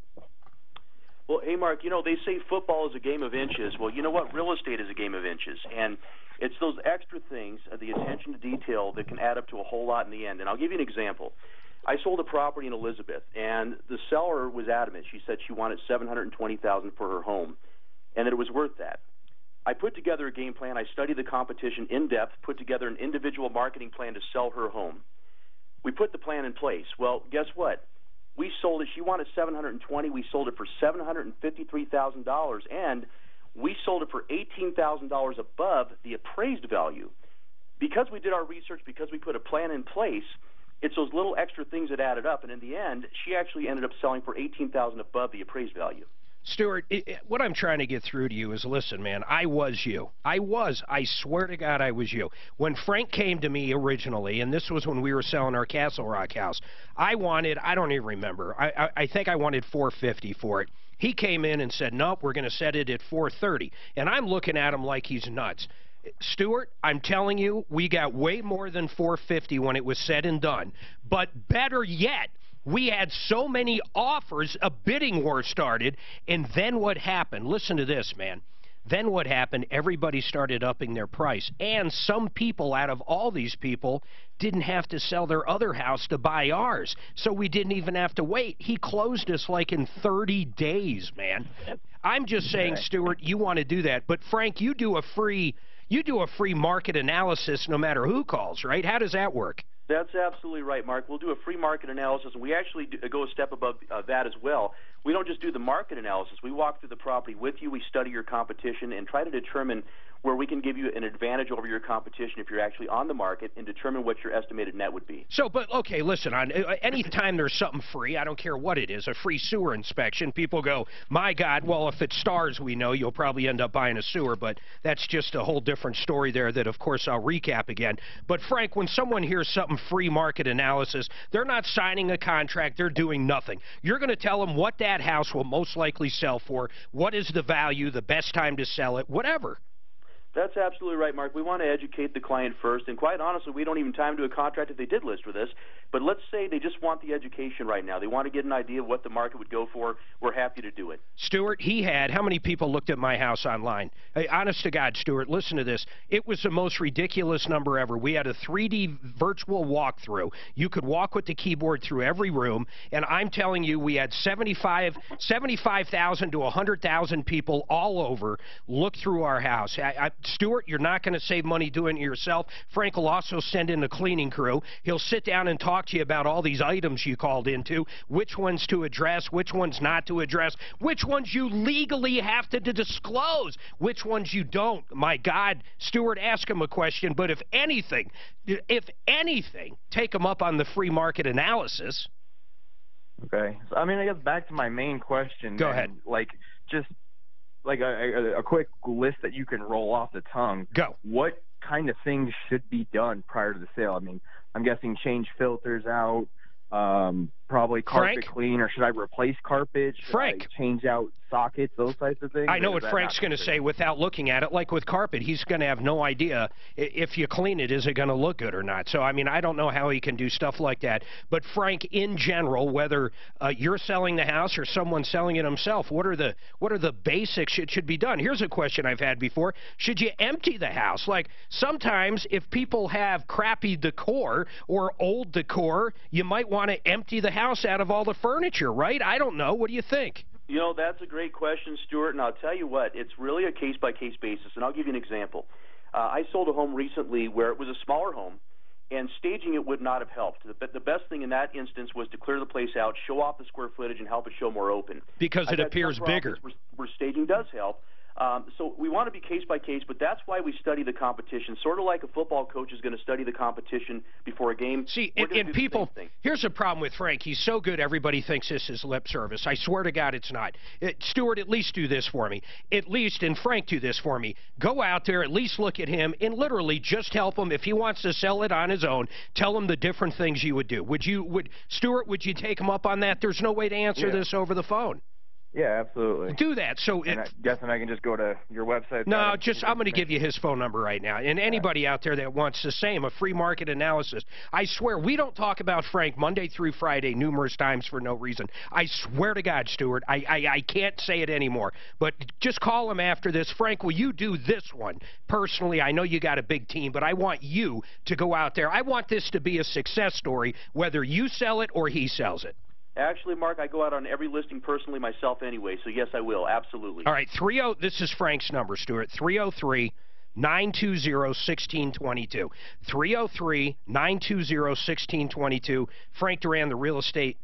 Well, hey, Mark, you know, they say football is a game of inches. Well, you know what? Real estate is a game of inches. And it's those extra things, the attention to detail, that can add up to a whole lot in the end. And I'll give you an example. I sold a property in Elizabeth, and the seller was adamant. She said she wanted $720,000 for her home, and that it was worth that. I put together a game plan. I studied the competition in depth, put together an individual marketing plan to sell her home. We put the plan in place. Well, guess what? We sold it. She wanted $720,000. We sold it for $753,000, and we sold it for $18,000 above the appraised value. Because we did our research, because we put a plan in place, it's those little extra things that added up, and in the end, she actually ended up selling for $18,000 above the appraised value. Stuart, what I'm trying to get through to you is, listen, man, I was you. I swear to God I was you. When Frank came to me originally, and this was when we were selling our Castle Rock house, I don't even remember, I think I wanted $450 for it. He came in and said, nope, we're going to set it at $430. And I'm looking at him like he's nuts. Stuart, I'm telling you, we got way more than $450 when it was said and done. But better yet, we had so many offers, a bidding war started, and then what happened? Listen to this, man. Then what happened? Everybody started upping their price. And some people out of all these people didn't have to sell their other house to buy ours. So we didn't even have to wait. He closed us like in 30 days, man. I'm just saying, Stuart, you want to do that. But, Frank, you do a free market analysis no matter who calls, right? How does that work? That's absolutely right, Mark. We'll do a free market analysis, and we actually go a step above that as well. We don't just do the market analysis. We walk through the property with you. We study your competition and try to determine where we can give you an advantage over your competition if you're actually on the market, and determine what your estimated net would be. So, but, okay, listen, anytime there's something free, I don't care what it is, a free sewer inspection, people go, my God, well, if it's stars, we know you'll probably end up buying a sewer, but that's just a whole different story there that, of course, I'll recap again. But, Frank, when someone hears something free market analysis, they're not signing a contract, they're doing nothing. You're going to tell them what that house will most likely sell for, what is the value, the best time to sell it, whatever. That's absolutely right, Mark. We want to educate the client first, and quite honestly, we don't even time to a contract if they did list with us. But let's say they just want the education right now. They want to get an idea of what the market would go for. We're happy to do it. Stuart, how many people looked at my house online? Hey, honest to God, Stuart, listen to this. It was the most ridiculous number ever. We had a 3D virtual walkthrough. You could walk with the keyboard through every room, and I'm telling you, we had 75,000 to 100,000 people all over look through our house. Stuart, you're not going to save money doing it yourself. Frank will also send in the cleaning crew. He'll sit down and talk to you about all these items you called into, which ones to address, which ones not to address, which ones you legally have to disclose, which ones you don't. My God, Stuart, ask him a question, but if anything, take him up on the free market analysis. Okay. So, I mean, I guess back to my main question. Go ahead. Just a quick list that you can roll off the tongue. Go. What kind of things should be done prior to the sale? I mean, I'm guessing change filters out, probably carpet Frank? clean, or should I replace carpet? Should Frank. I change out sockets, those types of things? I know Or what is that Frank's not going to considered? say without looking at it. Like with carpet, he's going to have no idea if you clean it, is it going to look good or not. So, I mean, I don't know how he can do stuff like that. But, Frank, in general, whether you're selling the house or someone's selling it himself, what are the basics that should be done? Here's a question I've had before. Should you empty the house? Like, sometimes if people have crappy decor or old decor, you might want to empty the house out of all the furniture, right? I don't know. What do you think? You know, that's a great question, Stuart, and I'll tell you what, it's really a case-by-case basis, and I'll give you an example. I sold a home recently where it was a smaller home, and staging it would not have helped. The best thing in that instance was to clear the place out, show off the square footage, and help it show more open. Because it appears bigger. Where staging does help. So we want to be case by case, but that's why we study the competition, sort of like a football coach is going to study the competition before a game. See, and people, here's the problem with Frank. He's so good, everybody thinks this is lip service. I swear to God it's not. Stuart, at least do this for me. At least, and Frank, do this for me. Go out there, at least look at him, and literally just help him. If he wants to sell it on his own, tell him the different things you would do. Stuart, would you take him up on that? There's no way to answer this over the phone. Yeah, absolutely. Do that. So and I'm guessing I can just go to your website. No, I'm going to give you his phone number right now. And anybody out there that wants the same, a free market analysis. I swear, we don't talk about Frank Monday through Friday numerous times for no reason. I swear to God, Stuart, I can't say it anymore. But just call him after this. Frank, will you do this one? Personally, I know you got a big team, but I want you to go out there. I want this to be a success story, whether you sell it or he sells it. Actually, Mark, I go out on every listing personally myself anyway, so yes, I will, absolutely. All right, this is Frank's number, Stuart, 303-920-1622. 303-920-1622. Frank Duran, the real estate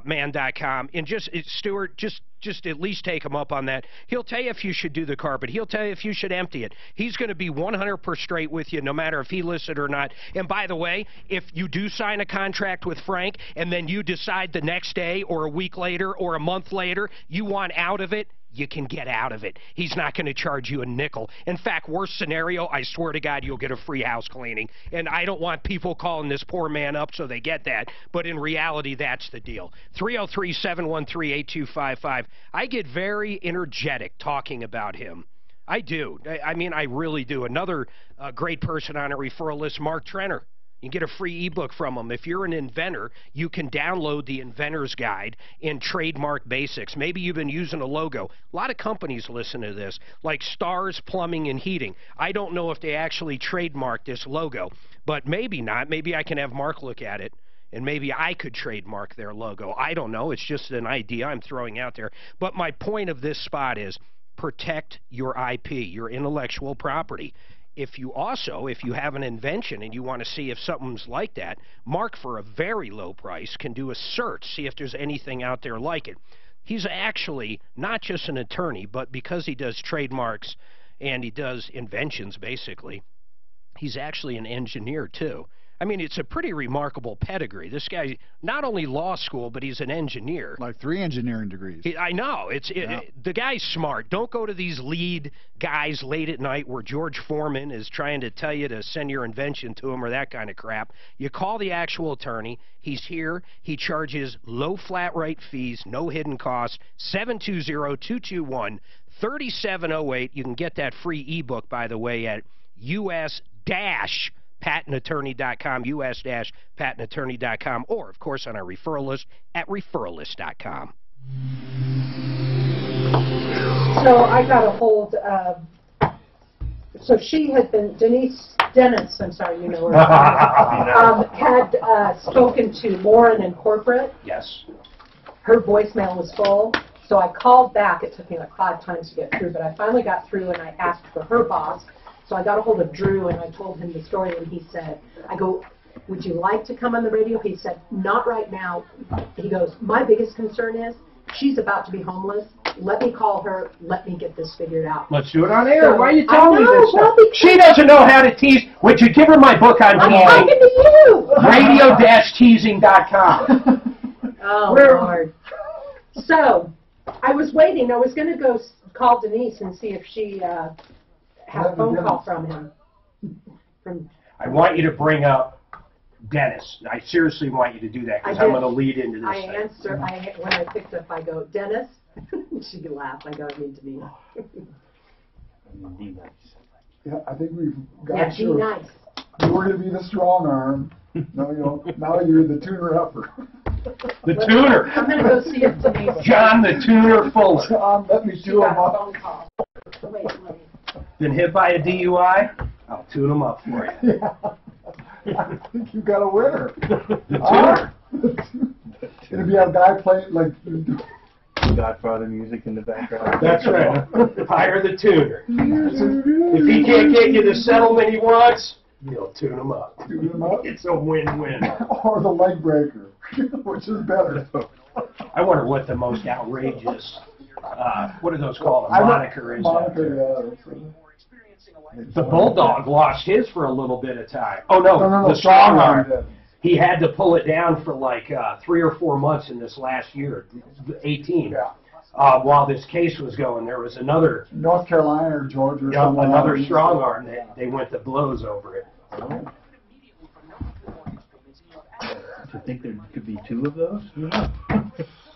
man.com. And Stuart, just at least take him up on that. He'll tell you if you should do the carpet. He'll tell you if you should empty it. He's going to be 100% straight with you, no matter if he lists it or not. And by the way, if you do sign a contract with Frank and then you decide the next day or a week later or a month later you want out of it, you can get out of it. He's not going to charge you a nickel. In fact, worst scenario, I swear to God, you'll get a free house cleaning. And I don't want people calling this poor man up so they get that. But in reality, that's the deal. 303-713-8255. I get very energetic talking about him. I do. I mean, I really do. Another great person on a referral list, Mark Trenner. You can get a free ebook from him. If you're an inventor, you can download the Inventor's Guide in Trademark Basics. Maybe you've been using a logo. A lot of companies listen to this, like Stars Plumbing and Heating. I don't know if they actually trademarked this logo, but maybe not. Maybe I can have Mark look at it, and maybe I could trademark their logo. I don't know. It's just an idea I'm throwing out there. But my point of this spot is protect your IP, your intellectual property. If you have an invention and you want to see if something's like that, Mark, for a very low price, can do a search, see if there's anything out there like it. He's actually not just an attorney, but because he does trademarks and he does inventions, basically, he's actually an engineer, too. I mean, it's a pretty remarkable pedigree. This guy, not only law school, but he's an engineer. Like 3 engineering degrees. I know. The guy's smart. Don't go to these lead guys late at night where George Foreman is trying to tell you to send your invention to him or that kind of crap. You call the actual attorney. He's here. He charges low flat rate fees, no hidden costs. 720-221-3708. You can get that free ebook, by the way, at US-patentattorney.com, US-patentattorney.com, or, of course, on our referral list at referrallist.com. So I got a hold of, so she had been, Dennis, I'm sorry, you know her, had spoken to Lauren in corporate. Yes. Her voicemail was full, so I called back. It took me like 5 times to get through, but I finally got through and I asked for her boss. So I got a hold of Drew and I told him the story, and he said, I go, would you like to come on the radio? He said, not right now. He goes, my biggest concern is she's about to be homeless. Let me call her. Let me get this figured out. Let's do it on air. So, why are you telling me this stuff? Well, she doesn't know how to tease. Would you give her my book on teasing? I'm talking to you. Radio-teasing.com. Oh, Lord. So I was waiting. I was going to go call Denise and see if she had a phone call from him. I want you to bring up Dennis. I seriously want you to do that because I'm going to lead into this thing. When I picked up, I go, Dennis? She laughed. I go, I mean to me. Be nice. Yeah, I think we've got Yeah, be nice. You were going to be the strong arm. No, you know, now you're the tuner-upper. The tuner. I'm going to go see it today. John the Tuner Fuller. John, let me tune him up. Wait. Been hit by a DUI? I'll tune him up for you. Yeah. I think you got a winner. The tuner. It'll be a guy playing like Godfather music in the background. That's right. Hire the tuner. If he can't get you the settlement he wants, you'll tune him up. Tune him up. It's a win-win. Or the leg breaker, which is better. I wonder what the most outrageous, what are those called? A moniker is. Moniker, yeah. The Bulldog lost his for a little bit of time. Oh, no, the strong arm. arm. He had to pull it down for like 3 or 4 months in this last year, 18. Yeah. While this case was going, there was another North Carolina or Georgia or somewhere. another strong arm that they went to blows over it. I think there could be 2 of those.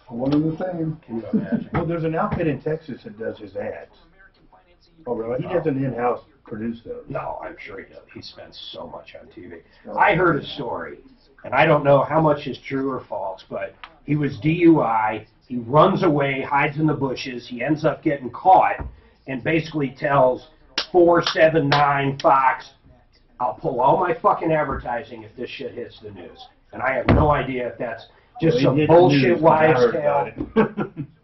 One and the same. Can you imagine? Well, there's an outfit in Texas that does his ads. Oh, really? He doesn't in-house produce those. No, I'm sure he does. He spends so much on TV. I heard a story, and I don't know how much is true or false, but he was DUI. He runs away, hides in the bushes. He ends up getting caught and basically tells 479 Fox, I'll pull all my fucking advertising if this shit hits the news. And I have no idea if that's just some bullshit wives' tale.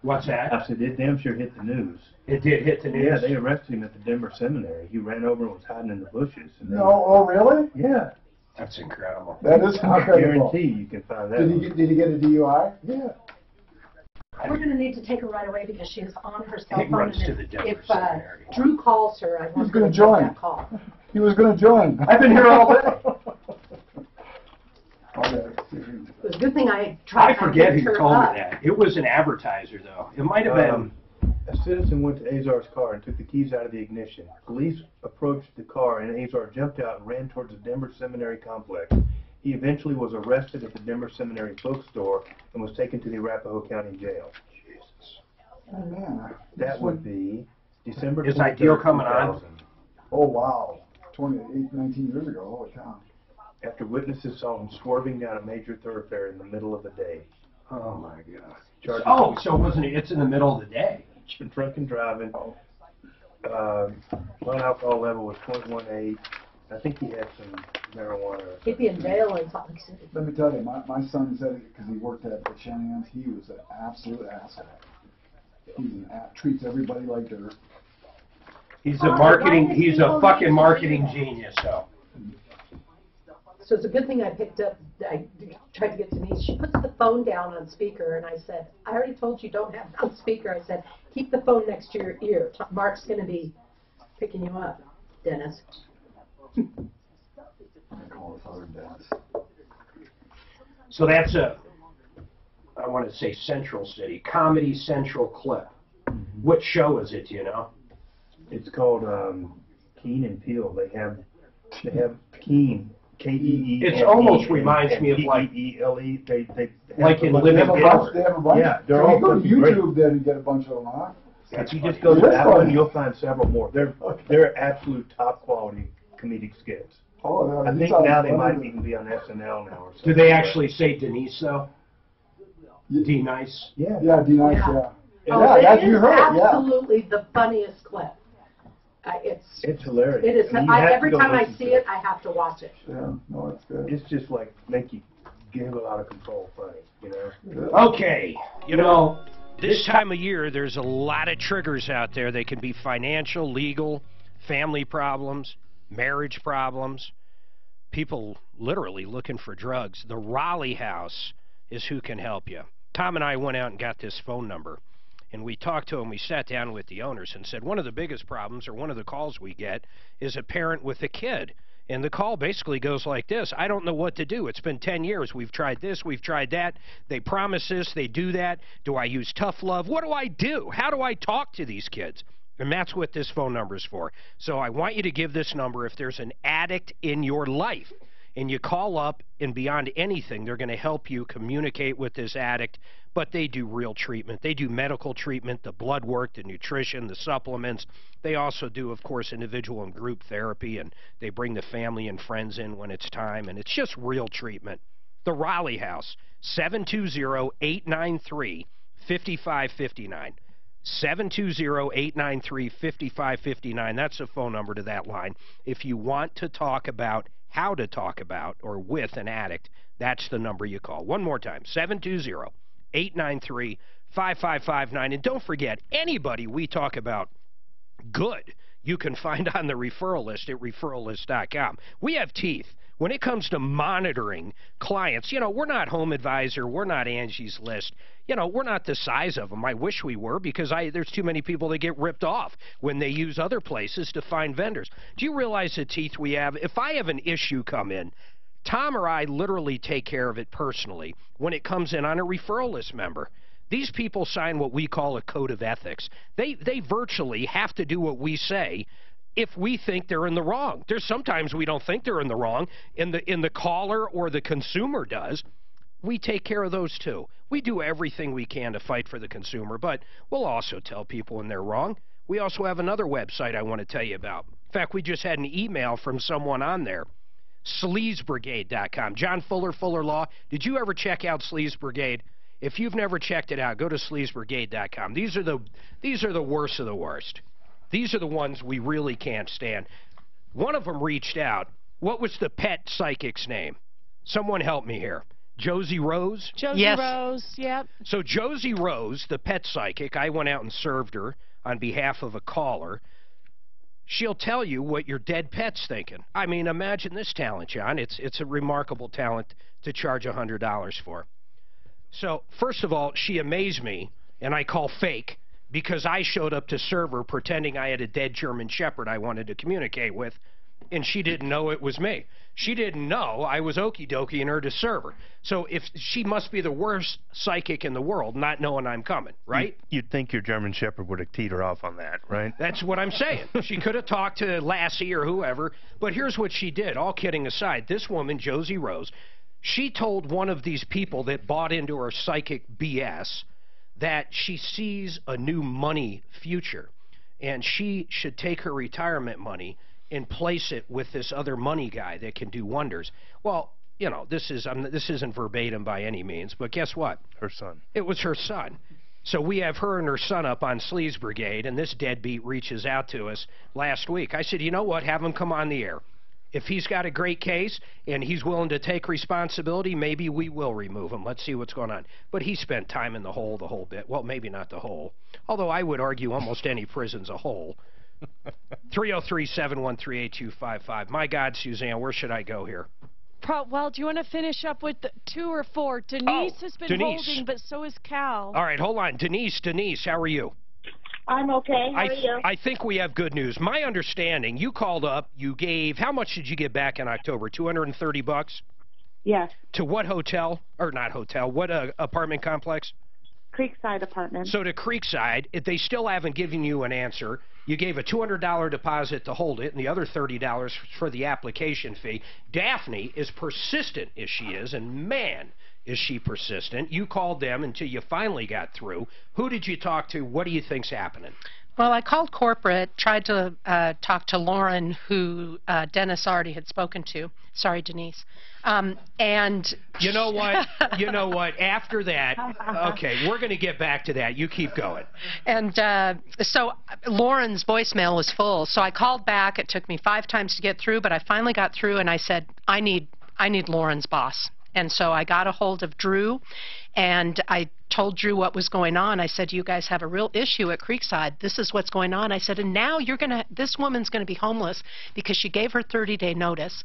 What's that? I said, it damn sure hit the news. It did hit the news? Yeah, they arrested him at the Denver Seminary. He ran over and was hiding in the bushes. And No, oh really? Yeah. That's incredible. That is incredible. I guarantee you can find that. Did he get a DUI? Yeah. We're going to need to take her right away because she is on her cell He phone. runs to the Denver If Seminary. Drew calls her, I want He's her going to to take join. that call. He was going to join. I've been here all day. It was a good thing I tried. I forget picked who her told up. me that. It was an advertiser, though. It might have been. A citizen went to Azar's car and took the keys out of the ignition. Police approached the car and Azar jumped out and ran towards the Denver Seminary complex. He eventually was arrested at the Denver Seminary bookstore and was taken to the Arapahoe County Jail. Jesus. Oh, man. That would be December 23rd, Is Ideal coming 2000. on? Oh, wow. 19 years ago. Holy cow. After witnesses saw him swerving down a major thoroughfare in the middle of the day. Oh, my God. Charged Oh, so it's in the middle of the day. drunken driving. Blood alcohol level was 0.18. I think he had some marijuana. He'd be in jail in Salt Lake City. Let me tell you, my son said it because he worked at Shanahan's. He was an absolute asshole. Treats everybody like dirt. He's a fucking marketing genius, though. So it's a good thing I picked up, I tried to get Denise. She puts the phone down on speaker, and I said, I already told you don't have it on speaker. I said, keep the phone next to your ear. Mark's going to be picking you up, Dennis. I call his other Dennis. So that's I want to say Central City, Comedy Central clip. What show is it, do you know? It's called Keen and Peele. They have Keen. K-E-E. It almost reminds me of like E-L-E. They like in Living Living Color. They have a bunch. Yeah, they're So all you go to fucking great. YouTube then and get a bunch of them, huh? If you just go to that one, you'll find several more. They're absolute top quality comedic skits. Oh, I think now they might even be on SNL now or something. Do they actually say Denise though? D Nice? Yeah. Yeah, D Nice, yeah. Oh, Yeah, it you is heard it, yeah. absolutely the funniest clip. It's hilarious. It is. I mean, you have to Every go time I listen see to it, I have to watch it. Yeah, no, it's good. It's just like make you give a lot of control funny, you know? Okay, you know, this time of year, there's a lot of triggers out there. They can be financial, legal, family problems, marriage problems, people literally looking for drugs. The Raleigh House is who can help you. Tom and I went out and got this phone number, and we talked to them. We sat down with the owners and said, one of the biggest problems, or one of the calls we get, is a parent with a kid. And the call basically goes like this: I don't know what to do. It's been 10 years. We've tried this. We've tried that. They promise this. They do that. Do I use tough love? What do I do? How do I talk to these kids? And that's what this phone number is for. So I want you to give this number if there's an addict in your life. And you call up, and beyond anything, they're going to help you communicate with this addict. But they do real treatment. They do medical treatment, the blood work, the nutrition, the supplements. They also do, of course, individual and group therapy, and they bring the family and friends in when it's time, and it's just real treatment. The Raleigh House, 720-893-5559. 720-893-5559. That's the phone number to that line. If you want to talk about how to talk about or with an addict, that's the number you call. One more time, 720-893-5559. And don't forget, anybody we talk about good, you can find on the referral list at referrallist.com. We have teeth. When it comes to monitoring clients, you know, we're not Home Advisor, we're not Angie's List. You know, we're not the size of them. I wish we were, because there's too many people that get ripped off when they use other places to find vendors. Do you realize the teeth we have? If I have an issue come in, Tom or I literally take care of it personally when it comes in on a referral list member. These people sign what we call a code of ethics. They virtually have to do what we say if we think they're in the wrong. There's sometimes we don't think they're in the wrong, and the caller or the consumer does. We take care of those too. We do everything we can to fight for the consumer, but we'll also tell people when they're wrong. We also have another website I want to tell you about. In fact, we just had an email from someone on there, sleazbrigade.com. John Fuller, Fuller Law. Did you ever check out Sleaze Brigade? If you've never checked it out, go to sleazbrigade.com. These are the worst of the worst. These are the ones we really can't stand. One of them reached out. What was the pet psychic's name? Someone help me here. Josie Rose? Josie Rose, yep. So Josie Rose, the pet psychic, I went out and served her on behalf of a caller. She'll tell you what your dead pet's thinking. I mean, imagine this talent, John. It's a remarkable talent to charge $100 for. So, first of all, she amazed me, and I call fake, because I showed up to serve her pretending I had a dead German Shepherd I wanted to communicate with, and she didn't know it was me. She didn't know I was okie-dokie in her to serve her. So if she must be the worst psychic in the world, not knowing I'm coming, right? You'd think your German Shepherd would have teetered off on that, right? That's what I'm saying. She could have talked to Lassie or whoever, but here's what she did. All kidding aside, this woman, Josie Rose, she told one of these people that bought into her psychic BS that she sees a new money future, and she should take her retirement money and place it with this other money guy that can do wonders. Well, you know, this isn't verbatim by any means, but guess what? Her son. It was her son. So we have her and her son up on Sleaze Brigade, and this deadbeat reaches out to us last week. I said, you know what? Have him come on the air. If he's got a great case and he's willing to take responsibility, maybe we will remove him. Let's see what's going on. But he spent time in the hole the whole bit. Well, maybe not the hole, although I would argue almost any prison's a hole. 303-713-8255. My God, Suzanne, where should I go here? Well, do you want to finish up with 2 or 4? Denise has been holding, but so is Cal. All right, hold on. Denise, how are you? I'm okay. How are you? I think we have good news. My understanding, you called up, you gave, how much did you give back in October? $230? Yes. To what hotel? Or not hotel, what apartment complex? Creekside Apartment. So to Creekside, if they still haven't given you an answer, you gave a $200 deposit to hold it and the other $30 for the application fee. Daphne is persistent as she is, and man, is she persistent. You called them until you finally got through. Who did you talk to? What do you think's happening? Well, I called corporate, tried to talk to Lauren, who Dennis already had spoken to. Sorry, Denise. And you know what? You know what? After that, okay, we're going to get back to that. You keep going. And so Lauren's voicemail was full. So I called back. It took me 5 times to get through, but I finally got through, and I said, I need Lauren's boss. And so I got a hold of Drew, and I told Drew what was going on. I said, you guys have a real issue at Creekside. This is what's going on. I said, and now this woman's going to be homeless because she gave her 30-day notice.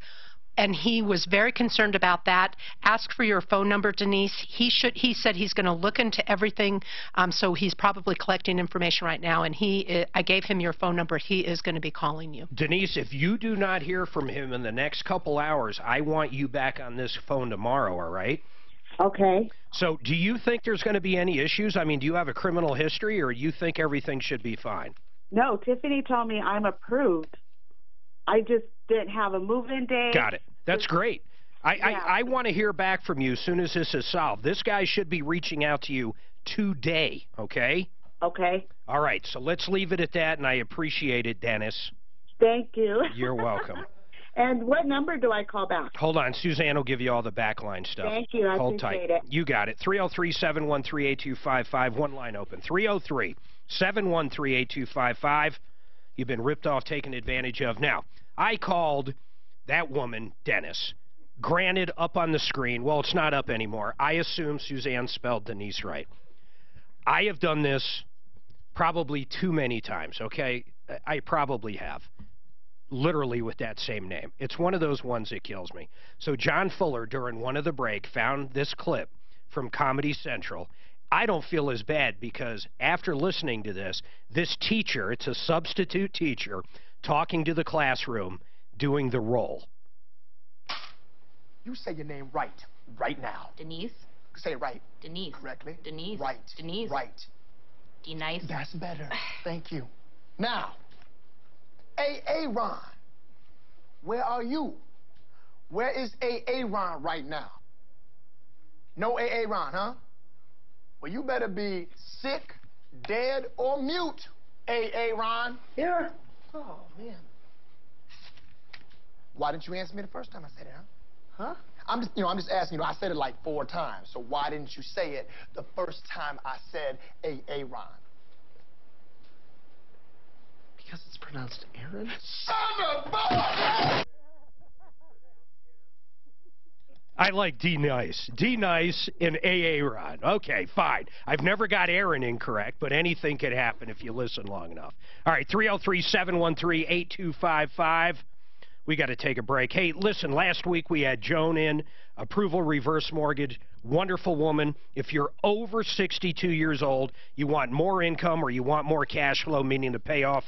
And he was very concerned about that. Ask for your phone number, Denise. He said he's going to look into everything, so he's probably collecting information right now. And I gave him your phone number. He is going to be calling you. Denise, if you do not hear from him in the next couple hours, I want you back on this phone tomorrow, all right? Okay. So do you think there's going to be any issues? I mean, do you have a criminal history, or you think everything should be fine? No, Tiffany told me I'm approved. I just didn't have a move-in day. Got it. That's great. I want to hear back from you as soon as this is solved. This guy should be reaching out to you today, okay? Okay. All right, so let's leave it at that, and I appreciate it, Dennis. Thank you. You're welcome. And what number do I call back? Hold on. Suzanne will give you all the backline stuff. Thank you. I Hold appreciate tight. it. You got it. 303-713-8255. One line open. 303-713-8255. You've been ripped off, taken advantage of. Now, I called that woman, Dennis. Granted, up on the screen. Well, it's not up anymore. I assume Suzanne spelled Denise right. I have done this probably too many times, okay? I probably have. Literally with that same name. It's one of those ones that kills me. So John Fuller, during one of the break, found this clip from Comedy Central. I don't feel as bad because after listening to this teacher, it's a substitute teacher, talking to the classroom, doing the role. You say your name right now. Denise. Say it right. Denise. Correctly. Denise. Right. Denise. Right. Denise. That's better. Thank you. Now, Ron, where are you? Where is Ron right now? No Ron, huh? Well, you better be sick, dead, or mute, Ron. Here. Oh, man. Why didn't you answer me the first time I said it, huh? I'm just asking, I said it like 4 times, so why didn't you say it the first time I said Ron? Because it's pronounced Aaron? Son of a... I like D-Nice. D-Nice and Aaron. Okay, fine. I've never got Aaron incorrect, but anything could happen if you listen long enough. All right, 303-713-8255. We got to take a break. Hey, listen, last week we had Joan in, approval reverse mortgage, wonderful woman. If you're over 62 years old, you want more income or you want more cash flow, meaning to pay off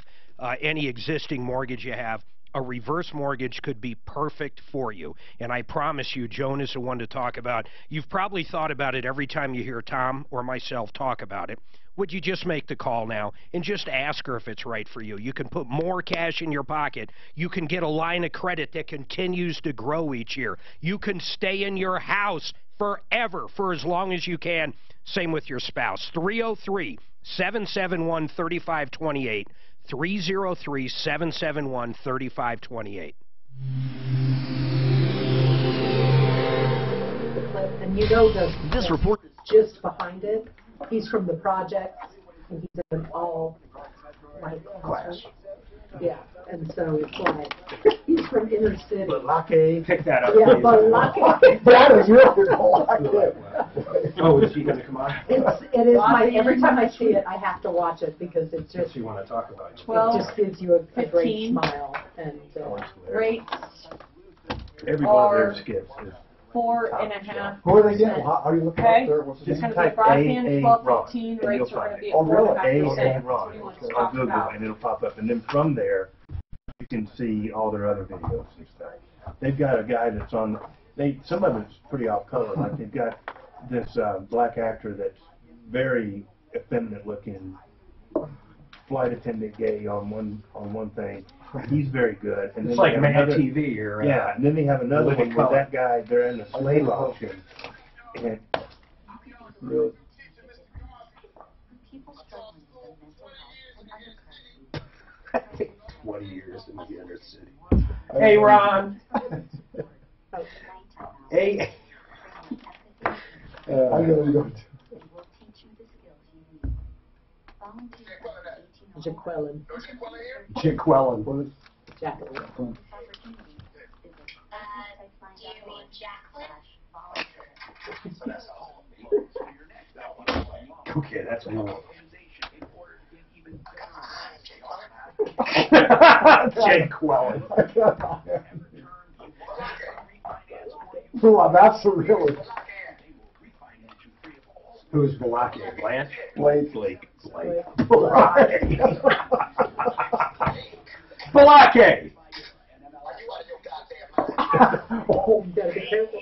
any existing mortgage you have, a reverse mortgage could be perfect for you. And I promise you, Joan is the one to talk about. You've probably thought about it every time you hear Tom or myself talk about it. Would you just make the call now and just ask her if it's right for you? You can put more cash in your pocket. You can get a line of credit that continues to grow each year. You can stay in your house forever for as long as you can. Same with your spouse. 303-771-3528. 303-771-3528. And you know this report is just behind it. He's from the project, and he's in all my class. Yeah, and so it's like he's from inner city. Balake, pick that up. Yeah, Balake. That is really Balake. Oh, is he going to come on? It is my, every time I see it, I have to watch it because it's just. You want to talk about it? 12, it just gives you a great smile and rates. Every one of their skits is 4.5%. Who are they getting? How are you looking Okay. up there? What's the Just name? going to be broadband 12-15 rates are going to be at 4.5%. Ron on Google, and it'll pop up. And then from there, you can see all their other videos and stuff. They've got a guy that's on. Some of it's pretty off color. Like they've got this black actor that's very effeminate looking, flight attendant gay on one thing. He's very good. And it's then like Mad TV or yeah. And then they have another one where that guy they're in a slave auction, and really. 20 years in the inner city. Hey, Ron. Hey. I'm going to go to. Jaqueline. Jaqueline. Jacqueline. Do you mean Jacqueline? Okay, that's cool. Jaqueline. Well, that's the really. Who's Balake? Blanche? Blake. Blake. Balake. Balake. Oh, you gotta be careful.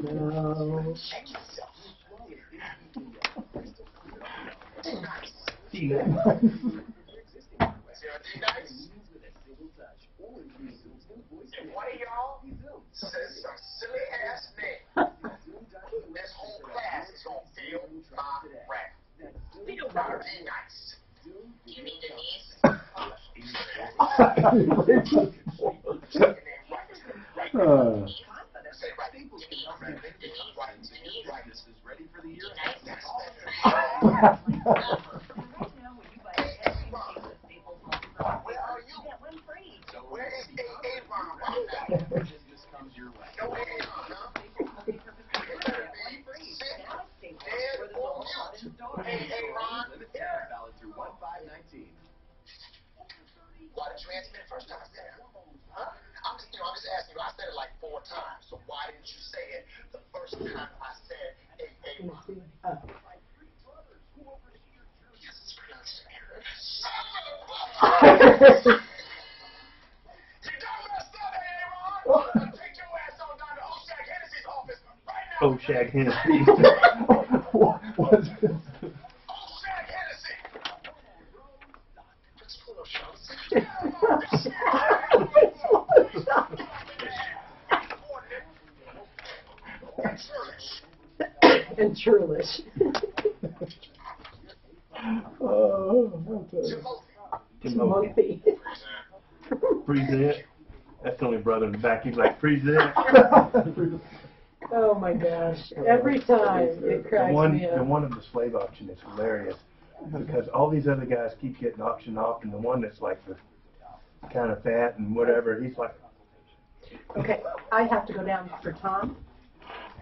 No. If one of y'all says some silly ass name, this whole class is gonna feel my wrath. Be nice. You mean Denise? Where are you? Where is Aaron right now? No Aaron, huh? It better be sick, dead, or mute. Hey, Aaron. Why did you answer me the first time I said it? Huh? I'm just asking you. I said it like 4 times. So why didn't you say it the first time I said Aaron? Because it's pronounced Aaron. You done messed up, Aaron. Take your ass on down to Oshag Hennessy's office right now. Oshag Hennessy. What's this? Oshag Hennessy. And churlish. Timothy. Present. That's the only brother in the back. He's like, present. Oh my gosh. Every time it cracks me up. The one of the slave auction is hilarious because all these other guys keep getting auctioned off, and the one that's like the kind of fat and whatever, he's like. Okay, I have to go down for Tom.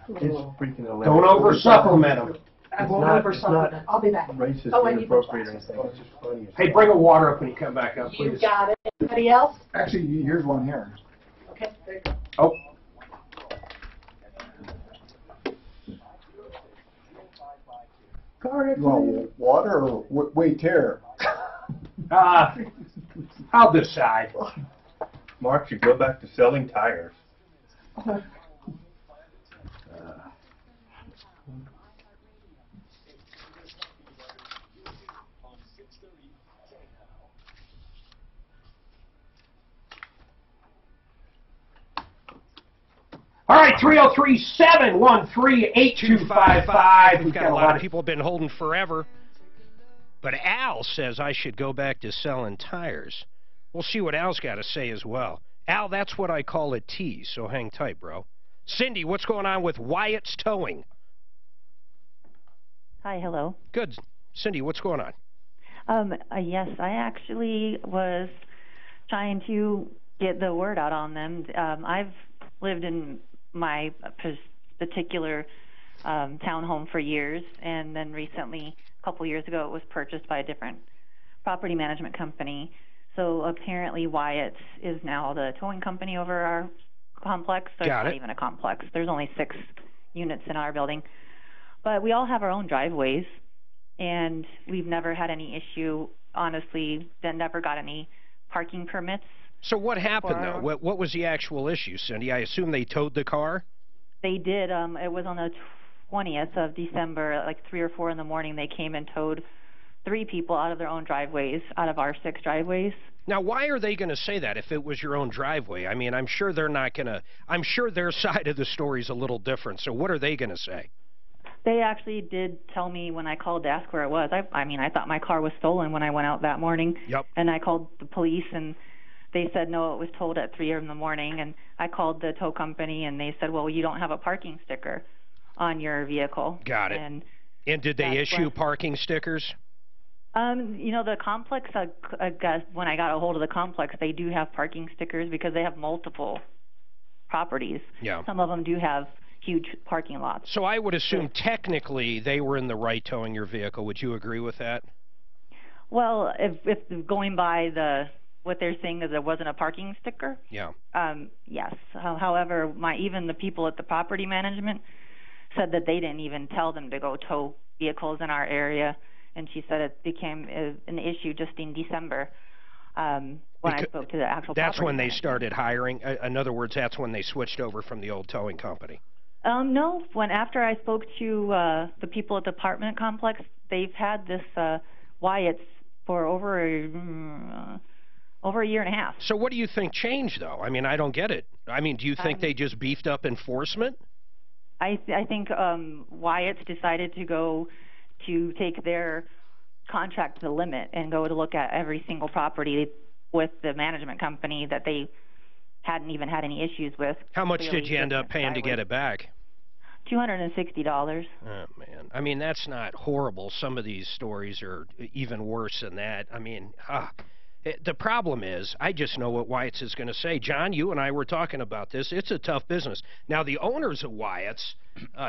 It's freaking hilarious. Don't over-supplement them. I won't over-supplement. I'll be back. Racist, Oh, I need those inappropriate, or anything. It's just funny. Hey, bring a water up when you come back up, please. You got it. Anybody else? Actually, here's one here. Okay, there you go. Oh. You want water or wait here? I'll decide. Mark should go back to selling tires. All right, 303-713-8255. We've got a lot of people have been holding forever. But Al says I should go back to selling tires. We'll see what Al's got to say as well. Al, that's what I call a tease, so hang tight, bro. Cindy, what's going on with Wyatt's Towing? Hi, hello. Good. Cindy, what's going on? Yes, I actually was trying to get the word out on them. I've lived in my particular townhome for years, and then recently, a couple years ago, it was purchased by a different property management company. So apparently Wyatt's is now the towing company over our complex. So it's not even a complex. There's only 6 units in our building. But we all have our own driveways, and we've never had any issue. Honestly, then never got any parking permits. So what happened, though? What was the actual issue, Cindy? I assume they towed the car? They did. It was on the 20th of December, like 3 or 4 in the morning. They came and towed 3 people out of their own driveways, out of our 6 driveways. Now, why are they going to say that if it was your own driveway? I mean, I'm sure they're not going to. I'm sure their side of the story is a little different. So what are they going to say? They actually did tell me when I called to ask where it was. I mean, I thought my car was stolen when I went out that morning. Yep. And I called the police, and they said, no, it was towed at 3 in the morning. And I called the tow company, and they said, well, you don't have a parking sticker on your vehicle. Got it. And did they issue parking stickers? You know, the complex, when I got a hold of the complex, they do have parking stickers because they have multiple properties. Yeah. Some of them do have huge parking lots. So I would assume technically they were in the right towing your vehicle. Would you agree with that? Well, if going by what they're saying is there wasn't a parking sticker. Yeah. Yes. However, even the people at the property management said that they didn't even tell them to go tow vehicles in our area. And she said it became an issue just in December when I spoke to the actual That's property when they manager. started hiring? In other words, that's when they switched over from the old towing company? No. After I spoke to the people at the apartment complex, they've had this Wyatt's for over a year and a half. So what do you think changed, though? I mean, I don't get it. I mean, do you think they just beefed up enforcement? I think Wyatt's decided to go to take their contract to the limit and go to look at every single property with the management company that they hadn't even had any issues with. How much did you end up paying to get it back? $260. Oh, man. I mean, that's not horrible. Some of these stories are even worse than that. I mean, the problem is, I just know what Wyatt's is going to say. John, you and I were talking about this. It's a tough business. Now, the owners of Wyatt's,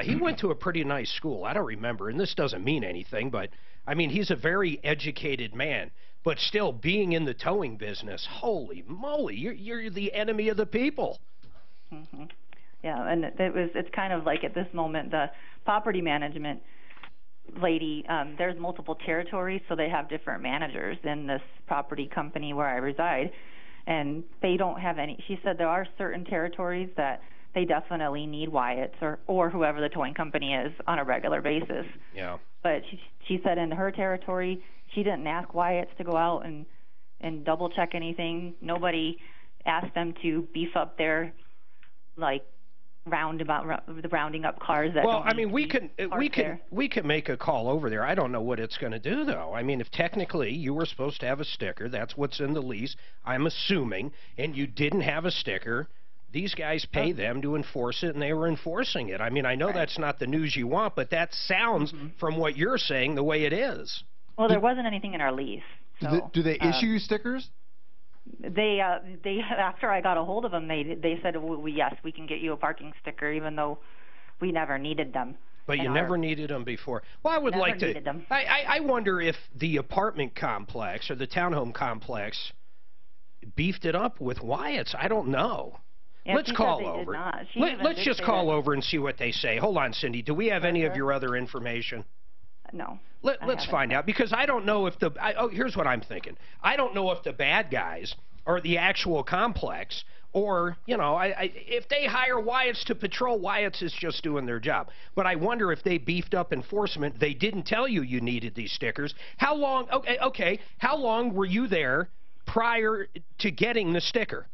he went to a pretty nice school. I don't remember, and this doesn't mean anything, but, I mean, he's a very educated man. But still, being in the towing business, holy moly, you're the enemy of the people. Mm-hmm. Yeah, and it's kind of like at this moment, the property management lady, there's multiple territories, so they have different managers in this property company where I reside, and they don't have any. She said there are certain territories that they definitely need Wyatt's or whoever the towing company is on a regular basis. Yeah. But she said in her territory, she didn't ask Wyatt's to go out and double check anything. Nobody asked them to beef up their rounding up cars that. Well, I mean, we can make a call over there. I don't know what it's going to do, though. I mean, if technically you were supposed to have a sticker, that's what's in the lease, I'm assuming, and you didn't have a sticker, these guys pay them to enforce it, and they were enforcing it. I mean, I know that's not the news you want, but that sounds, from what you're saying, the way it is. Well, there wasn't anything in our lease. So, do they issue you stickers? They after I got a hold of them, they said, well, yes, we can get you a parking sticker, even though we never needed them. But you never needed them before. Well, I would like to. I wonder if the apartment complex or the townhome complex beefed it up with Wyatt's. I don't know. Yeah, let's call over. Let's just call over and see what they say. Hold on, Cindy. Do we have any of your other information? No. Let's find out, because I don't know if here's what I'm thinking. I don't know if the bad guys are the actual complex, or, you know, if they hire Wyatt's to patrol, Wyatt's is just doing their job. But I wonder if they beefed up enforcement. They didn't tell you needed these stickers. How long, okay, how long were you there prior to getting the sticker?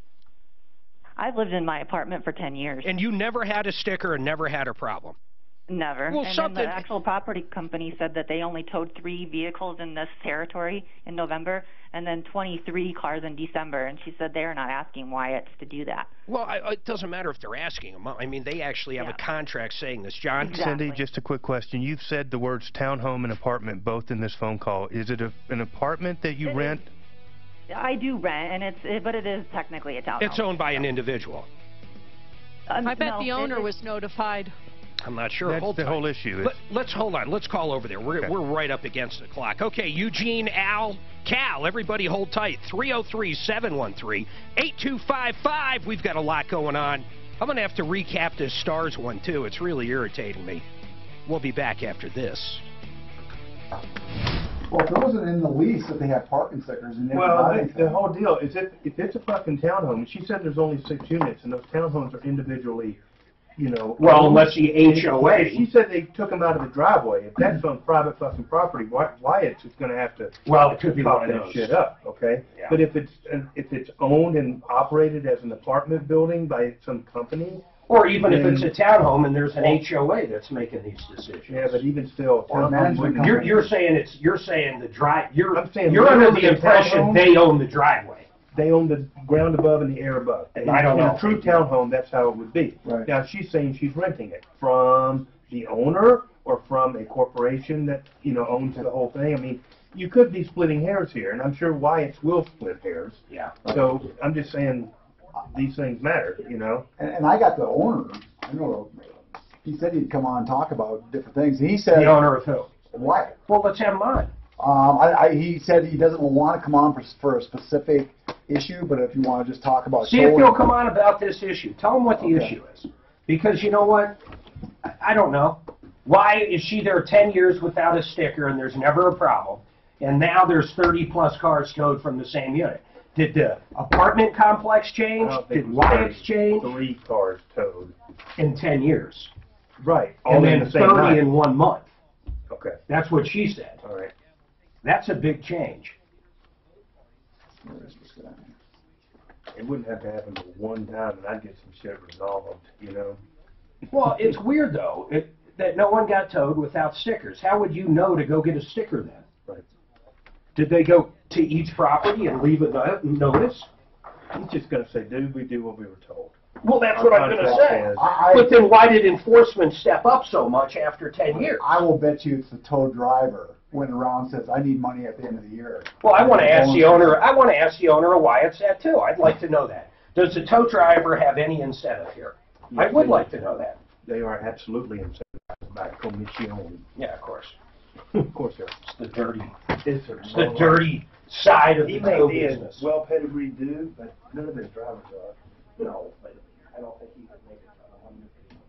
I've lived in my apartment for 10 years. And you never had a sticker and never had a problem? Never. Well, and then the actual property company said that they only towed 3 vehicles in this territory in November, and then 23 cars in December, and she said they're not asking Wyatt's to do that. Well, it doesn't matter if they're asking them. I mean, they actually have a contract saying this. John? Exactly. Cindy, just a quick question. You've said the words townhome and apartment both in this phone call. Is it an apartment that you rent? I do rent, and but it is technically a townhome. It's owned by an individual. I bet the owner was notified. I'm not sure. That's the whole issue. Let's hold on. Let's call over there. We're right up against the clock. Okay, Eugene, Al, Cal, everybody hold tight. 303-713-8255. We've got a lot going on. I'm going to have to recap this Stars one, too. It's really irritating me. We'll be back after this. Well, if it wasn't in the lease that they have parking stickers, and the whole deal is if it's a fucking townhome, she said there's only 6 units, and those townhomes are individually, you know. Well, unless the HOA. She said they took them out of the driveway. If that's on private fucking property, Wyatt's is going to have to. Well, it could be one of that those. Shit up, okay. Yeah. But if it's owned and operated as an apartment building by some company. Or even if it's a townhome and there's an HOA that's making these decisions. Yeah, but even still, you're saying you're I'm saying you're under the impression they own the driveway. They own the ground above and the air above. And I don't know. In a true townhome, that's how it would be. Right. Now she's saying she's renting it from the owner or from a corporation that owns the whole thing. I mean, you could be splitting hairs here, and I'm sure Wyatt's will split hairs. Yeah. So I'm just saying. These things matter, And I got the owner. I know he said he'd come on and talk about different things. He said the owner of who? Wyatt. Well, let's have him on. He said he doesn't want to come on for a specific issue, but if you want to just talk about. See if he'll come on about this issue. Tell him what the issue is, because you know what? I don't know. Why is she there 10 years without a sticker and there's never a problem, and now there's 30+ cars towed from the same unit? Did the apartment complex change? Did Wyatt's change? 3 cars towed. In 10 years. Right. And then 30 in 1 month. Okay. That's what she said. All right. That's a big change. It wouldn't have to happen at one time, and I'd get some shit resolved, you know? Well, it's weird, though, that no one got towed without stickers. How would you know to go get a sticker then? Right. Did they go to each property and leave a notice? He's just going to say, dude, we do what we were told. Well, that's what I'm going to say. But then why did enforcement step up so much after 10 years? I will bet you it's the tow driver went around and says, I need money at the end of the year. Well, I want to ask the owner of why it's that too. I'd like to know that. Does the tow driver have any incentive here? I would like to know that. They are absolutely incentivized by commission. Yeah, of course. Of course they are. It's the dirty side of the tow business. Well pedigreed dude, but none of his drivers are. No, but I don't think he could make it on 100 people.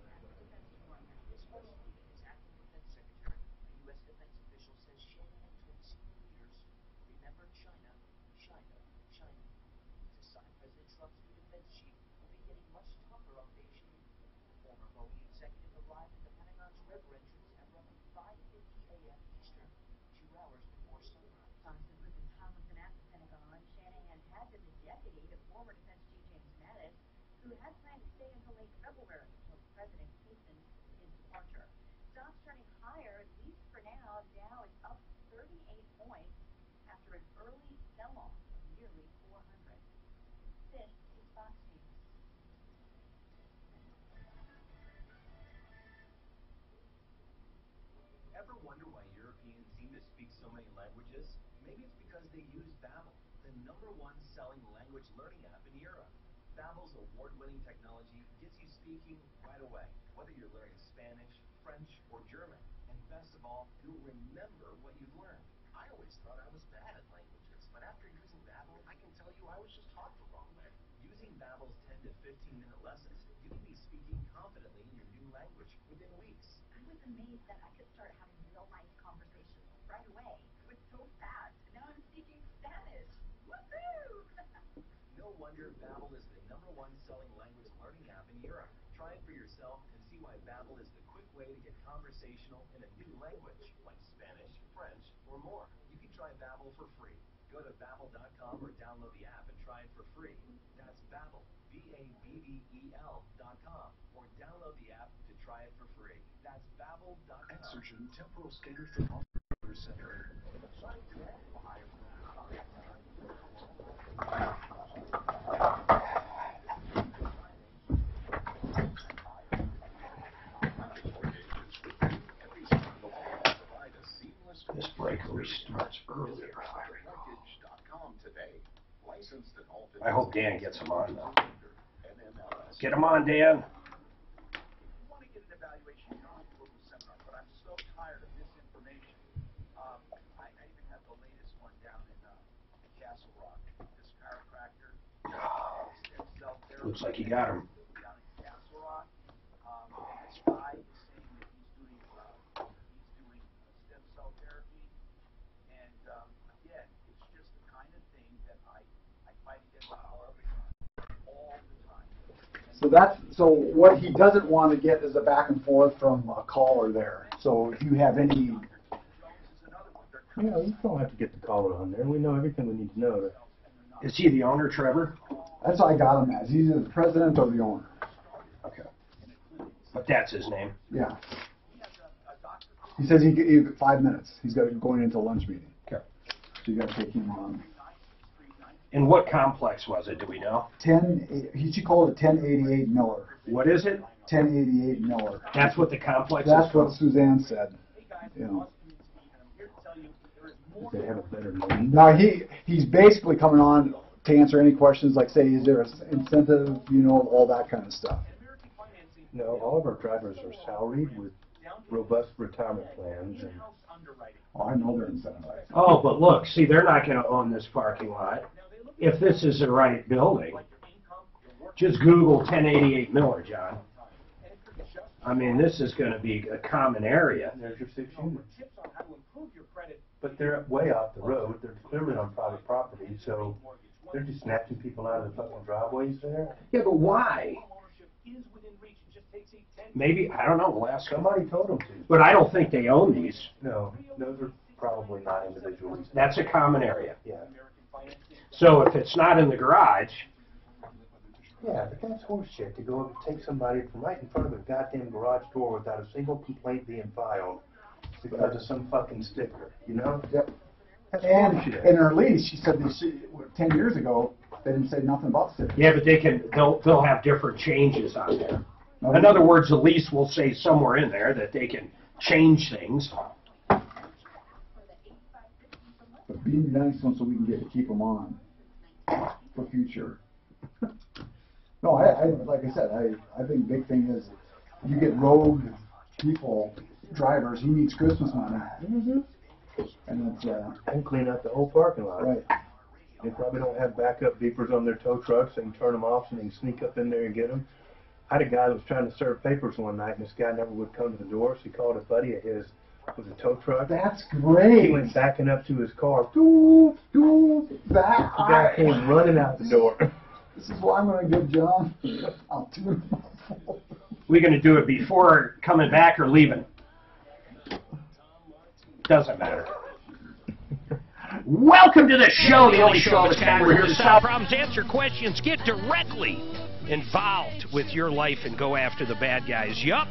Ever wonder why Europeans seem to speak so many languages? Maybe it's because they use Babbel, the #1 selling language learning app in Europe. Babbel's award-winning technology gets you speaking right away, whether you're learning Spanish, French, or German. And best of all, you'll remember what you've learned. I always thought I was bad at languages, but after using Babbel, I can tell you I was just taught the wrong way. Using Babbel's 10 to 15-minute lessons, you can be speaking confidently in your new language within weeks. I was amazed that I could start having real-life conversations right away. It was so fast. Now I'm speaking Spanish. Woohoo! No wonder Babbel is the #1 selling language learning app in Europe. Try it for yourself and see why Babbel is the quick way to get conversational in a new language, like Spanish, French, or more. You can try Babbel for free. Go to Babbel.com or download the app and try it for free. That's Babbel, BABBEL.com, or download the app to try it for free. That's Babbel.com. Exergen temporal scalar thermometer center. This breaker starts earlier. I hope Dan gets him on, though. Get him on, Dan. Looks like you got him. So what he doesn't want to get is a back and forth from a caller there. So if you have any, you don't have to get the caller on there. We know everything we need to know. Is he the owner, Trevor? That's what I got him as. He's either the president or the owner. Okay. But that's his name. Yeah. He says he 5 minutes. He's going into a lunch meeting. Okay. So you got to take him on. And what complex was it? Do we know? He should call it a 1088 Miller. What is it? 1088 Miller. That's what the complex is. That's what Suzanne said. You know. They have a better name. Now he's basically coming on to answer any questions like, say, is there an incentive? You know, all that kind of stuff. No, all of our drivers are salaried with robust retirement plans. And oh, I know they're incentivized. Oh, but look, see, they're not going to own this parking lot. If this is the right building, just Google 1088 Miller, John. I mean, this is going to be a common area. There's your 6 units. But they're way off the road. They're clearly on private property, so they're just snatching people out of the fucking driveways there. Yeah, but why? Maybe, I don't know, we'll ask somebody told them to. But I don't think they own these. No, those are probably not individual lease. That's a common area. Yeah. So if it's not in the garage, yeah, but that's horseshit to go take somebody from right in front of their goddamn garage door without a single complaint being filed because of some fucking sticker, you know? Yep. That's And horseshit. in her lease, she said that 10 years ago, they didn't say nothing about stickers. yeah, but they'll have different changes on there. In other words, the lease will say somewhere in there that they can change things. But be nice ones so we can get to keep them on for future. No, I like I said, I think big thing is you get rogue people, drivers, he needs Christmas money. Mm-hmm. And it's, and clean up the whole parking lot. Right. They probably don't have backup beepers on their tow trucks. They can turn them off and they can sneak up in there and get them. I had a guy that was trying to serve papers one night, and this guy never would come to the door, so he called a buddy of his with a tow truck. That's great. He went backing up to his car. Doop, doop. The guy came running out the door. This is what I'm going to give John. I'll tune him up. We're going to do it before coming back or leaving. Doesn't matter. Welcome to the show, the only show that's kind. We're here to solve problems, answer questions, get directly involved with your life and go after the bad guys. Yup,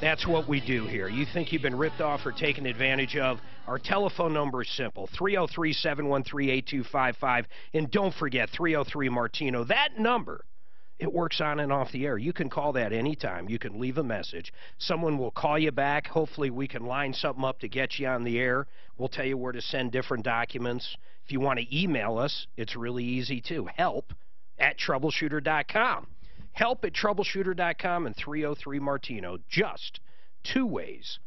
that's what we do here. You think you've been ripped off or taken advantage of? Our telephone number is simple, 303-713-8255. And don't forget, 303-MARTINO. That number, it works on and off the air. You can call that anytime. You can leave a message. Someone will call you back. Hopefully we can line something up to get you on the air. We'll tell you where to send different documents. If you want to email us, it's really easy too. help@troubleshooter.com. help@troubleshooter.com and 303-MARTINO. Just two ways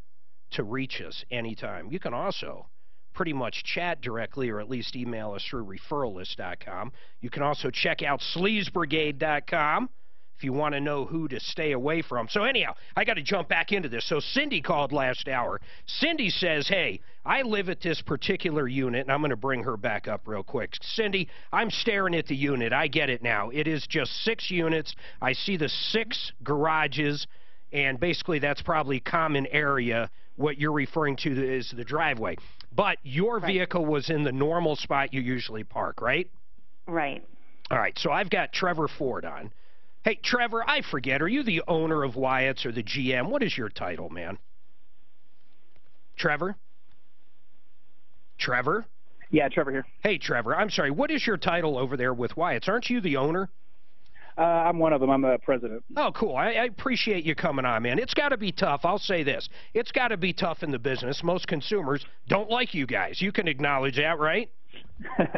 to reach us anytime. You can also pretty much chat directly or at least email us through referralist.com. You can also check out sleazbrigade.com if you want to know who to stay away from. So anyhow, I got to jump back into this. So Cindy called last hour. Cindy says, hey, I live at this particular unit, and I'm going to bring her back up real quick. Cindy, I'm staring at the unit. I get it now. It is just 6 units. I see the 6 garages, and basically that's probably common area. What you're referring to is the driveway. But your vehicle was in the normal spot you usually park, right? Right. All right, so I've got Trevor Ford on. Hey, Trevor, I forget, are you the owner of Wyatt's or the GM? What is your title, man? Trevor? Trevor? Yeah, Trevor here. Hey, Trevor, I'm sorry, what is your title over there with Wyatt's? Aren't you the owner? I'm one of them. I'm the president. Oh, cool. I appreciate you coming on, man. It's got to be tough. I'll say this. It's got to be tough in the business. Most consumers don't like you guys. You can acknowledge that, right?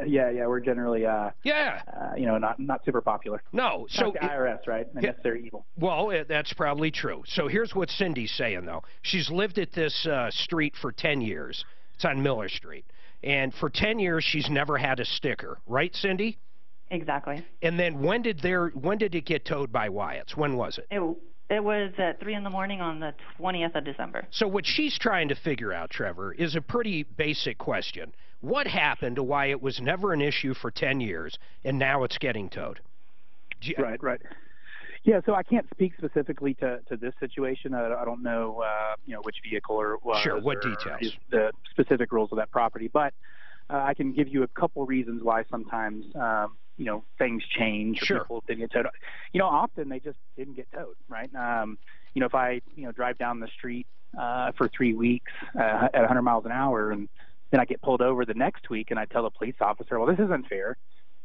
Yeah, we're generally, not super popular. No. So the IRS, right? I guess they're evil. Well, that's probably true. So here's what Cindy's saying, though. She's lived at this street for 10 years. It's on Miller Street. And for 10 years, she's never had a sticker. Right, Cindy? Exactly. And then when did it get towed by Wyatt's? When was it? It was at 3 in the morning on the 20th of December. So what she's trying to figure out, Trevor, is a pretty basic question. What happened to why it was never an issue for 10 years and now it's getting towed? Right. Yeah, so I can't speak specifically to this situation. I don't know, which vehicle or was. Sure, what details? The specific rules of that property. But I can give you a couple reasons why sometimes, things change. Sure. Or people didn't get towed. Often they just didn't get towed, right? If I, drive down the street for 3 weeks at 100 miles an hour and then I get pulled over the next week and I tell the police officer, well, this isn't fair.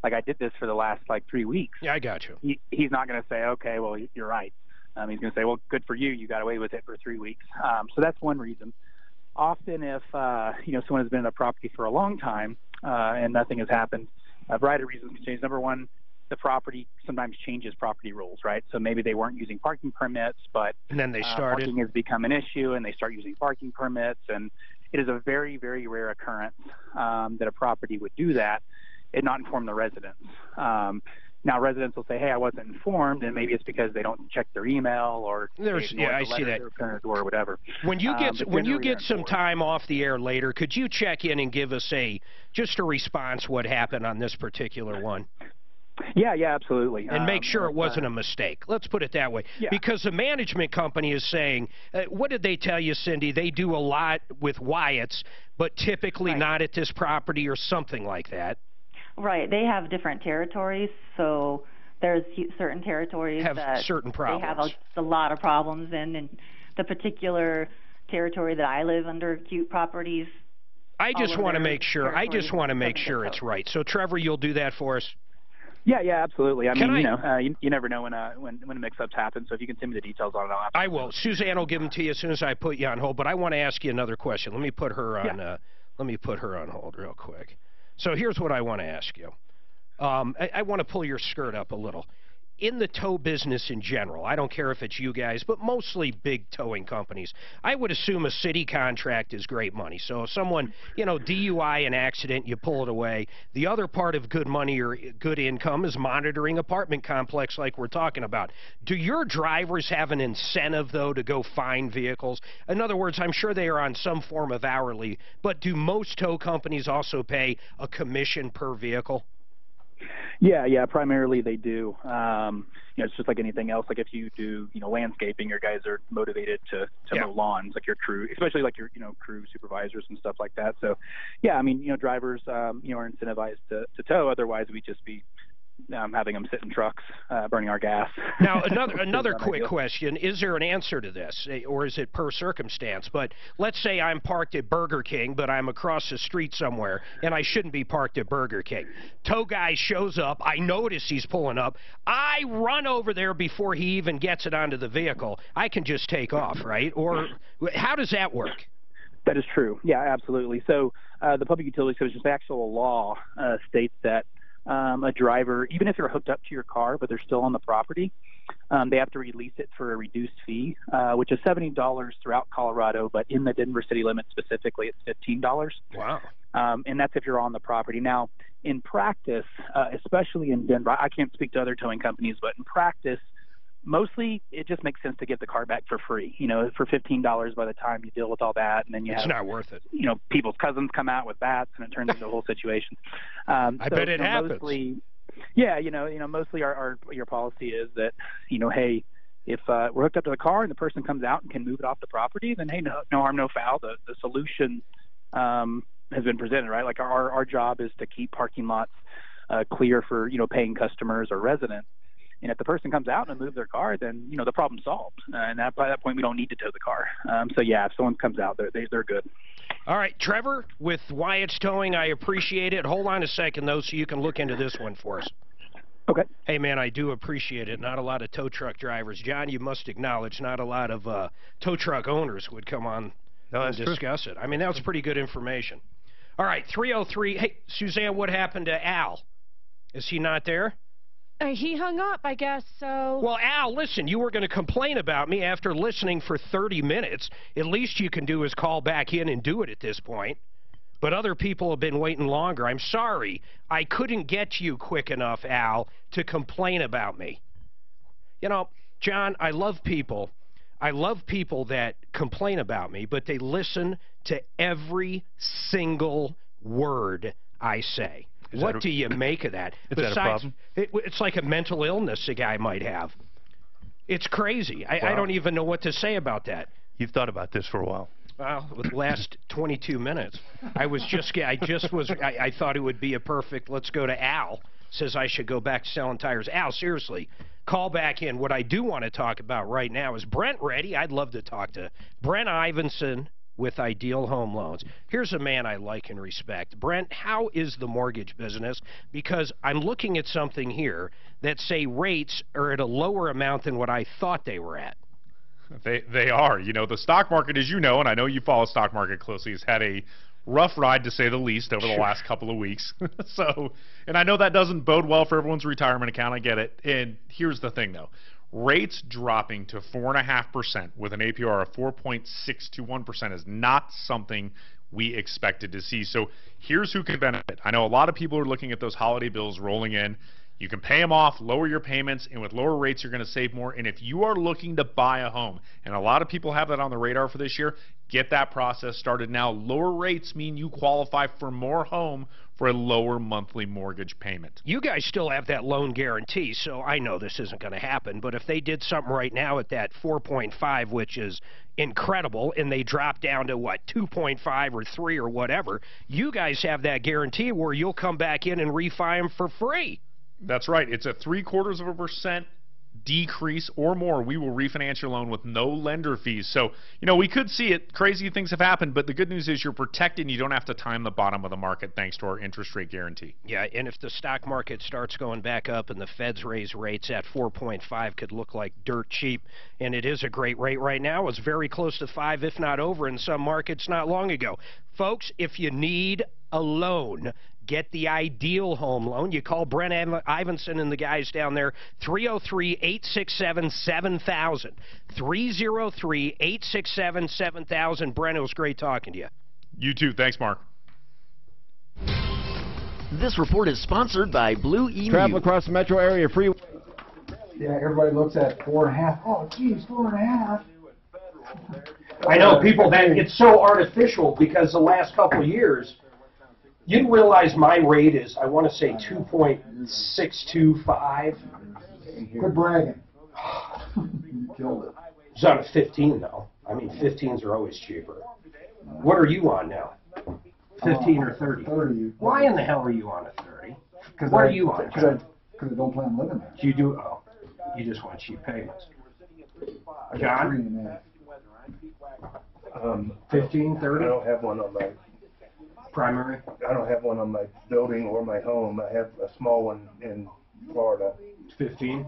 Like, I did this for the last, 3 weeks. Yeah, I got you. He's not going to say, okay, well, you're right. He's going to say, well, good for you. You got away with it for 3 weeks. So that's one reason. Often if, someone has been in a property for a long time and nothing has happened, a variety of reasons can change. Number one, the property sometimes changes property rules, right? So maybe they weren't using parking permits, but and then they started. Parking has become an issue, and they start using parking permits. And it is a very, very rare occurrence that a property would do that and not inform the residents. Now, residents will say, hey, I wasn't informed, and maybe it's because they don't check their email or I see that. Or whatever. When you get some time off the air later, could you check in and give us just a response what happened on this particular one? Yeah, absolutely. And make sure it wasn't a mistake. Let's put it that way. Yeah. Because the management company is saying, what did they tell you, Cindy? They do a lot with Wyatt's, but typically not at this property or something like that. Right. They have different territories, so there's certain territories that certain problems. They have a lot of problems in, and the particular territory that I live under, Cute Properties. I just want to make sure. I just want to make sure it's right. So, Trevor, you'll do that for us. Yeah, absolutely. I mean, you never know when mix-ups happen. So if you can send me the details on it, I will. Suzanne will give them to you as soon as I put you on hold. But I want to ask you another question. Let me put her on. Let me put her on hold real quick. So here's what I want to ask you. I want to pull your skirt up a little. In the tow business in general, I don't care if it's you guys, but mostly big towing companies, I would assume a city contract is great money. So if someone, DUI an accident, you pull it away. The other part of good money or good income is monitoring apartment complex like we're talking about. Do your drivers have an incentive, though, to go find vehicles? In other words, I'm sure they are on some form of hourly, but do most tow companies also pay a commission per vehicle? Yeah, primarily they do. It's just like anything else. Like if you do, landscaping, your guys are motivated to mow lawns, like your crew, especially like your, crew supervisors and stuff like that. So, yeah, I mean, drivers, are incentivized to tow. Otherwise, we'd just be having them sit in trucks, burning our gas. Now, another quick question. Is there an answer to this, or is it per circumstance? But let's say I'm parked at Burger King, but I'm across the street somewhere, and I shouldn't be parked at Burger King. Tow guy shows up. I notice he's pulling up. I run over there before he even gets it onto the vehicle. I can just take off, right? Or how does that work? That is true. Yeah, absolutely. So the Public Utilities Commission, the actual law states that a driver, even if they're hooked up to your car, but they're still on the property, they have to release it for a reduced fee, which is $70 throughout Colorado, but in the Denver city limits specifically, it's $15. Wow. And that's if you're on the property. Now, in practice, especially in Denver, I can't speak to other towing companies, but in practice, mostly it just makes sense to get the car back for free. For $15 by the time you deal with all that, and then you have, it's not worth it. People's cousins come out with bats, and it turns into a whole situation. I bet it happens. Mostly, yeah, mostly your policy is that, hey, if we're hooked up to the car and the person comes out and can move it off the property, then hey, no harm, no foul. The solution has been presented, right? Like our job is to keep parking lots clear for paying customers or residents. And if the person comes out and moves their car, then the problem's solved. And by that point, we don't need to tow the car. So yeah, if someone comes out, they're good. All right, Trevor, with Wyatt's Towing, I appreciate it. Hold on a second though, so you can look into this one for us. Okay. Hey man, I do appreciate it. Not a lot of tow truck drivers, John. You must acknowledge not a lot of tow truck owners would come on and discuss it. I mean, that's pretty good information. All right, 303. Hey, Suzanne, what happened to Al? Is he not there? He hung up, I guess, so... Well, Al, listen, you were going to complain about me after listening for 30 minutes. At least you can do is call back in and do it at this point. But other people have been waiting longer. I'm sorry. I couldn't get to you quick enough, Al, to complain about me. John, I love people. I love people that complain about me, but they listen to every single word I say. What do you make of that? Is that a problem? It's like a mental illness a guy might have. It's crazy. I don't even know what to say about that. You've thought about this for a while. Well, the last 22 minutes. I thought it would be a perfect, let's go to Al. Says I should go back to selling tires. Al, seriously, call back in. What I do want to talk about right now is Brent ready. I'd love to talk to Brent Ivinson with Ideal Home Loans. Here's a man I like and respect. Brent, how is the mortgage business? Because I'm looking at something here that say rates are at a lower amount than what I thought they were at. They are. The stock market, as you know, and I know you follow stock market closely, has had a rough ride, to say the least, over the last couple of weeks. And I know that doesn't bode well for everyone's retirement account. I get it. And here's the thing, though. Rates dropping to 4.5% with an APR of 4.621% is not something we expected to see. So here's who can benefit. I know a lot of people are looking at those holiday bills rolling in. You can pay them off, lower your payments, and with lower rates, you're going to save more. And if you are looking to buy a home, and a lot of people have that on the radar for this year, get that process started now. Lower rates mean you qualify for more home for a lower monthly mortgage payment. You guys still have that loan guarantee, so I know this isn't going to happen, but if they did something right now at that 4.5, which is incredible, and they drop down to, what, 2.5 or 3 or whatever, you guys have that guarantee where you'll come back in and refi them for free. That's right. It's a 0.75% decrease or more. We will refinance your loan with no lender fees. So, you know, we could see it. Crazy things have happened, but the good news is you're protected and you don't have to time the bottom of the market thanks to our interest rate guarantee. Yeah, and if the stock market starts going back up and the Feds raise rates at 4.5, could look like dirt cheap, and it is a great rate right now. It's very close to 5, if not over, in some markets not long ago. Folks, if you need a loan, get the ideal home loan. You call Brent Ivinson and the guys down there, 303-867-7000. 303-867-7000. Brent, it was great talking to you. You too. Thanks, Mark. This report is sponsored by Blue Emu. Travel across the metro area freeway. Yeah, everybody looks at 4.5. Oh, geez, 4.5. I know people that it's so artificial because the last couple of years, you realize my rate is, I want to say 2.625. Quit bragging. You killed it. It's on a 15 though. I mean, 15s are always cheaper. What are you on now? 15 or 30? 30. Why in the hell are you on a 30? What are you on? Because I don't plan on living there. You do? Oh, you just want cheap payments. John? 15, 30? I don't have one on my primary. I don't have one on my building or my home. I have a small one in Florida. 15?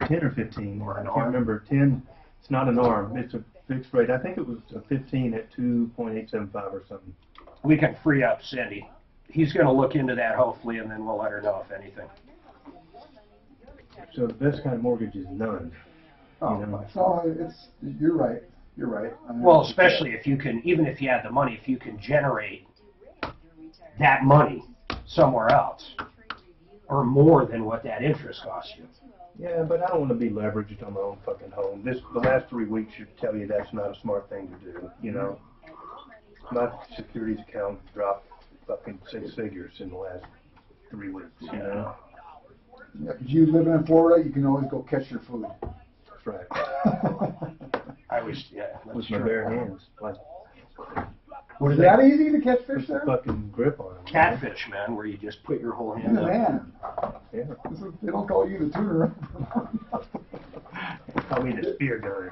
10 or 15. Or an I arm? can't remember. 10. It's not an arm. It's a fixed rate. I think it was a 15 at 2.875 or something. We can free up Cindy. He's going to look into that hopefully, and then we'll let her know if anything. So the best kind of mortgage is none. Oh, you know? so you're right. You're right. I mean, Well, especially if you can, even if you had the money, if you can generate that money somewhere else, or more than what that interest costs you. Yeah, but I don't want to be leveraged on my own fucking home. The last 3 weeks should tell you that's not a smart thing to do, you know. My securities account dropped fucking 6 figures in the last 3 weeks, you know. Yeah, 'cause you live in Florida, you can always go catch your food. That's right. I was, yeah. With my bare hands. Like, Was that easy to catch fish there? fucking grip on them. Catfish, man, where you just put your whole hand You're the up. man. Yeah. They don't call you the tuner. Call me the spear gunner.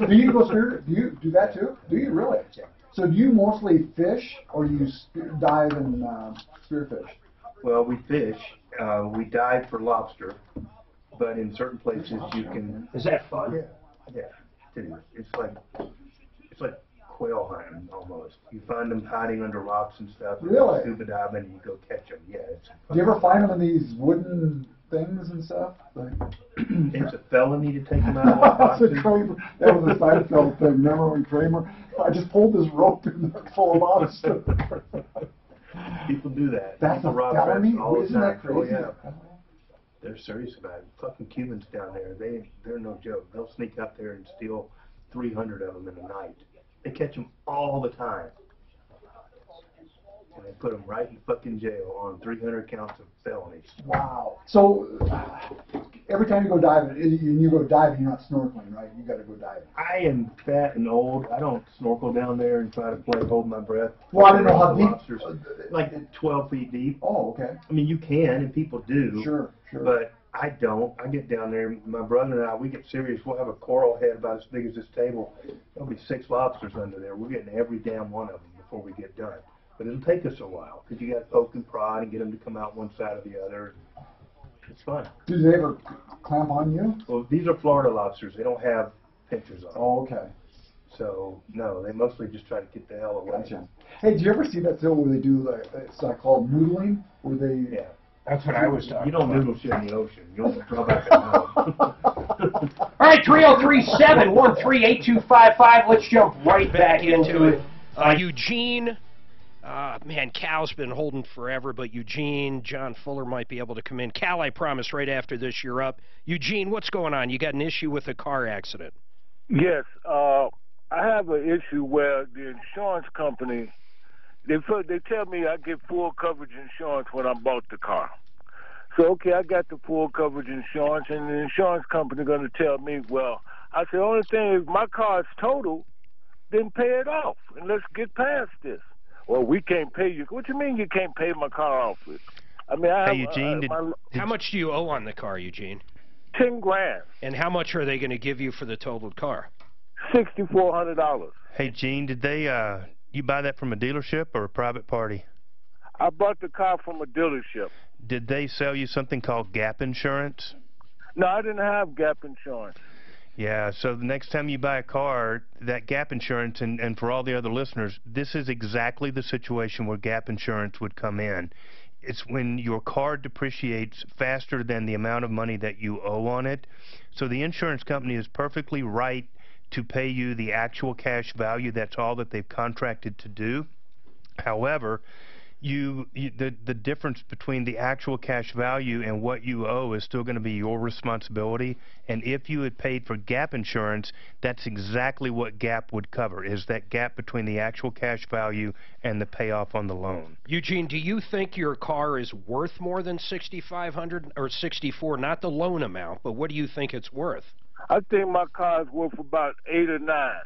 Do you go spear? Do you do that too? Do you really? So do you mostly fish, or do you dive and spearfish? Well, we fish. We dive for lobster, but in certain places you can. Is that fun? Yeah, it is. It's like quail hunting almost. You find them hiding under rocks and stuff. You Really? go scuba diving and you go catch them. Yeah, it's Do you ever find them in these wooden things and stuff? Like, it's a felony to take them out of the That's boxes. a Kramer, that was a Seinfeld thing. Remember when Kramer? I just pulled this rope in there full of lobster. People do that. That's People a rob felony? banks all the Isn't that time. Oh, crazy? yeah. They're serious about it. Fucking Cubans down there, they're no joke. They'll sneak up there and steal 300 of them in a night. They catch them all the time. And they put them right in fucking jail on 300 counts of felonies. Wow. So every time you go diving, you go diving, you're not snorkeling, right? You got to go diving. I am fat and old. I don't snorkel down there and try to hold my breath. Well, I don't know how deep. Lobsters, like 12 feet deep. Oh, okay. I mean, you can, and people do. Sure. But I don't. I get down there. My brother and I, we get serious. We'll have a coral head about as big as this table. There'll be 6 lobsters under there. We're getting every damn one of them before we get done. But it'll take us a while because you got to poke and prod and get them to come out one side or the other. It's fun. Do they ever clamp on you? Well, these are Florida lobsters. They don't have pinchers on them. Oh, okay. So, no, they mostly just try to get the hell away. Gotcha. Hey, do you ever see that show where they do, it's like called noodling? Where they... Yeah. That's what I was talking about. You don't noodle shit in the ocean. You'll draw back at home. All right, 303-713-8255. Let's jump right back into it. Eugene, man, Cal's been holding forever, but Eugene, John Fuller might be able to come in. Cal, I promise, right after this, you're up. Eugene, what's going on? You got an issue with a car accident. Yes, I have an issue where the insurance company They tell me I get full coverage insurance when I bought the car. So, okay, I got the full coverage insurance, and the insurance company going to tell me, well, I said, only thing is my car is total, then pay it off, and let's get past this. Well, we can't pay you. What you mean you can't pay my car off? I mean, I Hey, Eugene, how much do you owe on the car, Eugene? $10,000. And how much are they going to give you for the totaled car? $6,400. Hey, Gene, did they you buy that from a dealership or a private party? I bought the car from a dealership. Did they sell you something called gap insurance? No, I didn't have gap insurance. Yeah, so the next time you buy a car, that gap insurance, and for all the other listeners, this is exactly the situation where gap insurance would come in. It's when your car depreciates faster than the amount of money that you owe on it. So the insurance company is perfectly right to pay you the actual cash value. That's all that they've contracted to do. However, the difference between the actual cash value and what you owe is still going to be your responsibility. And if you had paid for gap insurance, that's exactly what gap would cover, is that gap between the actual cash value and the payoff on the loan. Eugene, do you think your car is worth more than $6,500 or $6,400? Not the loan amount, but what do you think it's worth? I think my car is worth about $8 or $9.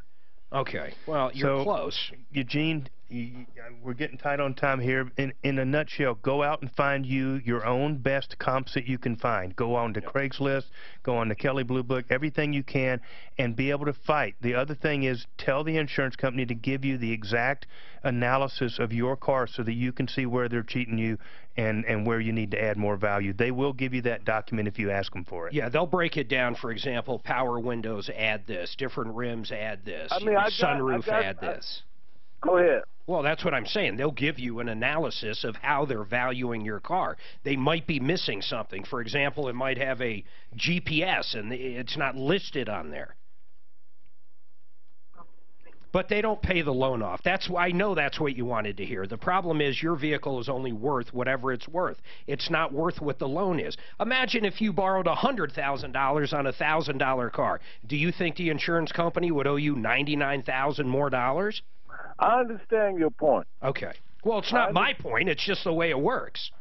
Okay, well, you're close. Eugene, we're getting tight on time here. In a nutshell, go out and find you your own best comps that you can find. Go on to Craigslist, go on to Kelley Blue Book, everything you can, and be able to fight. The other thing is tell the insurance company to give you the exact analysis of your car so that you can see where they're cheating you and where you need to add more value. They will give you that document if you ask them for it. Yeah, they'll break it down. For example, power windows, add this. Different rims, add this. I mean, sunroof, add this. Go ahead. Well, that's what I'm saying. They'll give you an analysis of how they're valuing your car. They might be missing something. For example, it might have a GPS and it's not listed on there. But they don't pay the loan off. I know that's what you wanted to hear. The problem is your vehicle is only worth whatever it's worth. It's not worth what the loan is. Imagine if you borrowed $100,000 on a $1,000 car. Do you think the insurance company would owe you $99,000 more dollars? I understand your point. Okay. Well, it's not my point. It's just the way it works.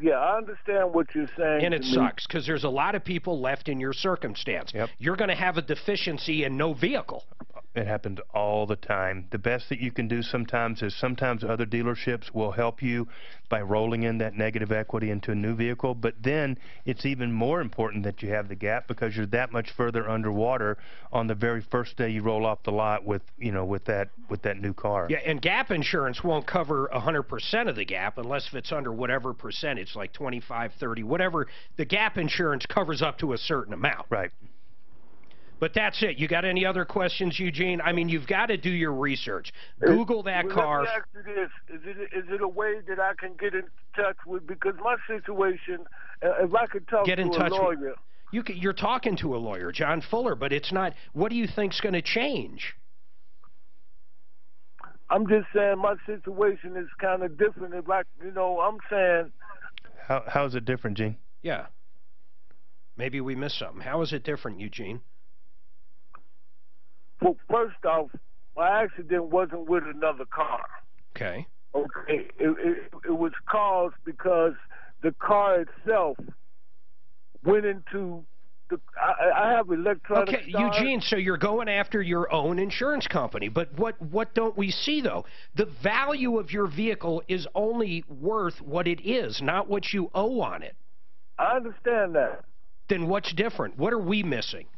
Yeah, I understand what you're saying. And it sucks because there's a lot of people left in your circumstance. Yep. You're going to have a deficiency and no vehicle. It happens all the time. The best that you can do sometimes is sometimes other dealerships will help you by rolling in that negative equity into a new vehicle, but then it's even more important that you have the gap because you're that much further underwater on the very first day you roll off the lot with that new car. Yeah, and gap insurance won't cover 100% of the gap unless if it's under whatever percentage, like 25, 30, whatever. The gap insurance covers up to a certain amount. Right. But that's it. You got any other questions, Eugene? I mean, you've got to do your research. Google that car. Let me ask you this. Is it a way that I can get in touch with, because my situation, if I could talk to a lawyer. You're talking to a lawyer, John Fuller, but it's not. What do you think's going to change? I'm just saying my situation is kind of different. If I'm saying. How is it different, Gene? Yeah. Maybe we missed something. How is it different, Eugene? Well, first off, my accident wasn't with another car. Okay. Okay. It was caused because the car itself went into the. I have electronic. Okay, Eugene. So you're going after your own insurance company, but what don't we see though? The value of your vehicle is only worth what it is, not what you owe on it. I understand that. Then what's different? What are we missing?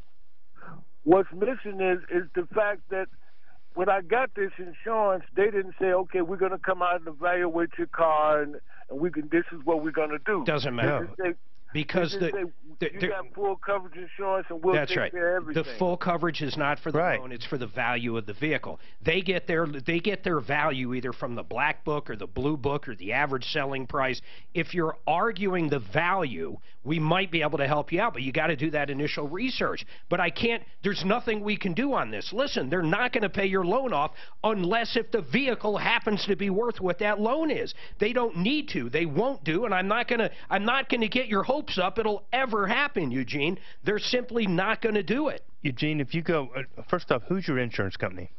What's missing is the fact that when I got this insurance, they didn't say, okay, we're going to come out and evaluate your car, and this is what we're going to do. Doesn't matter. Because you got full coverage insurance, and we'll take care of everything. The full coverage is not for the loan; it's for the value of the vehicle. They get their value either from the black book or the blue book or the average selling price. If you're arguing the value, we might be able to help you out, but you got to do that initial research. But I can't. There's nothing we can do on this. Listen, they're not going to pay your loan off unless if the vehicle happens to be worth what that loan is. They don't need to. They won't do, and I'm not going to get your hopes up it'll ever happen, Eugene. They're simply not going to do it. Eugene, if you go, first off, who's your insurance company?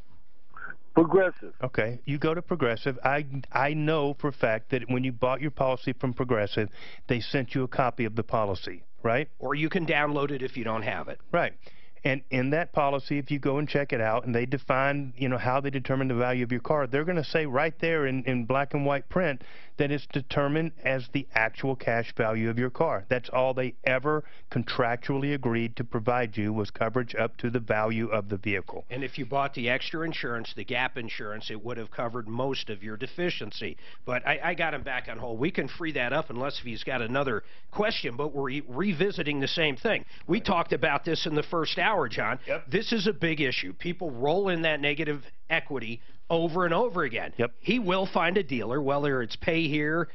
Progressive. Okay, you go to Progressive. I know for a fact that when you bought your policy from Progressive, they sent you a copy of the policy, right? Or you can download it if you don't have it. Right. And in that policy, if you go and check it out, and they define, how they determine the value of your car, they're going to say right there in black and white print that it's determined as the actual cash value of your car. That's all they ever contractually agreed to provide you, was coverage up to the value of the vehicle. And if you bought the extra insurance, the gap insurance, it would have covered most of your deficiency. But I got him back on hold. We can free that up unless he's got another question, but we're revisiting the same thing. We talked about this in the first hour, John. Yep. This is a big issue. People roll in that negative equity over and over again. Yep. He will find a dealer, whether it's pay here,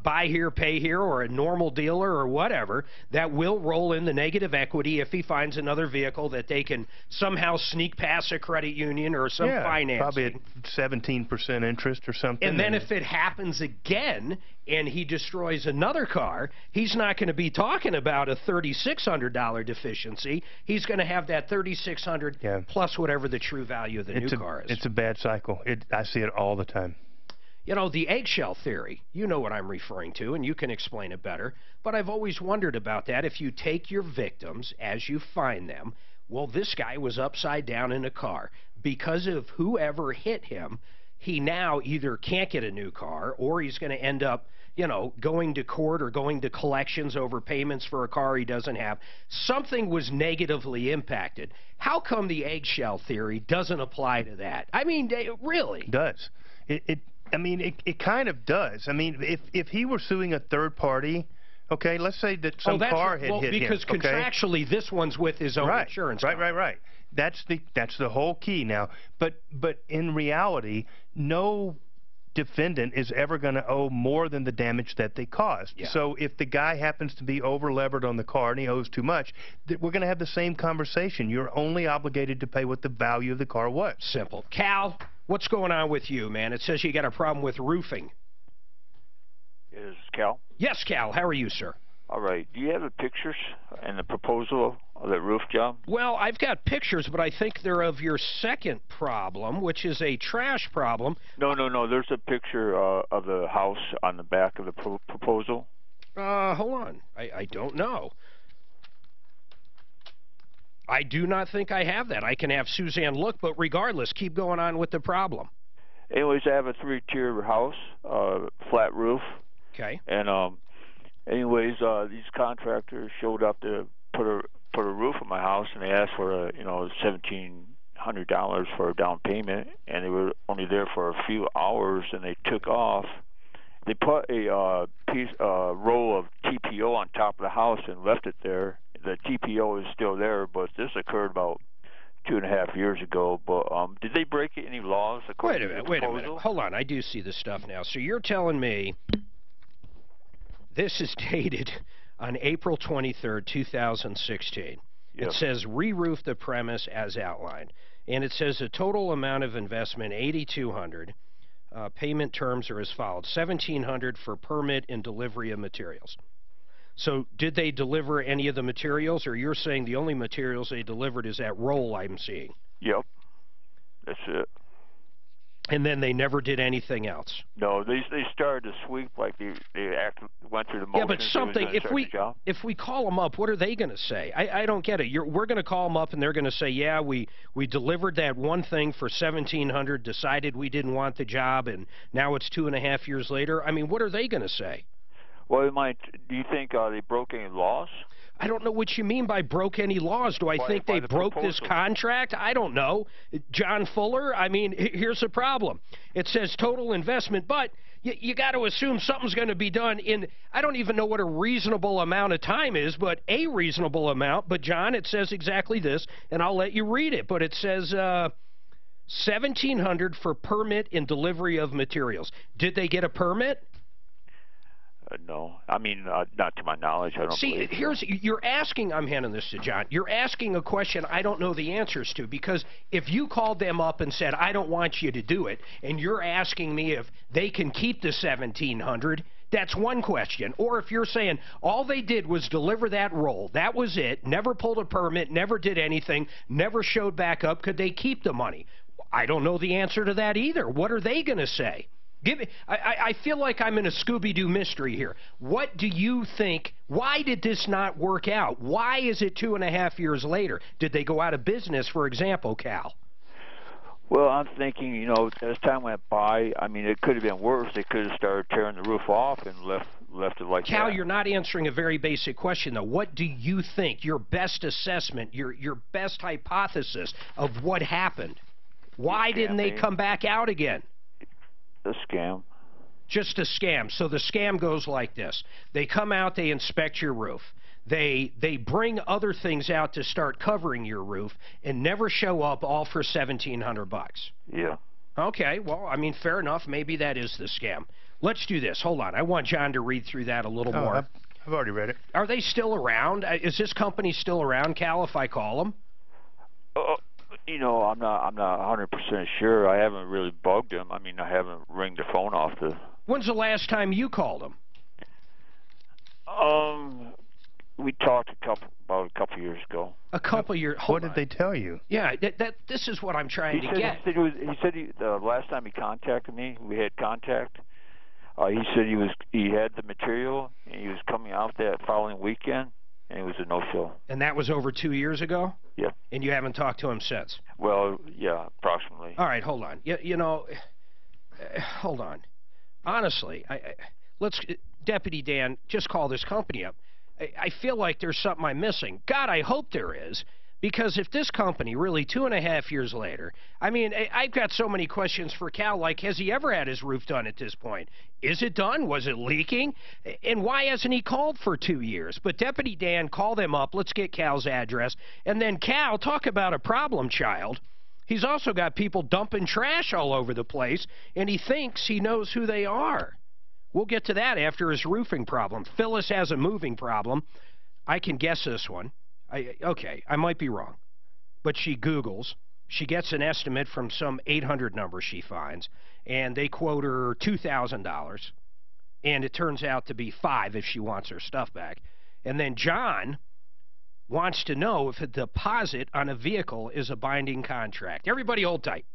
buy here, pay here, or a normal dealer or whatever, that will roll in the negative equity if he finds another vehicle that they can somehow sneak past a credit union or some financing. Probably at 17% interest or something. And then if it happens again and he destroys another car, he's not going to be talking about a $3,600 deficiency. He's going to have that $3,600 plus whatever the true value of the new car is. It's a bad cycle. I see it all the time. You know, the eggshell theory, you know what I'm referring to, and you can explain it better, but I've always wondered about that. If you take your victims as you find them, well, this guy was upside down in a car. Because of whoever hit him, he now either can't get a new car or he's going to end up, going to court or going to collections over payments for a car he doesn't have. Something was negatively impacted. How come the eggshell theory doesn't apply to that? I mean, really? It does. It kind of does. I mean, if he were suing a third party, okay, let's say that some car had hit him. Because contractually this one's with his own insurance company. Right. That's the whole key now. But in reality, no defendant is ever going to owe more than the damage that they caused. Yeah. So if the guy happens to be over-levered on the car and he owes too much, we're going to have the same conversation. You're only obligated to pay what the value of the car was. Simple. Cal, what's going on with you, man? It says you got a problem with roofing. Is Cal? Yes, Cal. How are you, sir? All right. Do you have the pictures and the proposal of that roof job? Well, I've got pictures, but I think they're of your second problem, which is a trash problem. No. There's a picture of the house on the back of the proposal. Hold on. I don't know. I do not think I have that. I can have Suzanne look, but regardless, keep going on with the problem. Anyways, I have a 3-tier house, flat roof. Okay. And anyways, these contractors showed up to put a roof on my house, and they asked for $1,700 for a down payment, and they were only there for a few hours, and they took off. They put a roll of TPO on top of the house and left it there. The TPO is still there, but this occurred about 2.5 years ago. But did they break any laws? Wait a minute. Hold on. I do see this stuff now. So you're telling me this is dated on April 23rd, 2016. It says re-roof the premise as outlined. And it says the total amount of investment, $8,200. Payment terms are as follows: $1,700 for permit and delivery of materials. So did they deliver any of the materials, or you're saying the only materials they delivered is that roll I'm seeing? Yep. That's it. And then they never did anything else? No, they started to sweep like they went through the motions. Yeah, but something, if we call them up, what are they going to say? I don't get it. We're going to call them up and they're going to say, yeah, we delivered that one thing for $1,700, decided we didn't want the job, and now it's 2.5 years later. I mean, what are they going to say? Well, do you think they broke any laws? I don't know what you mean by broke any laws. Do I think they broke this contract? I don't know. John Fuller? I mean, here's the problem. It says total investment, but you got to assume something's going to be done in, I don't even know what a reasonable amount of time is, but a reasonable amount. But, John, it says exactly this, and I'll let you read it. But it says $1,700 for permit and delivery of materials. Did they get a permit? No. I mean, not to my knowledge. I don't believe so. You're asking, I'm handing this to John, you're asking a question I don't know the answers to, because if you called them up and said, I don't want you to do it, and you're asking me if they can keep the $1,700, that's one question. Or if you're saying all they did was deliver that roll, that was it, never pulled a permit, never did anything, never showed back up, could they keep the money? I don't know the answer to that either. What are they going to say? Give me. I feel like I'm in a Scooby-Doo mystery here. What do you think? Why did this not work out? Why is it 2.5 years later? Did they go out of business, for example, Cal? Well, I'm thinking, you know, as time went by, I mean, it could have been worse. They could have started tearing the roof off and left it like that. Cal, you're not answering a very basic question, though. What do you think, your best assessment, your best hypothesis of what happened? Why didn't they come back out again? A scam. Just a scam. So the scam goes like this. They come out, they inspect your roof. They bring other things out to start covering your roof and never show up, all for $1,700. Yeah. Okay, well, I mean, fair enough. Maybe that is the scam. Let's do this. Hold on. I want John to read through that a little more. I've already read it. Are they still around? Is this company still around, Cal, if I call them? You know, I'm not 100% sure. I haven't really bugged them. I mean, I haven't ringed the phone off the. When's the last time you called them? We talked about a couple years ago. A couple years. What did they tell you? Yeah, this is what I'm trying to get. He said the last time he contacted me, we had contact. He said he had the material and he was coming out that following weekend, and it was a no-show. And that was over 2 years ago? Yeah. And you haven't talked to him since? Well, yeah, approximately. All right, hold on. You know, hold on. Honestly, let's, Deputy Dan, just call this company up. I feel like there's something I'm missing. God, I hope there is. Because if this company, really 2.5 years later, I mean, I've got so many questions for Cal, like, has he ever had his roof done at this point? Is it done? Was it leaking? And why hasn't he called for 2 years? But Deputy Dan, call them up. Let's get Cal's address. And then Cal, talk about a problem child. He's also got people dumping trash all over the place, and he thinks he knows who they are. We'll get to that after his roofing problem. Phyllis has a moving problem. I can guess this one. Okay, I might be wrong. But she Googles. She gets an estimate from some 800 number she finds, and they quote her $2,000. And it turns out to be $5,000 if she wants her stuff back. And then John wants to know if a deposit on a vehicle is a binding contract. Everybody hold tight.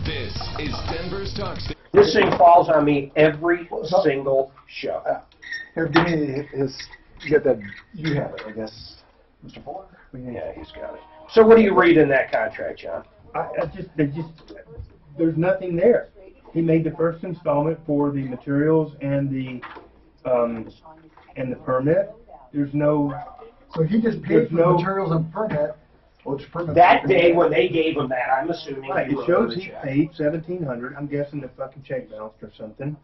This is Denver's Talk Station. This thing falls on me every single show. Here, give me his. You get that? You have it, I guess. Mr. Fuller? Yeah, he's got it. So what do you read in that contract, John? There's nothing there. He made the first installment for the materials and the permit. There's no. So he just paid for the materials and permit. Which permit? That day when they gave him that, I'm assuming. Right, it shows he paid $1,700. I'm guessing the fucking check bounced or something,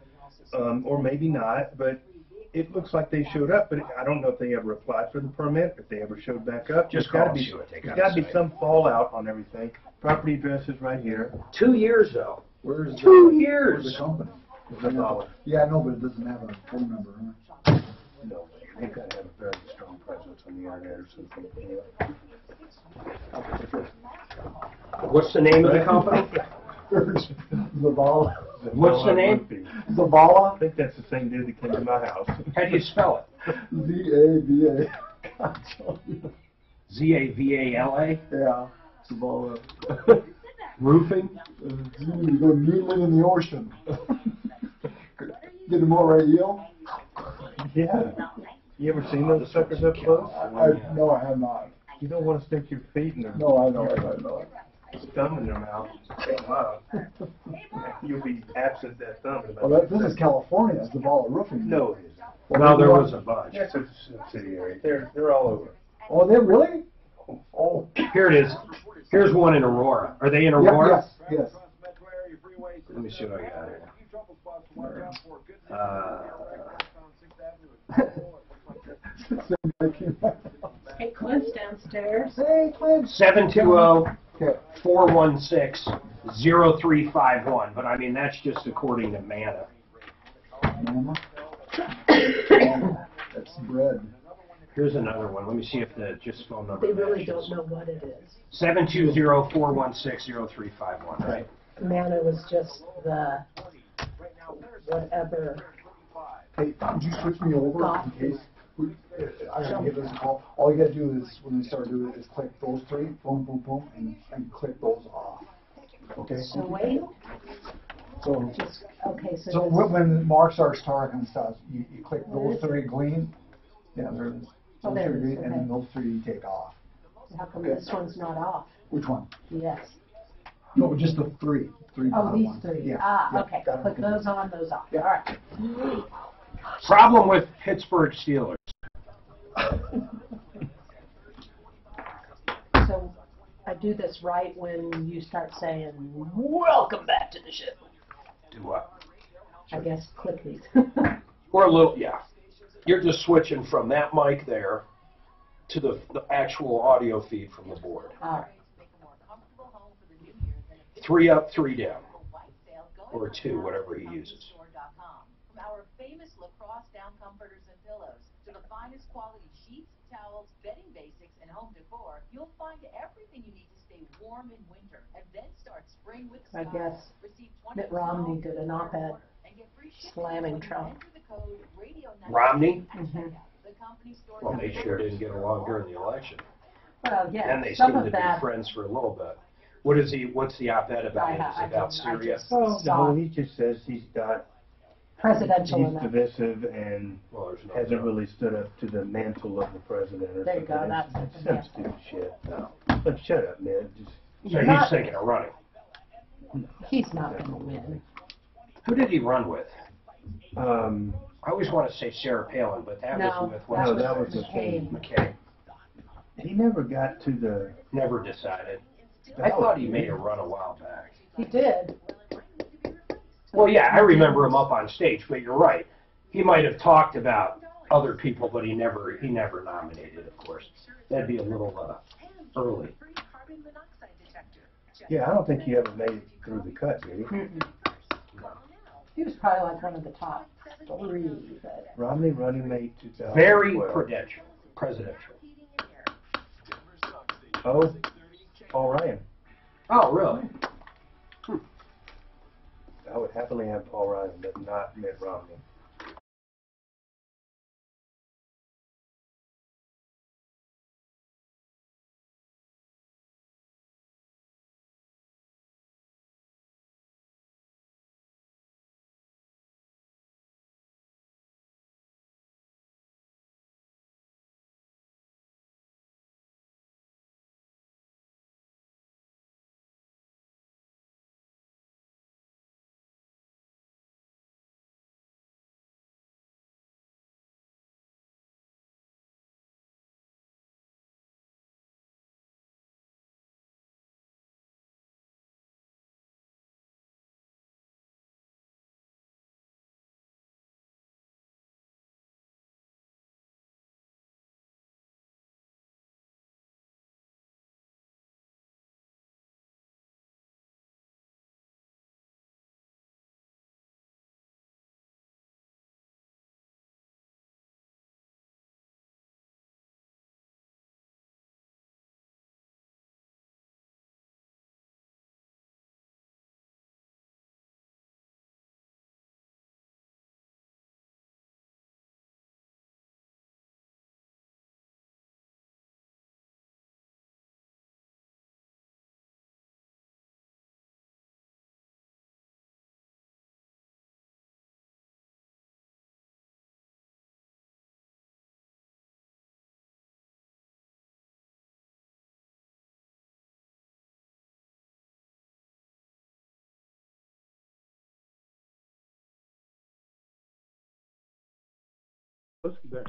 or maybe not. But it looks like they showed up, but I don't know if they ever applied for the permit, if they ever showed back up. Just there's got to be some fallout on everything. Property address is right here. 2 years though. Where's 2 years? Where's the company? $1. Yeah, I know, but it doesn't have a phone number, huh? No, they've got to have a very strong presence on the internet or something. What's the name of the company? Zavala. What's the name? Zavala. I think that's the same dude that came to my house. How do you spell it? Z-A-V-A. Z-A-V-A-L-A? Yeah, Zavala. Roofing? You go noodling in the ocean. Get them all right, Yale? Yeah. You ever seen those suckers up close? No, I have not. You don't want to stick your feet in their No, I know. thumb in their mouth. Wow. You'll be absent that thumb. Well, this is California. It's Zavala Roofing. No, it isn't. Well, there was a bunch. That's a subsidiary. They're all over. Oh, they really? Oh. Here it is. Here's one in Aurora. Are they in Aurora? Yes. Let me see what I got here. Hey, Clint's downstairs. Hey, Clint. 720-416-0351. But I mean, that's just according to Mana. That's bread. Here's another one. Let me see if the just phone number. They really don't know what it is. 720-416-0351. Right. Mana was just the whatever. Hey, would you switch me over in case I gotta give this a call? All you gotta do is when they start doing it is click those three, boom, boom, boom, and click those off. Okay? So wait. So, Okay, so. so when Mark starts talking and stuff, you click those three green. Yeah, there it is. Oh, Those there three it is, green, and then those three you take off. How come Okay. this one's not off? Which one? Yes. No, just the three. Oh, bottom these ones. three. Yeah. Okay. Put those on, those off. All right. Problem with Pittsburgh Steelers. So I do this right when you start saying, welcome back to the show. Do what? I guess click these. Or a little, yeah. You're just switching from that mic there to the actual audio feed from the board. All right. 3 up, 3 down. Or 2, whatever he uses. From our famous lacrosse down comforters and pillows to the finest quality sheets, towels, bedding basics, and home decor, you'll find everything you need to stay warm in winter and then start spring with I style. guess Receive Mitt Romney did an op-ed slamming Trump. Romney? Mm-hmm. Well, they sure didn't get along during the election. Well, yeah. And they some seemed of to that. be friends for a little bit. What's the op-ed about? Is it about Syria? Oh, no, he just says he's Presidential he's enough. divisive and hasn't really stood up to the mantle of the president or There you something. go, that's It's it, some yeah. stupid shit. No. But shut up, man. Just, So he's thinking of running. He's not going to win. Who did he run with? I always want to say Sarah Palin, but that was with that was McCain. McCain. He never got to the. Never decided. I thought he made a run a while back. He did. Well, yeah, I remember him up on stage, but you're right. He might have talked about other people, but he never nominated, of course. That'd be a little early. Yeah, I don't think he ever made it through the cut, did he? He was probably like one of the top 3. But Romney running mate 2012. Very presidential. Oh, Paul Ryan. Oh, really? I would happily have Paul Ryan, but not Mitt Romney.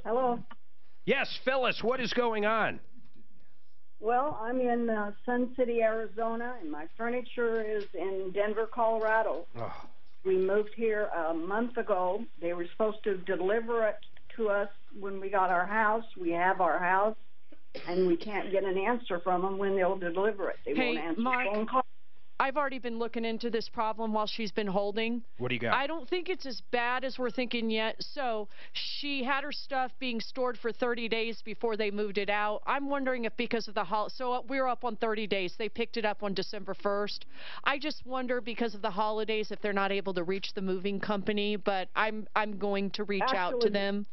Hello. Yes, Phyllis, what is going on? Well, I'm in Sun City, Arizona, and my furniture is in Denver, Colorado. Oh. We moved here a month ago. They were supposed to deliver it to us when we got our house. We have our house, and we can't get an answer from them when they'll deliver it. They won't answer phone calls. I've already been looking into this problem while she's been holding. What do you got? I don't think it's as bad as we're thinking yet. So she had her stuff being stored for 30 days before they moved it out. I'm wondering if because of the so we're up on 30 days. They picked it up on December 1st. I just wonder because of the holidays if they're not able to reach the moving company, but I'm going to reach out to them.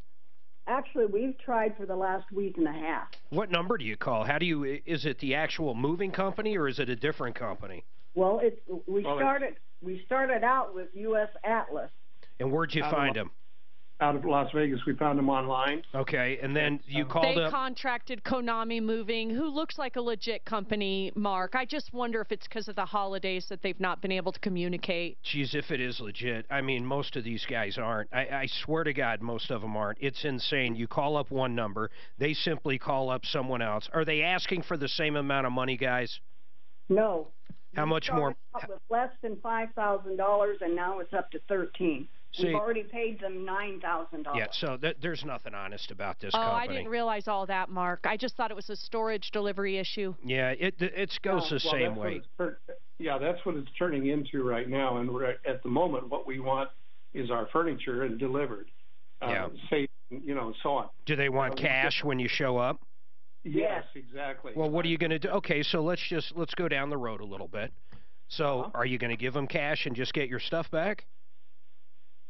Actually, we've tried for the last week and a half. What number do you call? Is it the actual moving company or is it a different company? Well, we started out with U.S. Atlas. And where'd you find them? Out of Las Vegas. We found them online. Okay, and then you called They up. contracted Konami Moving, who looks like a legit company, Mark. I just wonder if it's because of the holidays that they've not been able to communicate. Geez, if it is legit. I mean, most of these guys aren't. I swear to God, most of them aren't. It's insane. You call up one number, they simply call up someone else. Are they asking for the same amount of money, guys? No. How much more? With less than $5,000, and now it's up to $13,000. We've already paid them $9,000. Yeah, so there's nothing honest about this Oh, company. I didn't realize all that, Mark. I just thought it was a storage delivery issue. Yeah, it goes the same way. Yeah, that's what it's turning into right now. And we're at the moment, what we want is our furniture and delivered. Safe, so on. Do they want cash when you show up? Yes, exactly. Well, what are you going to do? Okay, so let's go down the road a little bit. So, are you going to give them cash and just get your stuff back?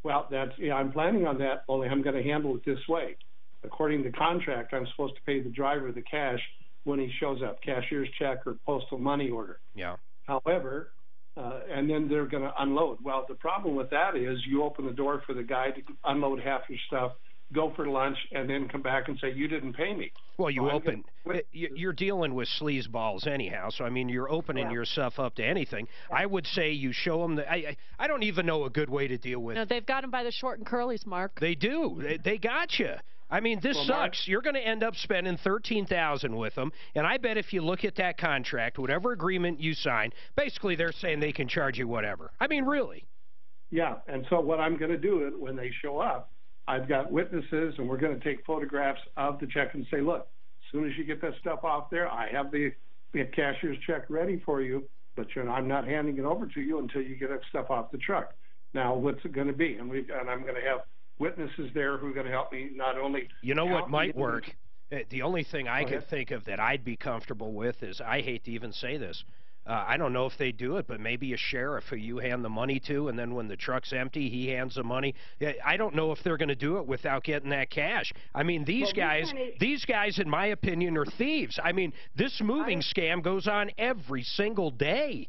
Well, I'm planning on that, only I'm going to handle it this way. According to contract, I'm supposed to pay the driver the cash when he shows up, cashier's check or postal money order. Yeah. However, and then they're going to unload. Well, the problem with that is you open the door for the guy to unload half your stuff, go for lunch, and then come back and say, you didn't pay me. Well, you're dealing with sleazeballs anyhow, so I mean, you're opening yourself up to anything. I would say you show them I don't even know a good way to deal with. No, they've got them by the short and curlies, Mark. They do. They got you. I mean, this sucks. Mark, you're going to end up spending $13,000 with them, and I bet if you look at that contract, whatever agreement you sign, basically they're saying they can charge you whatever. I mean, really. Yeah, and so what I'm going to do when they show up, I've got witnesses, and we're going to take photographs of the check and say, look, as soon as you get that stuff off there, I have the cashier's check ready for you, but I'm not handing it over to you until you get that stuff off the truck. Now, what's it going to be? And I'm going to have witnesses there who are going to help me not only. You know what might work? The only thing I could think of that I'd be comfortable with is, I hate to even say this, I don't know if they do it, but maybe a sheriff who you hand the money to, and then when the truck's empty, he hands the money. I don't know if they're going to do it without getting that cash. I mean, these guys, in my opinion, are thieves. I mean, this moving scam goes on every single day.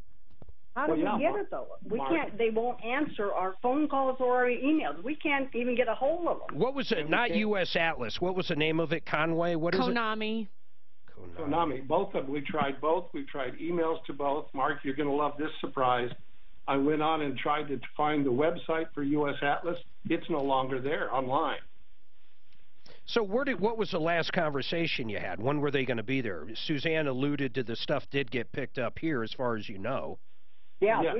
How do we get it, though? We can't. They won't answer our phone calls or our emails. We can't even get a hold of them. What was it? Not U.S. Atlas. What was the name of it? Conway? What is it? Konami. Konami. Both of them. We tried both. We tried emails to both. Mark, you're going to love this surprise. I went on and tried to find the website for U.S. Atlas. It's no longer there online. So what was the last conversation you had? When were they going to be there? Suzanne alluded to the stuff did get picked up here, as far as you know. Yeah,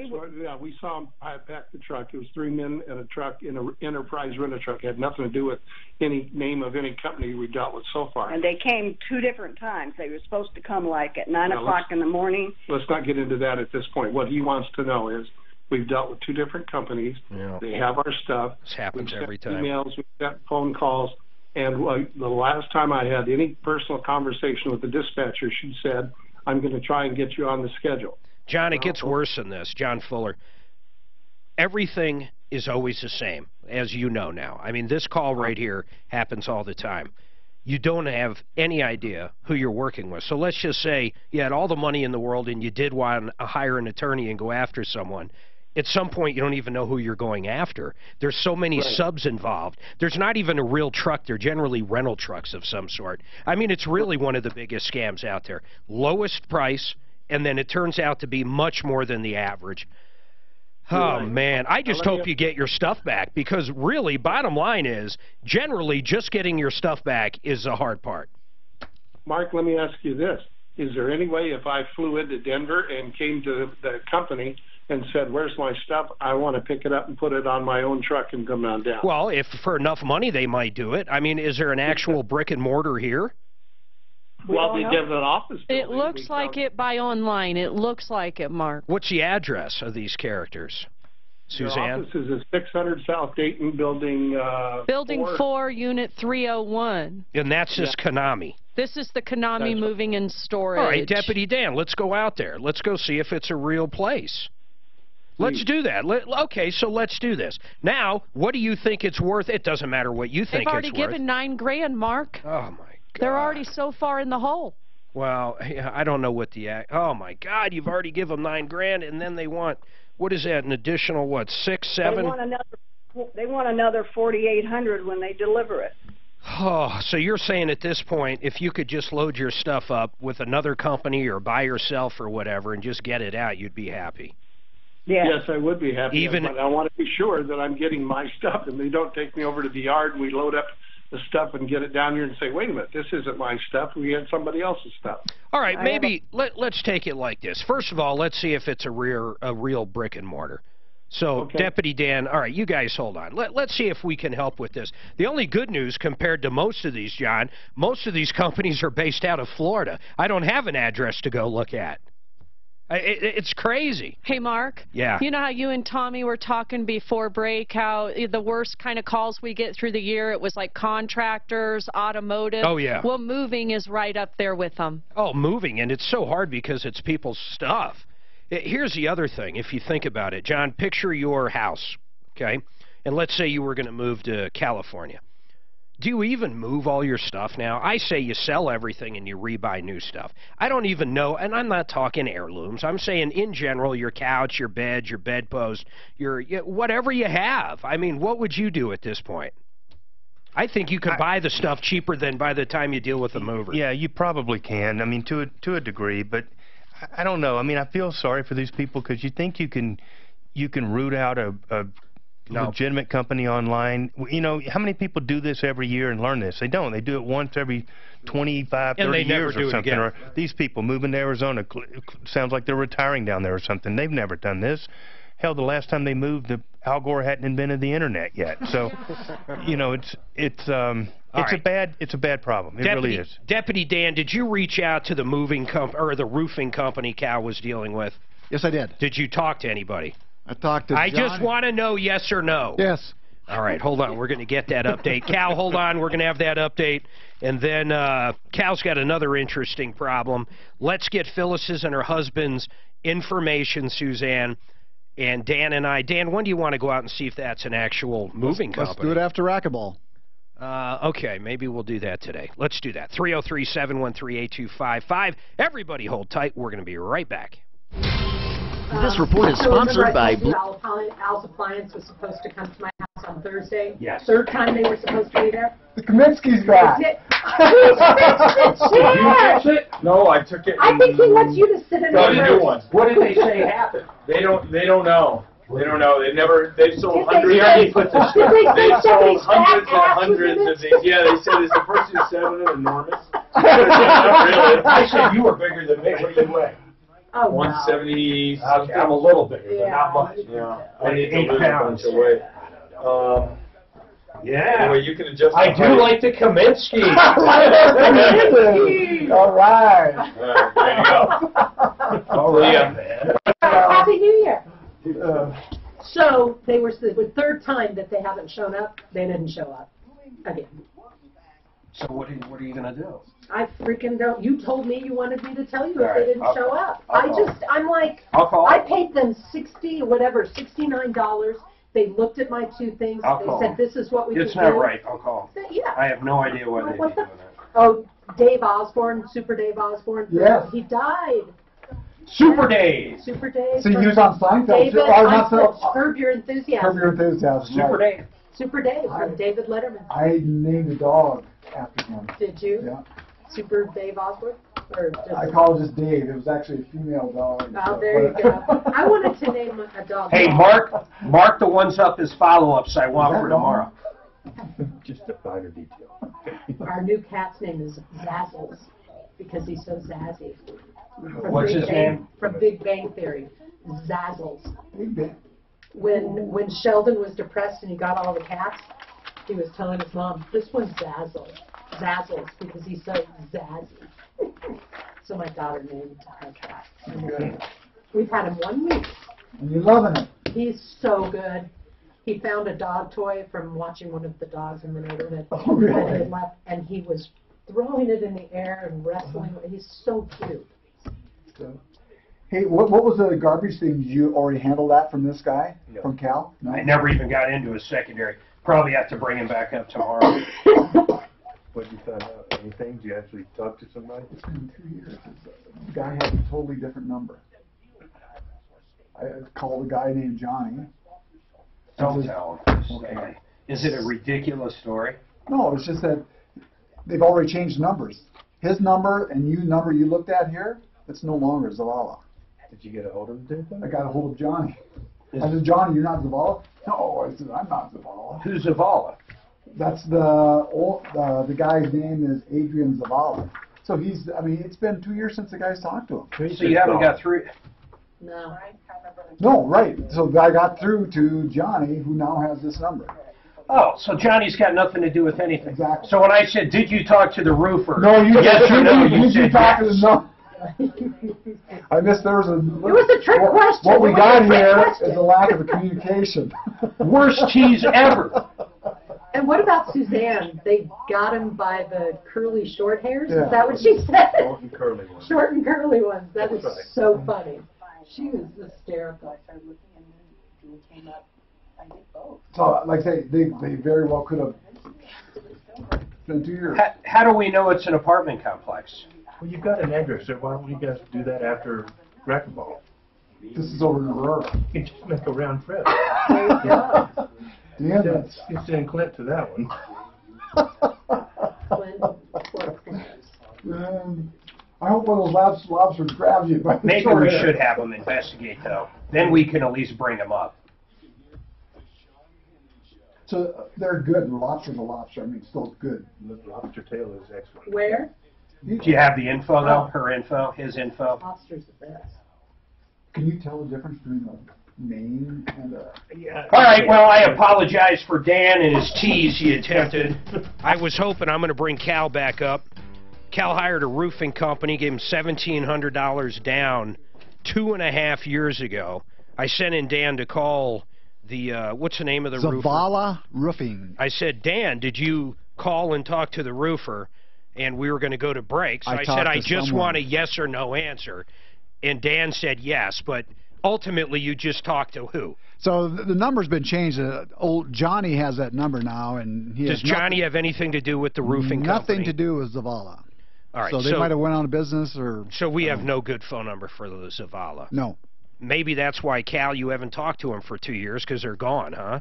we saw them pack the truck. It was 3 men in a truck, in an Enterprise rental truck. It had nothing to do with any name of any company we've dealt with so far. And they came 2 different times. They were supposed to come like at 9 o'clock in the morning. Let's not get into that at this point. What he wants to know is we've dealt with 2 different companies. Yeah. They have our stuff. This happens every time. Emails, we've got phone calls. And the last time I had any personal conversation with the dispatcher, she said, I'm going to try and get you on the schedule. John, it gets worse than this. John Fuller. Everything is always the same, as you know now. I mean, this call right here happens all the time. You don't have any idea who you're working with. So let's just say you had all the money in the world and you did want to hire an attorney and go after someone. At some point, you don't even know who you're going after. There's so many subs involved. There's not even a real truck. They're generally rental trucks of some sort. I mean, it's really one of the biggest scams out there. Lowest price, and then it turns out to be much more than the average. Oh, man. I just hope you get your stuff back, because really, bottom line is, generally, just getting your stuff back is the hard part. Mark, let me ask you this. Is there any way if I flew into Denver and came to the company and said, where's my stuff? I want to pick it up and put it on my own truck and come on down. Well, if for enough money, they might do it. I mean, is there an actual brick and mortar here? Well, they give an office building. It looks like it by online. It looks like it, Mark. What's the address of these characters? Suzanne? Their office is at 600 South Dayton, Building 4, Unit 301. And that's just Konami. This is the Konami Moving and Storage. All right, Deputy Dan, let's go out there. Let's go see if it's a real place. Let's do that. Okay, so let's do this. Now, what do you think it's worth? It doesn't matter what you think it's worth. They've already given $9,000, Mark. Oh, my God. They're already so far in the hole. Well, I don't know what the oh my God, you've already given them $9 grand, and then they want, what is that? An additional what, 6, 7? They want another 4,800 when they deliver it. Oh, so you're saying at this point, if you could just load your stuff up with another company or by yourself or whatever and just get it out, you'd be happy? Yeah. Yes, I would be happy. Even, but I want to be sure that I'm getting my stuff, and they don't take me over to the yard and we load up the stuff and get it down here and say, wait a minute, this isn't my stuff. We had somebody else's stuff. All right, maybe let's take it like this. First of all, let's see if it's a real brick and mortar. So, Okay. Deputy Dan, all right, you guys hold on. Let's see if we can help with this. The only good news compared to most of these, John, most of these companies are based out of Florida. I don't have an address to go look at. It's crazy. Hey, Mark. Yeah. You know how you and Tommy were talking before break, how the worst kind of calls we get through the year, it was like contractors, automotive. Oh, yeah. Well, moving is right up there with them. Oh, moving, and it's so hard because it's people's stuff. Here's the other thing, if you think about it. John, picture your house, okay? And let's say you were going to move to California. Do you even move all your stuff now? I say you sell everything and you rebuy new stuff. I don't even know, and I'm not talking heirlooms. I'm saying in general, your couch, your bed, your bedpost, whatever you have. I mean, what would you do at this point? I think you can buy the stuff cheaper than by the time you deal with the mover. Yeah, you probably can. I mean, to a degree, but I don't know. I mean, I feel sorry for these people because you think you can root out a legitimate company online. You know, how many people do this every year and learn this? They don't. They do it once every 25, 30 years or something. Or these people moving to Arizona, sounds like they're retiring down there or something. They've never done this. Hell, the last time they moved, Al Gore hadn't invented the internet yet. So, you know, it's a bad problem. It really is. Deputy Dan, did you reach out to the the roofing company Cal was dealing with? Yes, I did. Did you talk to anybody? I talked to John. I just want to know yes or no. Yes. All right, hold on. We're going to get that update. Cal, hold on. We're going to have that update. And then Cal's got another interesting problem. Let's get Phyllis's and her husband's information, Suzanne, and Dan and I. Dan, when do you want to go out and see if that's an actual moving company? Let's do it after racquetball. Okay, maybe we'll do that today. Let's do that. 303-713-8255. Everybody hold tight. We're going to be right back. This report is sponsored by Al's Appliance was supposed to come to my house on Thursday. Yes. Third time they were supposed to be there. The Kaminsky's back. Did you fix it? No, I took it. I think he wants you to sit in Got the a new one. What did they say happened? They don't know. They don't know. They've sold hundreds. They sold hundreds and hundreds of these. Yeah, they said, is the person who said it enormous? Not really. I said you were bigger than me. What do you weigh? Oh, 170. Okay, I'm a little bigger, but not much. Yeah, I need to lose a bunch of weight. Yeah. Anyway, you can adjust. I do like the Kaminsky. All right. There you go. All right, man. Happy New Year. So they were the third time that they haven't shown up. They didn't show up again. So what are you gonna do? I freaking don't. You told me you wanted me to tell you if All right, they didn't I'll show call. up. I'll I'm like, call. I paid them $69. They looked at my two things. I'll They call. said, this is what we It's can not do. right. I'll call. Yeah. I have no idea why they'd be doing that. Oh, Dave Osborne, Super Dave Osborne. Yes. He died. Super Dave. Super Dave. So he was on Seinfeld David, too? Or not Curb Your Enthusiasm. Curb Your Enthusiasm. Super right. Dave. Super Dave from David Letterman. I named a dog after him. Did you? Yeah. Super Dave Osborne? Or just I call it just Dave. It was actually a female dog. Oh, there you go. I wanted to name a dog. Hey, mark the ones up as follow-ups I want for tomorrow. Just a finer detail. Our new cat's name is Zazzles because he's so zazzy. What's his name? From Big Bang Theory. Zazzles. Big Bang. When Sheldon was depressed and he got all the cats, he was telling his mom, this one's Zazzles. Zazzles, because he's so zazzy. So my daughter named our cat. We've had him 1 week. And you're loving it. He's so good. He found a dog toy from watching one of the dogs in the neighborhood. Oh, really? That he had left, and he was throwing it in the air and wrestling. He's so cute. So, hey, what was the garbage thing? Did you already handle that from this guy? No. From Cal? No? I never even got into a secondary. Probably have to bring him back up tomorrow. What did you find out? Anything? Did you actually talk to somebody? It's been 2 years. The guy has a totally different number. I called a guy named Johnny. Don't tell him. Okay. Is it a ridiculous story? No, it's just that they've already changed numbers. His number and number you looked at here, it's no longer Zavala. Did you get a hold of him? I got a hold of Johnny. I said, Johnny, you're not Zavala? No, I said, I'm not Zavala. Who's Zavala? That's the guy's name is Adrian Zavala. So it's been 2 years since the guy's talked to him. So you haven't got through. No. No, right. So I got through to Johnny, who now has this number. Oh, so Johnny's got nothing to do with anything. Exactly. So when I said, did you talk to the roofer? No, you yes or no, you said talk to yes. the number. I missed there was a. It was a trick question. What we It was got a trick here question. is a lack of a communication. Worst tease ever. And what about Suzanne? They got him by the curly short hairs? Yeah. Is that what she said? Short and curly ones. Short and curly ones. That was That's right. so funny. She was hysterical. So, like I say, they very well could have been 2 years. How do we know it's an apartment complex? Well, you've got an address there. Why don't you guys do that after racquetball? This is over in Aurora. You can just make a round trip. Yeah, You send Clint to that one. I hope one of those lobsters grabs you. By the Maybe short we hair. should have them investigate, though. Then we can at least bring them up. So they're good. Lobster's a lobster. I mean, still good. The lobster tail is excellent. Where? Do you have the info, though? Her info? His info? Lobster's the best. Can you tell the difference between a Maine and a... All right, well, I apologize for Dan and his tease he attempted. I was hoping I'm going to bring Cal back up. Cal hired a roofing company, gave him $1,700 down 2.5 years ago. I sent in Dan to call the, what's the name of the roofer? Zavala Roofing. I said, Dan, did you call and talk to the roofer? And we were going to go to break. So I said, I just want a yes or no answer. And Dan said yes, but ultimately you just talked to who? So the number's been changed. Old Johnny has that number now, and he Does has Johnny have anything to do with the roofing nothing company? to do with Zavala. All right, so they might have went out of business, or so we have no good phone number for the Zavala. no. Maybe that's why, Cal, you haven't talked to him for 2 years, because they're gone, huh?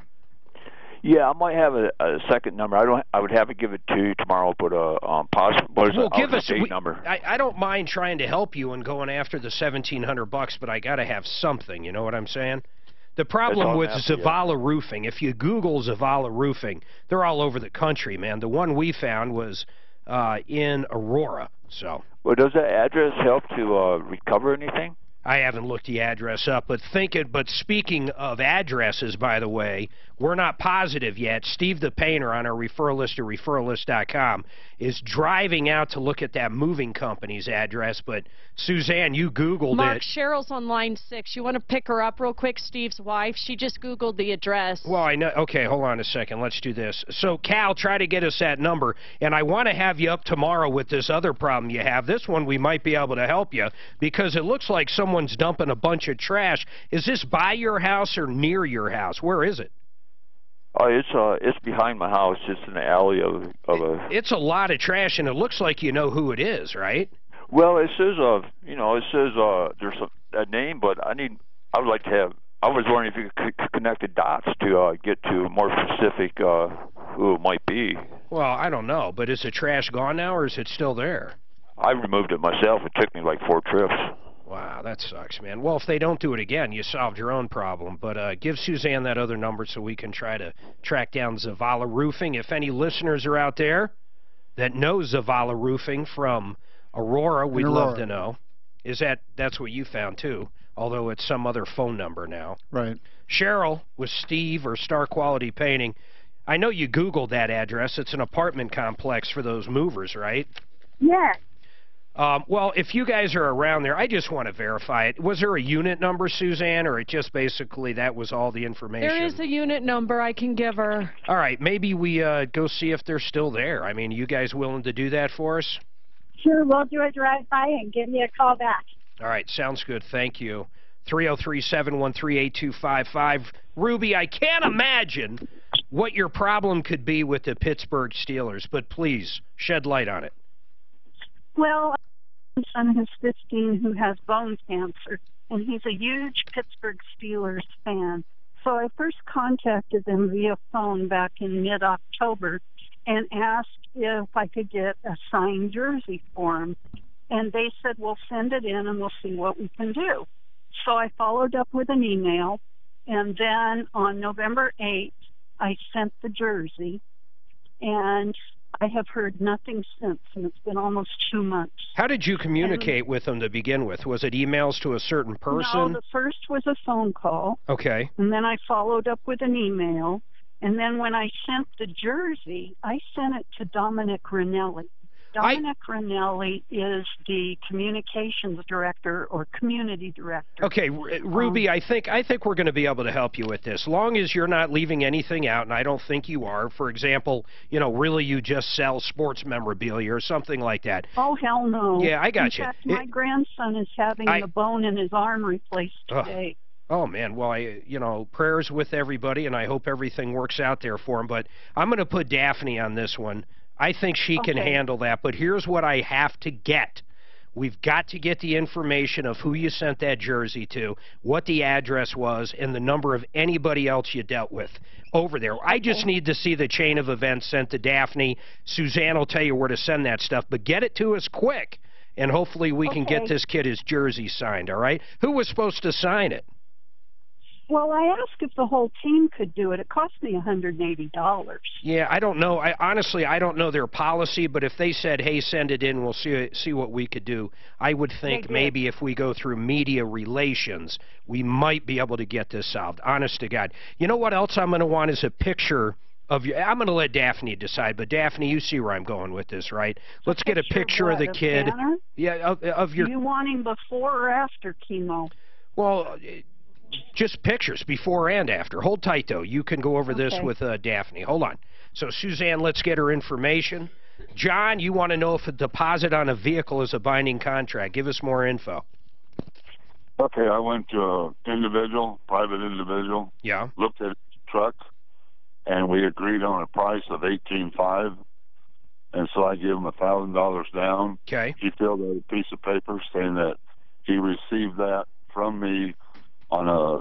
Yeah, I might have a second number. I would have to give it to you tomorrow, but possible. Well, give us state number. I don't mind trying to help you and going after the $1,700, but I got to have something. You know what I'm saying? The problem with Zavala Roofing, if you Google Zavala Roofing, they're all over the country, man. The one we found was in Aurora. So. Well, does that address help to recover anything? I haven't looked the address up, but speaking of addresses, by the way, we're not positive yet. Steve the painter on our referral list at referrallist.com is driving out to look at that moving company's address, but Suzanne, you Googled Mark, it. Cheryl's on line 6. You want to pick her up real quick, Steve's wife? She just Googled the address. Well, I know. Okay, hold on a second. Let's do this. So, Cal, try to get us that number, and I want to have you up tomorrow with this other problem you have. This one we might be able to help you, because it looks like someone's dumping a bunch of trash. Is this by your house or near your house? Where is it? It's behind my house, just in the alley of a. It's a lot of trash, and it looks like you know who it is, right? Well, it says there's a name, but I would like to have. I was wondering if you could connect the dots to get to more specific who it might be. Well, I don't know, but is the trash gone now, or is it still there? I removed it myself. It took me like 4 trips. Wow, that sucks, man. Well, if they don't do it again, you solved your own problem. But give Suzanne that other number so we can try to track down Zavala Roofing. If any listeners are out there that know Zavala Roofing from Aurora, we'd love to know. That's what you found, too, although it's some other phone number now. Right. Cheryl with Steve or Star Quality Painting. I know you Googled that address. It's an apartment complex for those movers, right? Yeah. Well, if you guys are around there, I just want to verify it. Was there a unit number, Suzanne, or it just basically that was all the information? There is a unit number I can give her. All right, maybe we go see if they're still there. I mean, you guys willing to do that for us? Sure, we'll do a drive-by and give you a call back. All right, sounds good. Thank you. 303-713-8255. Ruby, I can't imagine what your problem could be with the Pittsburgh Steelers, but please shed light on it. Well, my son who's 15 who has bone cancer, and he's a huge Pittsburgh Steelers fan. So I first contacted them via phone back in mid-October and asked if I could get a signed jersey for him. And they said, well, send it in and we'll see what we can do. So I followed up with an email, and then on November 8th, I sent the jersey, and I have heard nothing since, and it's been almost 2 months. How did you communicate with them to begin with? Was it emails to a certain person? No, the first was a phone call. Okay. And then I followed up with an email. And then when I sent the jersey, I sent it to Dominic Ranelli. Dominic Ranelli is the communications director or community director. Okay, Ruby, I think we're going to be able to help you with this. Long as you're not leaving anything out, and I don't think you are. For example, you know, really you just sell sports memorabilia or something like that. Oh, hell no. Yeah, I got you. In fact, my grandson is having the bone in his arm replaced today. Oh, man. Well, you know, prayers with everybody, and I hope everything works out there for him. But I'm going to put Daphne on this one. I think she can handle that, but here's what I have to get. We've got to get the information of who you sent that jersey to, what the address was, and the number of anybody else you dealt with over there. I just need to see the chain of events sent to Daphne. Suzanne will tell you where to send that stuff, but get it to us quick, and hopefully we can get this kid his jersey signed, all right? Who was supposed to sign it? Well, I asked if the whole team could do it. It cost me $180. Yeah, I don't know. Honestly, I don't know their policy, but if they said, hey, send it in, we'll see what we could do. I would think maybe if we go through media relations, we might be able to get this solved. Honest to God. You know what else I'm going to want is a picture of you. I'm going to let Daphne decide, but Daphne, you see where I'm going with this, right? Let's get a picture of the kid. Banner? Yeah, of your... Do you want him before or after chemo? Well... just pictures, before and after. Hold tight, though. You can go over this with Daphne. Hold on. So, Suzanne, let's get her information. John, you want to know if a deposit on a vehicle is a binding contract. Give us more info. Okay, I went to an private individual. Yeah. Looked at the truck, and we agreed on a price of $18,500. And so I gave him $1,000 down. Okay. He filled out a piece of paper saying that he received that from me on a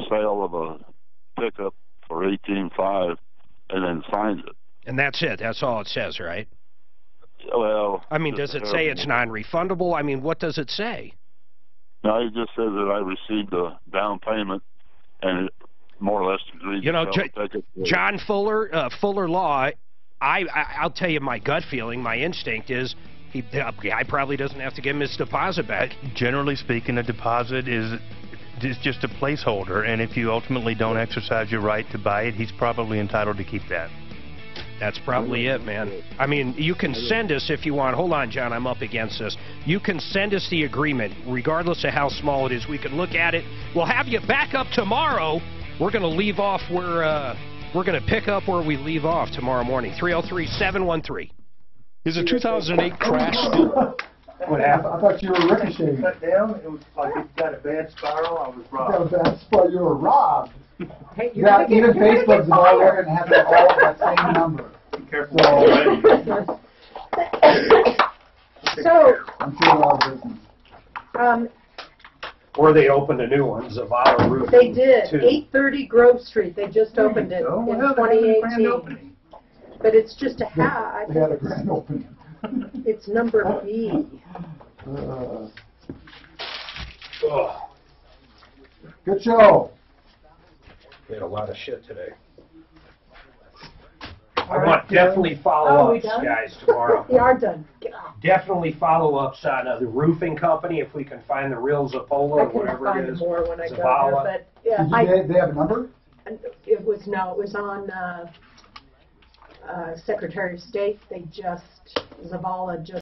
sale of a pickup for $18,500, and then signs it. And that's it. That's all it says, right? Well, I mean, does it say it's non-refundable? I mean, what does it say? No, it just says that I received a down payment, and it more or less agreed. You know, to sell the ticket. John Fuller, Fuller Law. I'll tell you my gut feeling. My instinct is the guy probably doesn't have to give him his deposit back. Generally speaking, a deposit is just a placeholder, and if you ultimately don't exercise your right to buy it, he's probably entitled to keep that. That's probably it, man. I mean, you can send us if you want. Hold on, John, I'm up against this. You can send us the agreement, regardless of how small it is. We can look at it. We'll have you back up tomorrow. We're going to leave off where we're going to pick up where we leave off tomorrow morning. 303-713. Is a 2008 crash? What happened? I thought you were ricocheting. Cut down. It was like it got a bad spiral. I was robbed. That's why you were robbed. Hey, Yeah, even Facebook's about looking to have it all that same number. Be careful. So, I'm sure a lot of business. Or they opened a new one, Zavala Roof. they did. too. 830 Grove Street. They just opened it Oh, in well, they had a grand 2018. opening. But it's just a hat. I They had a think grand opening. it's number B. Good show. We had a lot of shit today. I want definitely we follow-ups, done? guys, tomorrow. We are done. Get off. Definitely follow-ups on the roofing company, if we can find the real Zapola, I or can whatever find it is. more when I go Zavala. there, but yeah, They have a number? it was on Secretary of State. Zavala just